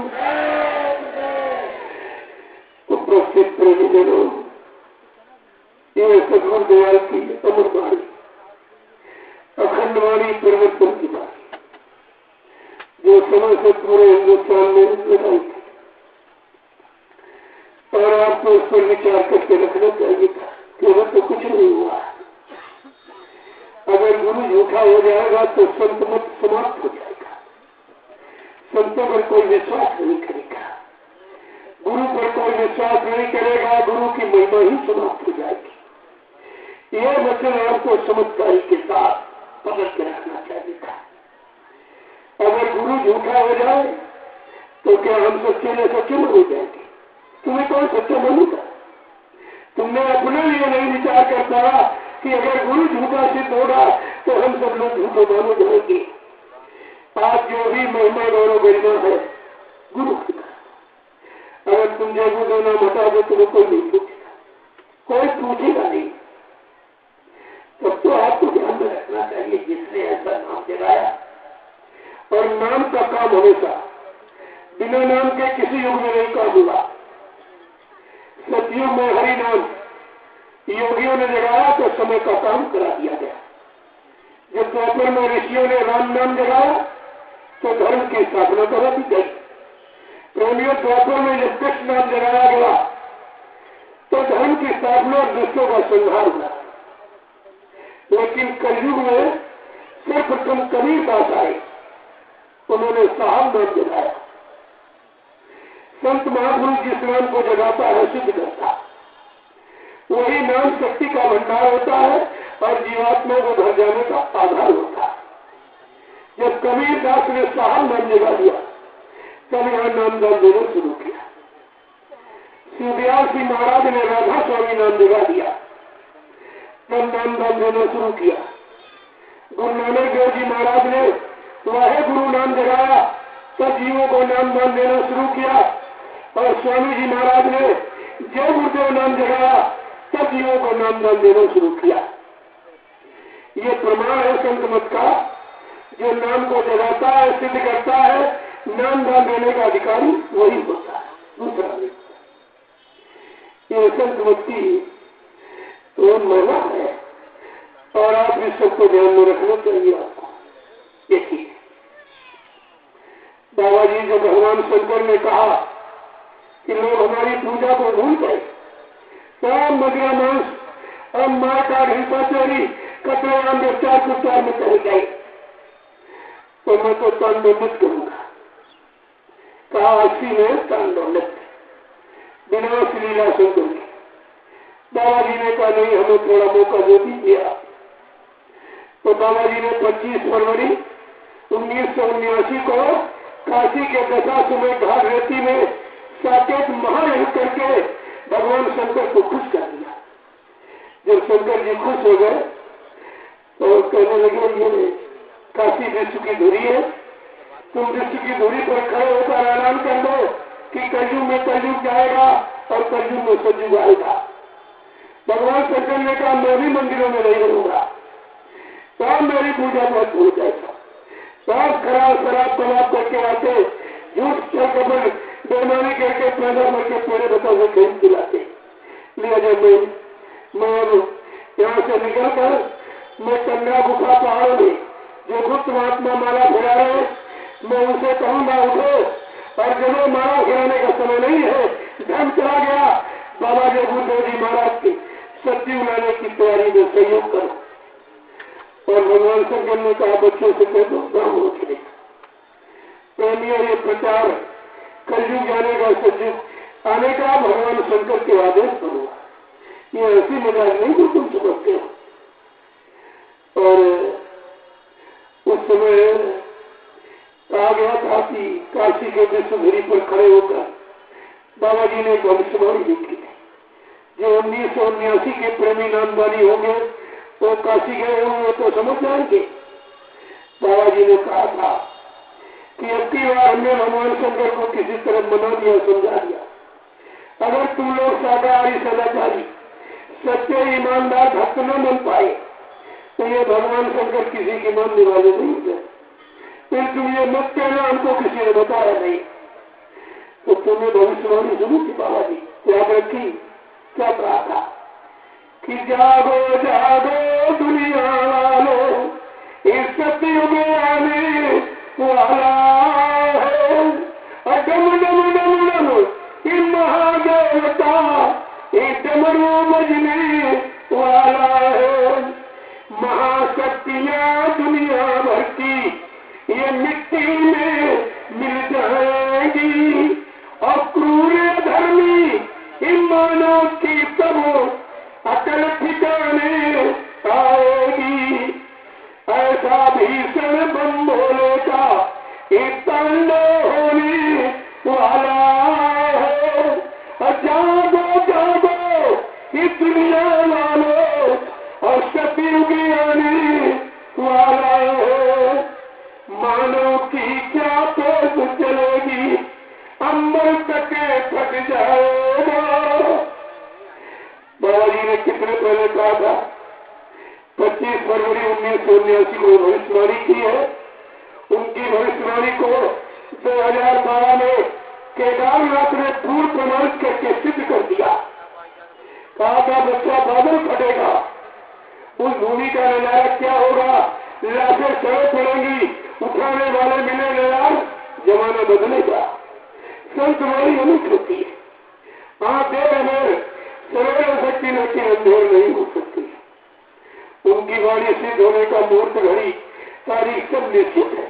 उपस्थित प्रेमीजनों, ये सदगुरु दयाल की अमर वाणी, अखंड वाणी, परिवर्तन की वाणी, जो समय से पूरे हिंदुस्तान में लगाई थी, और आपको उस पर विचार करके रखना चाहिए था कि वह तो कुछ नहीं हुआ। अगर गुरु झूठा हो जाएगा तो संत मत समाप्त हो जाएगा। संतों पर कोई विश्वास नहीं करेगा, गुरु पर कोई विश्वास नहीं करेगा, गुरु की महिमा ही समाप्त हो जाएगी। यह वचन आपको समझदारी के साथ पकड़ के रखना चाहिए था। अगर गुरु झूठा हो जाए तो क्या हम सच्चे में सच्चे में हो जाएंगे? तुम्हें कौन सच्चा मानेगा? तुमने अपने लिए नहीं विचार कर पाया कि अगर गुरु झूठा सिद्ध होगा तो हम सब लोग झूठे माने जाएंगे। आज जो भी महिमा गौरव गरिमा है गुरु की, अगर तुम जय गुरु नाम हटा दो तो कोई नहीं पूछेगा, कोई पूछेगा नहीं। तब तो आपको ध्यान में रखना चाहिए जिसने ऐसा नाम दिलाया। और नाम का काम हमेशा बिना नाम के किसी युग में नहीं काम हुआ। सतयुग में हरि नाम योगियों ने जगाया तो समय का काम करा दिया गया। जब द्वापर में ऋषियों ने राम नाम जगाया तो धर्म की स्थापना करा दी गई। प्रेमियों, द्वापर में जब कृष्ण नाम जगाया गया तो धर्म की स्थापना और दुष्टों का संहार हुआ। लेकिन कलयुग में सर्वप्रथम कबीर दास आए, उन्होंने साहब नाम जगाया। संत महापुरुष जिस नाम को जगाता है सिद्ध करता, वही नाम शक्ति का भंडार होता है और जीवात्मा को भर जाने का आधार होता है। जब कबीर दास ने साहब नाम जगा दिया तब यह नाम दान देना शुरू किया। शिवदयाल सिंह महाराज ने राधा स्वामी नाम जगा दिया, तब नाम दान देना शुरू किया। गुरु नानक देव जी महाराज ने वाहे गुरु नाम जगाया, तब जीवों को नाम दान देना शुरू किया। और स्वामी जी महाराज ने जय गुरुदेव नाम जगाया, तब जीवों को नाम दान देना शुरू किया। ये प्रमाण है संत मत का, जो नाम को जगाता है, सिद्ध करता है, नाम दान देने का अधिकारी वही होता है, दूसरा नहीं। ये संत मत की तो महिमा है और आप इस सबको ध्यान में रखना चाहिए आपको। देखिए, बाबा जी जब भगवान शंकर ने कहा कि लोग हमारी पूजा को भूल गए, सब मदिरा मांस और मार का हिंसा चोरी कतलेआम व्यवचार कुचार में चले गए, तो मैं तो तांडवनृत्य करूंगा। कहा अस्सी में तांडवनृत्य बिना लीला शंकर की। बाबा जी ने कहा नहीं, हमें थोड़ा मौका दे दीजिए। तो बाबा जी ने 25 फरवरी 1979 को काशी के दशाश्वमेध घाट रेती में साकेत महायज्ञ करके भगवान शंकर को खुश कर दिया। जब शंकर जी खुश हो गए तो कहने लगे ये काशी विश्व की धुरी है, तुम विश्व की धुरी पर खड़े होकर ऐलान कर दो कि कलयुग में कलयुग जाएगा और कलयुग में सतयुग आएगा। भगवान शंकर ने कहा मैं भी मंदिरों में नहीं रहूंगा, तो मेरी पूजा बहुत हो जाएगा। सब खराब शराब तलाब करके आते, झूठ चल कपड़ बेईमानी करके पैदा करके तेरे बच्चों से खरीद दिलाते। लिया जब मैं यहाँ से निकल कर मैं कन्या गुफा पहाड़ों में जो गुप्त महात्मा माला फिरा रहे, मैं उनसे कहूंगा उठो, और जब माला फिराने का समय नहीं है, धर्म चला गया, बाबा जगबुद्ध जी महाराज की सत्य उड़ाने की तैयारी में सहयोग करो। और भगवान शंकर ने कहा बच्चों से कह दो गाँव उठने प्रेमियों, ये प्रचार कलयुग जाने का सत्युग आने का भगवान शंकर के आदेश करो। ये ऐसी मजाक नहीं जो तुम समझते हो। और उस समय कहा गया था कि काशी के विश्वधरी पर खड़े होकर बाबा जी ने भविष्यवाणी लिखी थी। जो 1979 के प्रेमी नामवाली होंगे वो काशी गए होंगे तो समझ जाएंगे। बाबा जी ने कहा था कि अब की बार हमने भगवान शंकर को किसी तरह मना दिया, समझा दिया। अगर तुम लोग शाकाहारी सदाचारी सच्चे ईमानदार भक्त न बन पाए तो ये भगवान शंकर किसी के मानने वाले नहीं थे। फिर तुम ये मत कहना हमको किसी ने बताया नहीं। तो तुमने भविष्यवाणी सुनी थी बाबा जी, याद रखी क्या कहा था कि जागो जागो दुनिया वालों, इस सतयुग आने वाला है। डम डम डम डम ये महादेवता, ये डमरू बजने वाला है। महाशक्तियां दुनिया भर की ये मिट्टी में मिल जाएगी, और क्रूर धर्मी ईमानों की तब अकल ठिकाने आएगी। ऐसा भीषण बम भोले का एक तांडव होने वाला है। जागो जागो इस दुनिया वालों, और सतयुग आने वाला है। मानव की क्या पोस चलेगी, अंबर तक फट जाएगा। बाबा जी ने कितने पहले कहा था, 25 फरवरी 1979 को भविष्यवाणी की है। उनकी भविष्यवाणी को 2012 में केदारनाथ ने पूर्ण प्रमाणित करके सिद्ध कर दिया। कहा था बच्चा बादल फटेगा, उस भूमि का नजारा क्या होगा, लाशें सड़क पड़ेंगी, उठाने वाले मिलेंगे यार, जमाना बदलेगा। संत वाणी अमित होती है। आप देर हमें सवेरे हो सकती, लेकिन अंधेर नहीं हो सकती। उनकी वाणी सिद्ध होने का मुहूर्त घड़ी तारीख सब निश्चित है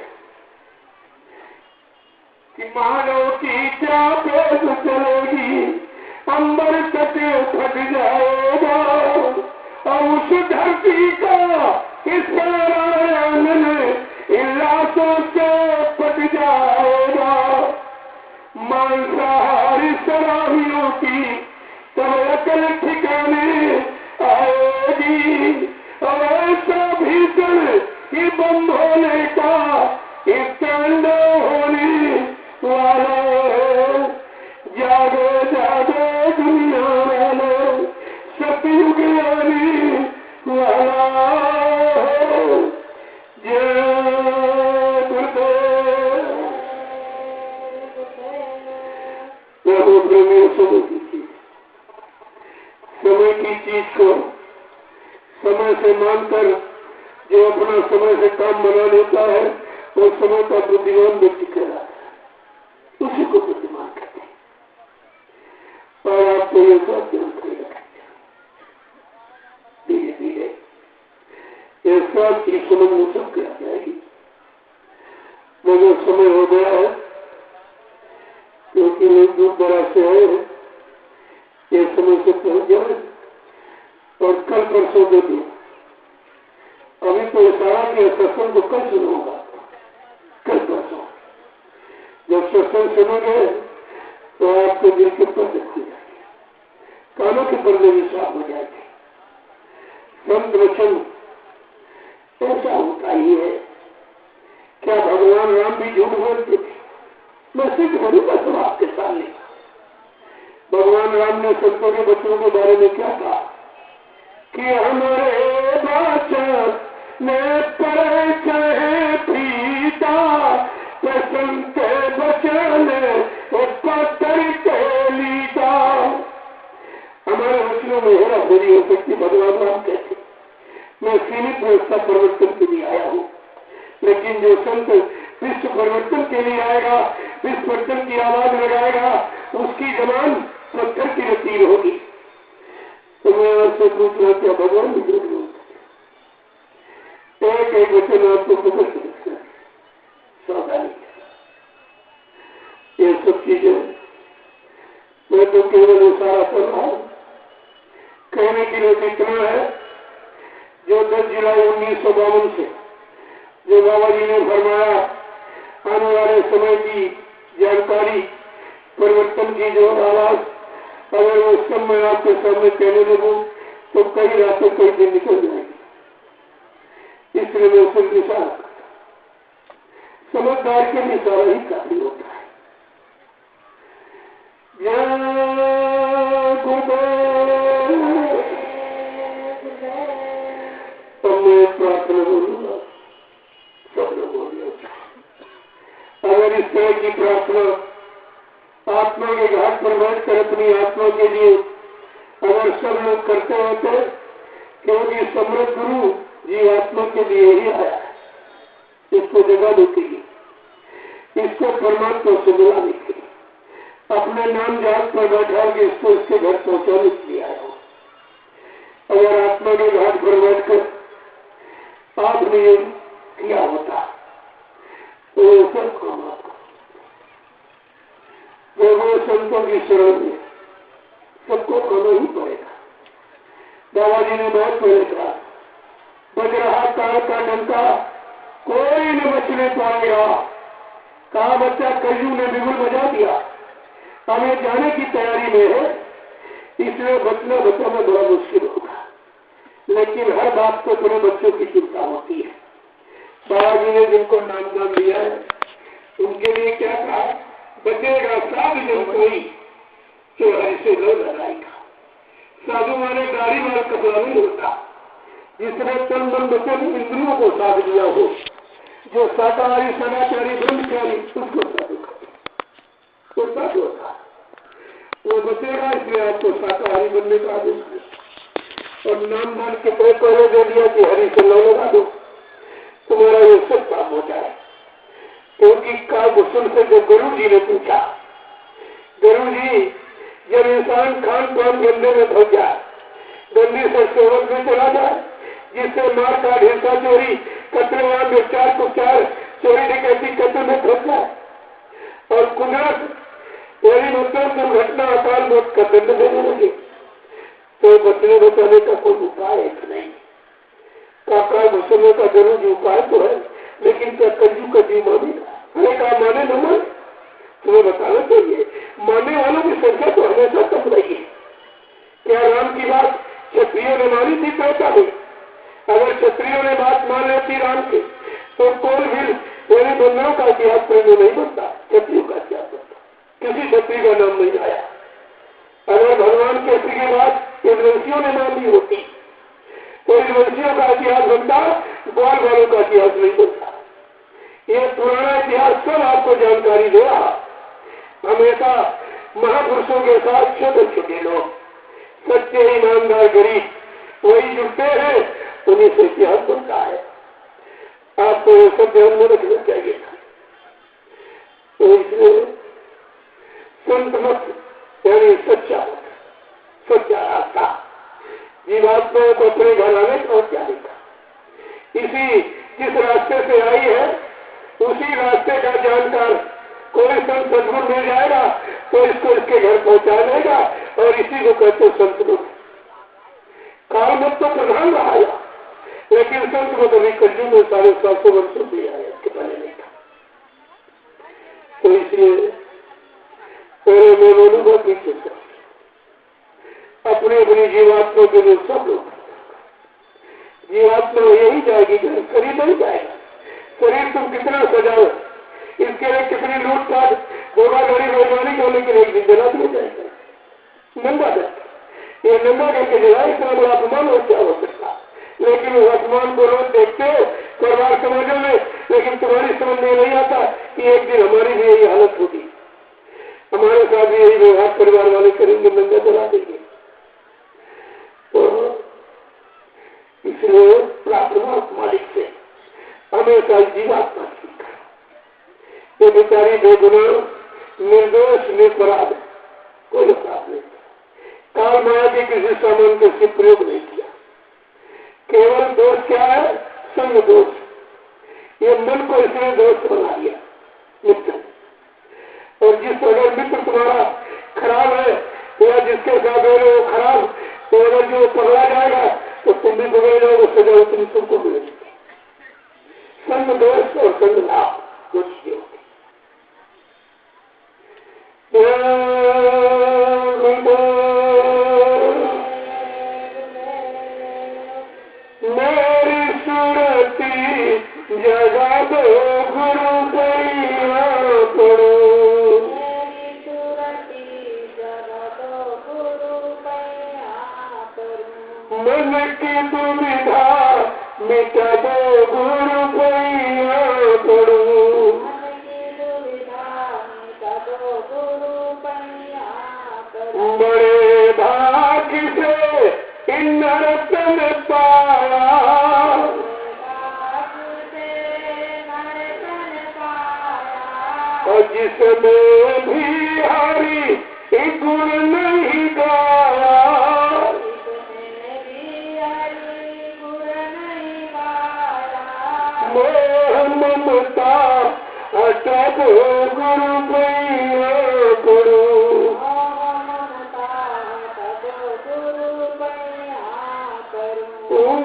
कि मानव की क्या पेश चलेगी, अंबर तक फट जाएगा। और उस धरती का इस नारायण इन लाशों से पट जाएगा। मांसाहारी शराबियों की तब अकल ठिकाने आएगी। और ऐसा भीषण ये बम भोले का एक तांडव होने वाला है। जागो जागो दुनिया वालों, सतयुग आने वाला है। जय गुरुदेव। प्रभु प्रेमी समय की चीज, समय की चीज को समय से मानकर जो अपना समय से काम बना लेता है वो समय का बुद्धिमान व्यक्ति कहलाता है। उसी को बुद्धिमान कहते हैं। और आपको ये बात ध्यान करेगा, धीरे धीरे ये सब की समझ में सबके आ जाएगी। मगर समय हो गया है, क्योंकि लोग दूर दराज से आए हैं, ये समय से पहुंच जाए। और कल परसों दे दिया, अभी तो इशारा के सत्संग को कल सुनूंगा। कल परसों जब सत्संग सुनोगे तो आपको दिल के पर्दे खुल जाएंगे, कानों के पर्दे भी साफ हो जाएंगे। संत वचन ऐसा होता ही है। क्या भगवान राम भी झूठ बोलते थे? मैं सिर्फ करूंगा सब आपके सामने। भगवान राम ने संतों के बच्चों के बारे में क्या कहा कि हमारे वचन ने पर चाहे पीता, संत वचन मेरी हो सकती भगवान राम कहते मैं सीमित व्यवस्था परिवर्तन के लिए आया हूँ, लेकिन जो संत विश्व परिवर्तन के लिए आएगा, विश्व परिवर्तन की आवाज लगाएगा, उसकी जबान पत्थर की लकीर होगी। तो मैं आपसे पूछ रहा क्या भगवान भी बोल एक एक वचन आपको पकड़ सकते सावधानी। ये सब चीजें मैं तो केवल इशारा कर रहा हूं। कहने की लोग इतना है, जो 10 जुलाई 1952 से जो बाबा जी ने फरमाया आने वाले समय की जानकारी परिवर्तन की जो आवाज, अगर उस सब मैं आपके सामने कहने लगूं तो कई रातों कई दिन निकल जाएंगे। इसलिए मैं सिर्फ इशारा करता, समझदार के लिए इशारा ही काफी होता है। मैं प्रार्थना बोलूंगा, सब लोग बोलिए। अगर इस तरह की प्रार्थना आत्मा के घाट पर बैठकर अपनी आत्मा के लिए अगर सब लोग करते होते, क्योंकि समृद्ध गुरु जीवात्मा के लिए ही आया है, इसको जगाने के लिए, इसको परमात्मा से मिलाने के लिए, अपने नाम जात पर बैठा के इसको इसके घर पहुंचाने के लिए आया हो। अगर आत्मा के घाट पर बैठकर आपने ये किया होता तो ये सब काम आपका। वो संतों की शरण में सबको करना ही पड़ेगा। बाबा जी ने बहुत पहले कहा, बज रहा काल का डंका कोई न बचने पाएगा। कहा बच्चा कलयुग ने बिगुल बजा दिया, हमें जाने की तैयारी में है, इसलिए बचना बचाना बड़ा मुश्किल होगा। लेकिन हर बात को अपने बच्चों की चिंता होती है। बाबा जी ने जिनको नाम दिया है उनके लिए क्या कहा, बचेगा साधु जब कोई तो ऐसे लोग लगाएगा। साधु माने गाड़ी वाला कपड़ा नहीं होता, जिसने तन मन वचन इंद्रियों को साध दिया हो, जो शाकाहारी सदाचारी ब्रह्मचारी उसको साधु तो साधु होता वो बचेगा। इसलिए आपको शाकाहारी बनने का आदेश है और नाम मान के पहले दे दिया कि हरि से लो लगा दो, तुम्हारा ये सब काम हो जाए। क्योंकि कालभूषण से जो गुरु जी ने पूछा, गुरु जी जब इंसान खान पान गंदे में फंस जाए, गंदी से सेवन में चला जाए, जिससे मार का हिस्सा चोरी कतलेआम विचार कुचार चोरी डकैती कत्ल में फंस जाए और कुदरत यदि मतलब दुर्घटना अकाल मौत का दंड देने लगे, तो बचने बचाने का कोई उपाय नहीं। काका घुसने का जरूर उपाय तो है, लेकिन क्या कलयुग का जीव मानेगा? अरे कहा माने न माने, तुम्हें बताना चाहिए। मानने वालों की संख्या तो हमेशा कम रही है। क्या राम की बात क्षत्रियों ने मानी थी? कहता है अगर क्षत्रियों ने बात मान लेती राम की, तो कोई भी मेरे बंधनों का इतिहास प्रेमी नहीं बनता, क्षत्रियों का इतिहास बनता, किसी क्षत्रिय का नाम नहीं आया। अगर भगवान के श्री की बात वंशियों ने मान ली होती तो वंशियों का इतिहास बनता, ग्वाल वालों का इतिहास नहीं बनता। ये पुराना इतिहास सब आपको जानकारी दे रहा। हमेशा महापुरुषों के साथ छोटे छोटे लोग, सच्चे ईमानदार गरीब वही जुड़ते हैं, उन्हीं से इतिहास बनता है। आपको ये सब ध्यान में रखना चाहिए। तो इसलिए संत मत यानी सच्चा रास्ता जीवात्माओं को अपने घर आने पहुंचाएगा। इसी जिस रास्ते से आई है उसी रास्ते का जानकार कोई संत सदगुरु मिल जाएगा तो इसको इसके घर पहुंचा देगा, और इसी को कहते संत मत। काल मत तो प्रधान रहा है, लेकिन संत मत अभी कलयुग में 750 वर्षों से आया, इसके पहले नहीं था। तो इसलिए पहले मैं बोलूंगा पीछे से अपने अपनी जीवात्मा के लिए सब लोग जीवात्मा यही जाएगी, शरीर नहीं जाएगा। शरीर तुम कितना सजाओ, इसके लिए कितनी लूटपाट धोखाधड़ी बेईमानी करने के लिए एक दिन जला दिया जाएगा। नंगा जाता ये नंगा करके जला, इतना बड़ा अपमान और क्या हो सकता। लेकिन उस अपमान को रोज देखते हो परिवार समाजों में, लेकिन तुम्हारी समझ में नहीं आता कि एक दिन हमारी भी यही हालत होगी, हमारे साथ भी यही व्यवहार परिवार वाले करेंगे, नंगा जला देंगे। तो इसलिए प्रार्थना मालिक से हमेशा जीवात्मा सीखा। ये बेचारी बेगुना निर्दोष निरपराध, कोई अपराध नहीं, काल माया के किसी सामान का से प्रयोग नहीं किया। केवल दोष क्या है? संग दोष। ये मन को इसने दोस्त बना दिया मित्र। और जिस अगर मित्र तुम्हारा खराब है या जिसके साथ वो खराब, तो अगर जो पकड़ा जाएगा तो तुम भी पकड़े जाओगे, सजा तुमको मिलेगी। संग दोष और संग लाभ दो चीजें होती। मेरी सुरती जगा दो गुरु पैया करो, मेरी सुरती जगा दो गुरु पैया करो, मन की दुविधा मिटा दो गुरु पैया करो, मन की दुविधा मिटा दो गुरु पैया करो, बड़े भाग्य से इन रतन पाया, और जिसमें भी हरि गुण नहीं गाया, मोह ममता हटा दो गुरु पैया करो,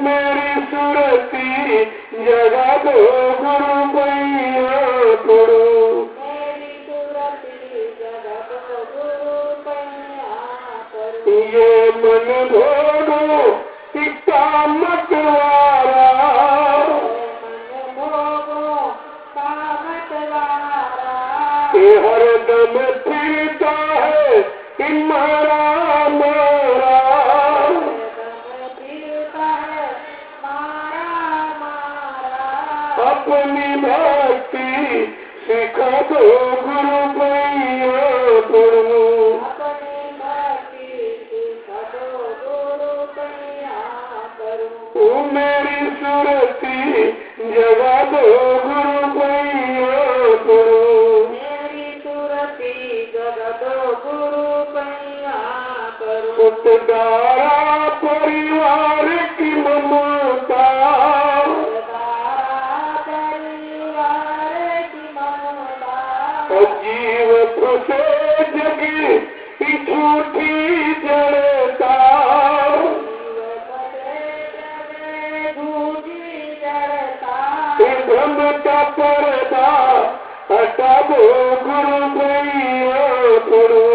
मेरी सुरती जगा दो गुरु पैया करो, ये मन भोगो इतना मतवारा, ये हरदम फिरता है इमारा मारा, अपनी भक्ति सिखा दो गुरु पैया करो, मेरी सुरती जगा दो गुरु पैया करो, उतारा परिवार की ममता, जीव फंसे जगी झूठी जड़ता, भ्रम का पर्दा हटा दो गुरु पैया करो,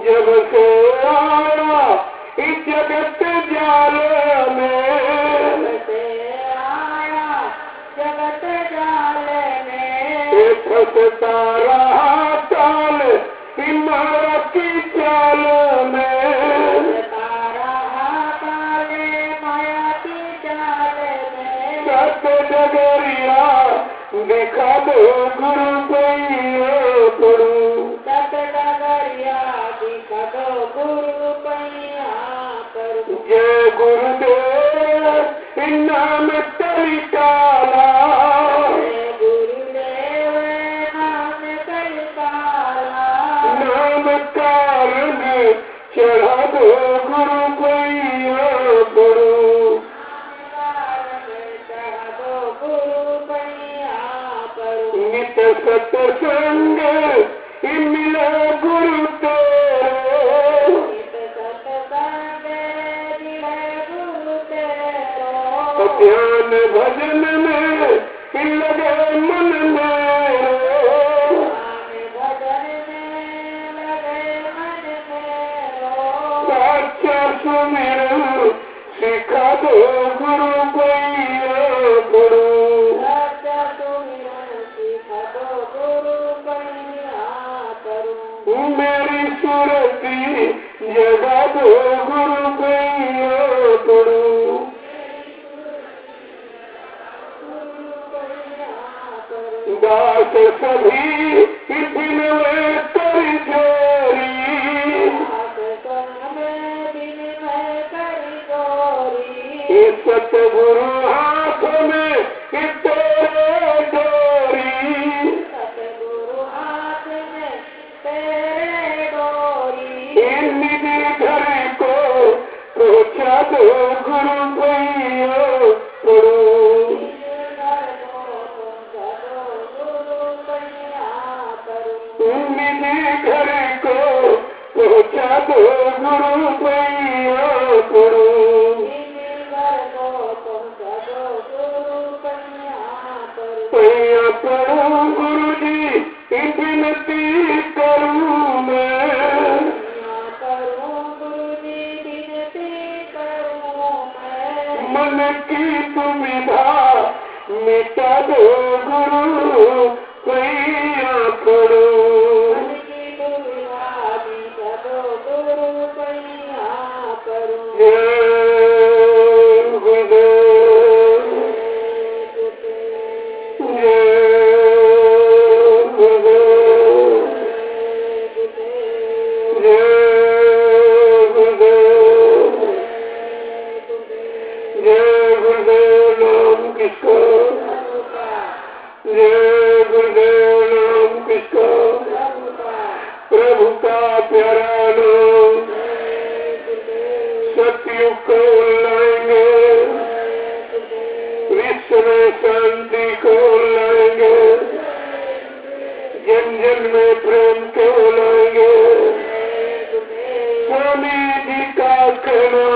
जब से आया इस जगत जाल में, फंसता रहा ताल इमारत की चाल में, सत डगरिया दिखा दो गुरु पैया करो, जय गुरुदेव नाम तरिकाला, नाम कारण चढ़ा दो गुरु पैया करो, नित सत्संग मिला गुरु तेरो, ध्यान भजन में लगे मन मेरो, साचा सुमिरन सिखा दो गुरु पैया करो, मेरी सुरती जगा दो गुरु पैया करो, दास सभी दिन वे कर जोरी, ये सतगुरु हाथ में तेरे डोरी, सतगुरु हाथ में तेरे डोरी, इन निधि घर को पहुँचा दो गुरु भैया पड़ो, निधि घर को पहुँचा दो गुरु भैया पड़ो, भैया पड़ो गुरु जी विनती करूँ मैं, मन की दुविधा मिटा दो गुरु भैया पड़ो, प्रभु का प्यारा नाम सतयुग को लाएंगे, विश्व में शांति को लाएंगे, जन जन में प्रेम को लाएंगे। स्वामी जी का कहना